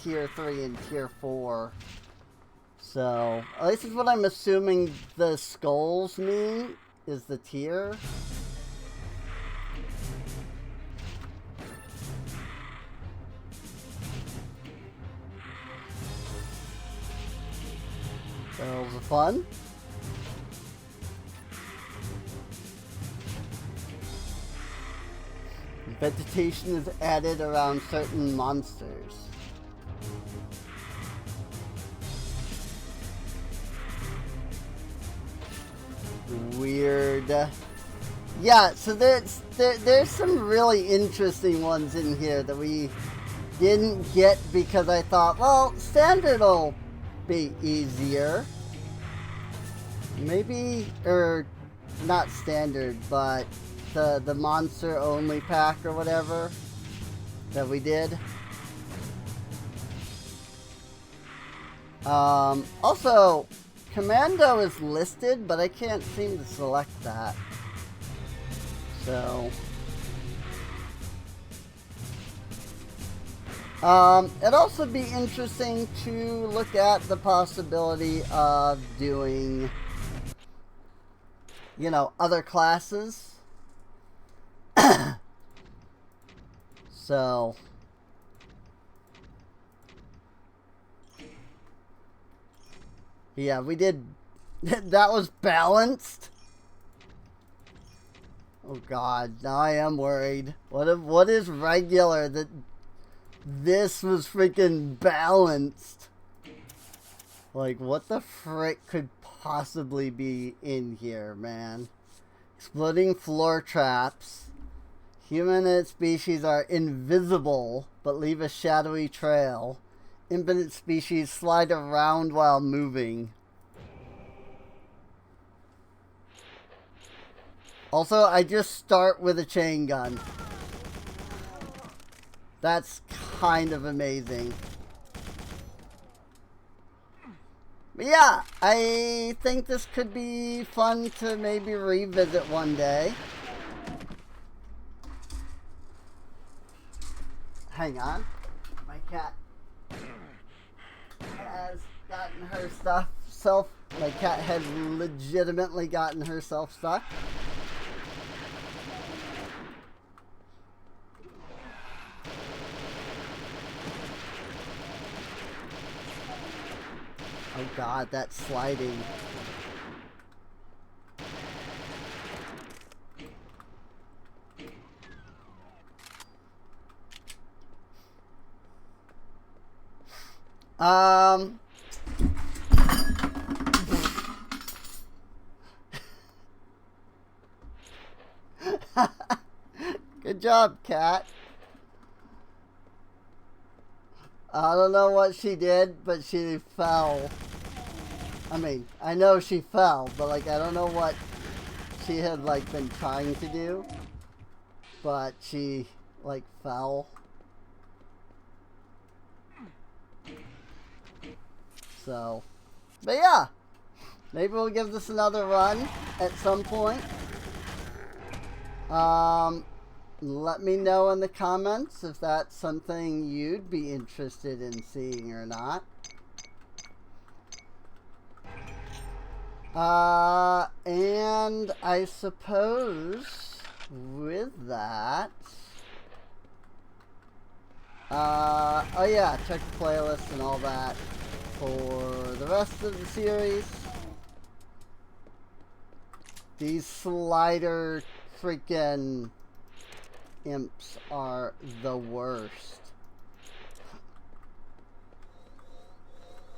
Tier 3 and Tier 4. So, at least is what I'm assuming the skulls mean, is the tier. Barrels of fun. Vegetation is added around certain monsters. Weird. Yeah, so there's some really interesting ones in here that we didn't get because I thought, well, standard will be easier. Maybe, or not standard, but the monster only pack or whatever that we did. Also, Commando is listed, but I can't seem to select that. So, it'd also be interesting to look at the possibility of doing, you know, other classes. So, yeah, we did. That was balanced. Oh God, now I am worried. What is regular that this was freaking balanced? Like, what the frick could possibly be in here, man? Exploding floor traps. Human and its species are invisible, but leave a shadowy trail. Infinite species slide around while moving. Also, I just start with a chain gun. That's kind of amazing. But yeah, I think this could be fun to maybe revisit one day. Hang on. My cat has gotten herself. My cat has legitimately gotten herself stuck. Oh god, that's sliding. Good job, cat. I don't know what she did, but she fell. I mean, I know she fell, but like I don't know what she had like been trying to do, but she like fell. So, but yeah, maybe we'll give this another run at some point. Let me know in the comments if that's something you'd be interested in seeing or not. And I suppose with that, oh yeah, check the playlist and all that for the rest of the series. These slider freaking imps are the worst.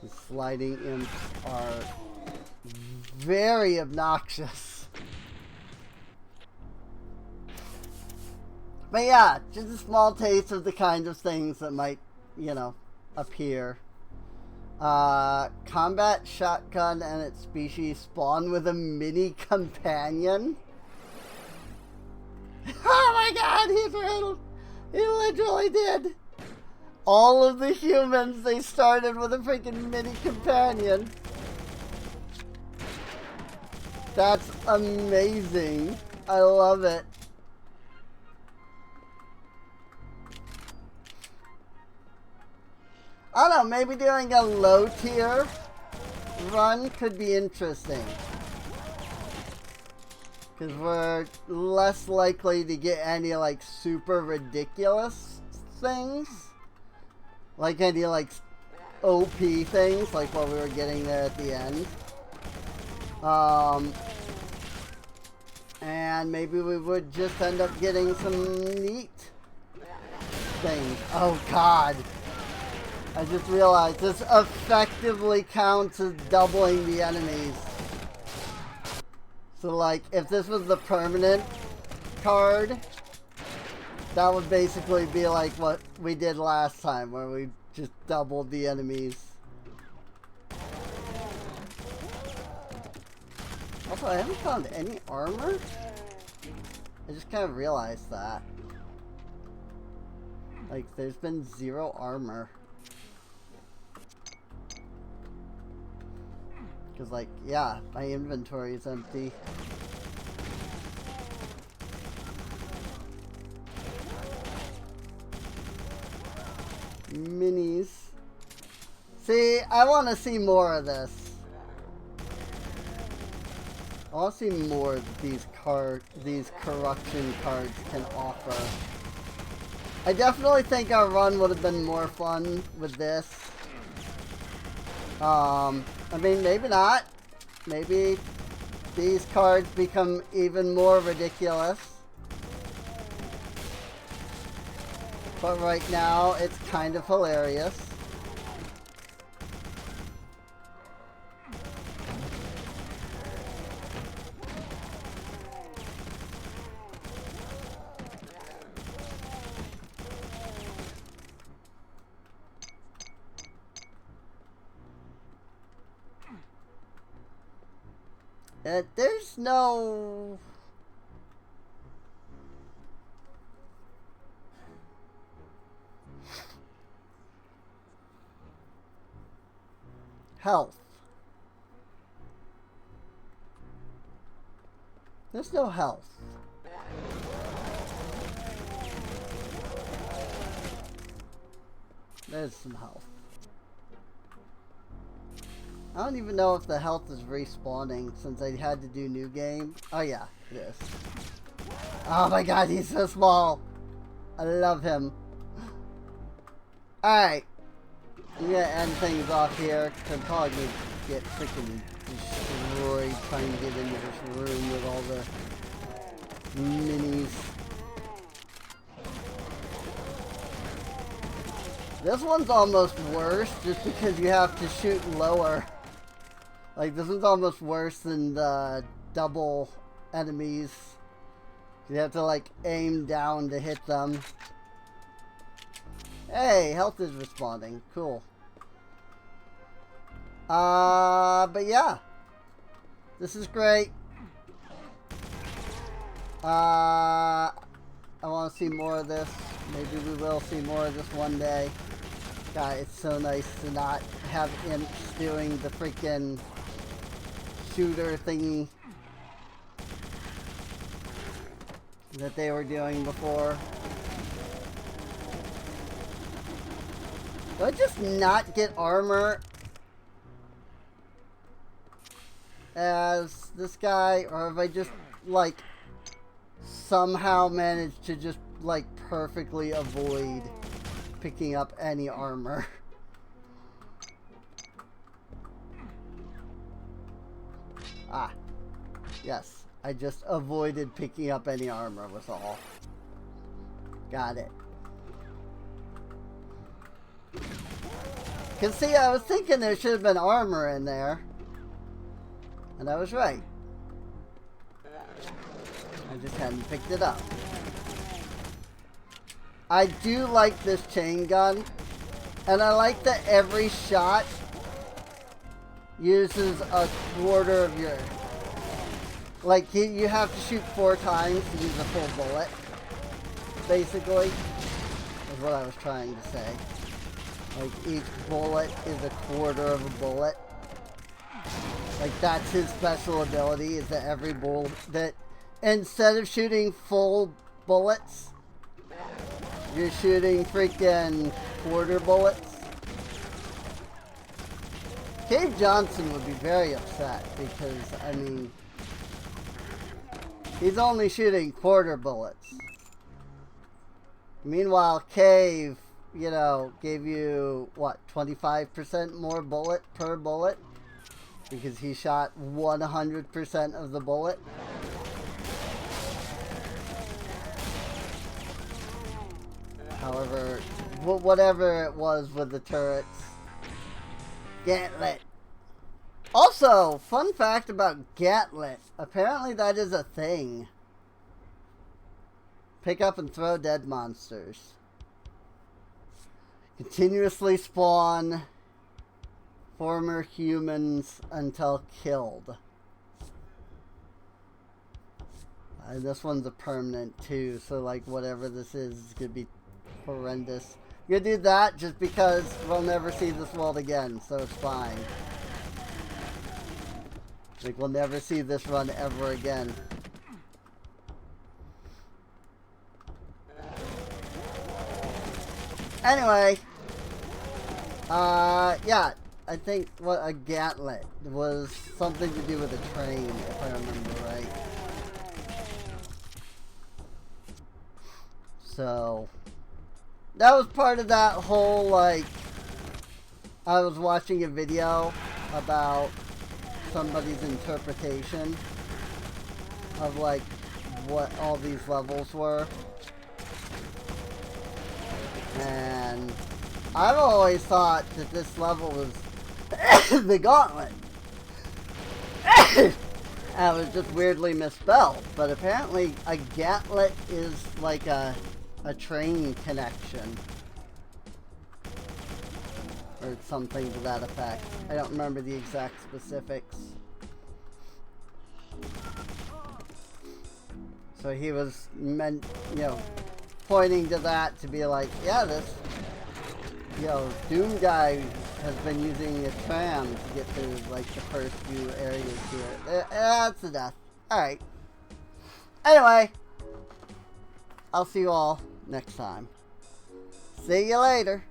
The sliding imps are very obnoxious. But yeah, just a small taste of the kind of things that might, you know, appear. Combat shotgun and its species spawn with a mini companion. Oh my god, he literally did. All of the humans, they started with a freaking mini companion. That's amazing. I love it. I don't know, maybe doing a low tier run could be interesting. Because we're less likely to get any like super ridiculous things. Like any like OP things like what we were getting there at the end. And maybe we would just end up getting some neat things. Oh god. I just realized this effectively counts as doubling the enemies. So like, if this was the permanent card, that would basically be like what we did last time, where we just doubled the enemies. Also, I haven't found any armor. I just kind of realized that. Like, there's been 0 armor. Because, like, yeah, my inventory is empty. Minis. See, I want to see more of this. I want to see more these corruption cards can offer. I definitely think our run would have been more fun with this. I mean, maybe not. Maybe these cards become even more ridiculous. But right now, it's kind of hilarious. There's no... health. There's no health. There's some health. I don't even know if the health is respawning since I had to do new game. Oh yeah, it is. Oh my god, he's so small. I love him. Alright. I'm gonna end things off here because I'm probably gonna get freaking destroyed trying to get into this room with all the minis. This one's almost worse just because you have to shoot lower. Like, this one's almost worse than the double enemies. You have to, like, aim down to hit them. Hey, health is responding. Cool. But yeah. This is great. I want to see more of this. Maybe we will see more of this one day. God, it's so nice to not have imps doing the freaking shooter thingy that they were doing before. Do I just not get armor as this guy, or have I just, like, somehow managed to just, like, perfectly avoid picking up any armor? Ah, yes, I just avoided picking up any armor was all. Got it. Cause see, I was thinking there should have been armor in there. And I was right. I just hadn't picked it up. I do like this chain gun. And I like that every shot uses a quarter of your... Like, you have to shoot 4 times to use a full bullet. Basically. Is what I was trying to say. Like, each bullet is a quarter of a bullet. Like, that's his special ability, is that every bullet... That instead of shooting full bullets, you're shooting freaking quarter bullets. Cave Johnson would be very upset because, I mean, he's only shooting quarter bullets. Meanwhile, Cave, you know, gave you, what, 25% more bullet per bullet? Because he shot 100% of the bullet. However, whatever it was with the turrets. Gantlet. Also, fun fact about Gantlet. Apparently that is a thing. Pick up and throw dead monsters. Continuously spawn former humans until killed. And this one's a permanent too, so like whatever this is gonna be horrendous. I'm gonna do that just because we'll never see this world again, so it's fine. Like, we'll never see this run ever again. Anyway, yeah, I think what a gantlet was something to do with a train, if I remember right. So, that was part of that whole, like, I was watching a video about somebody's interpretation of, like, what all these levels were. And I've always thought that this level was the gauntlet. And it was just weirdly misspelled. But apparently a gantlet is like a train connection. Or something to that effect. I don't remember the exact specifics. So he was pointing to that to be like, yeah, this, Doom guy has been using a tram to get to, like, the first few areas here. That's a death. Alright. Anyway, I'll see you all next time. See you later.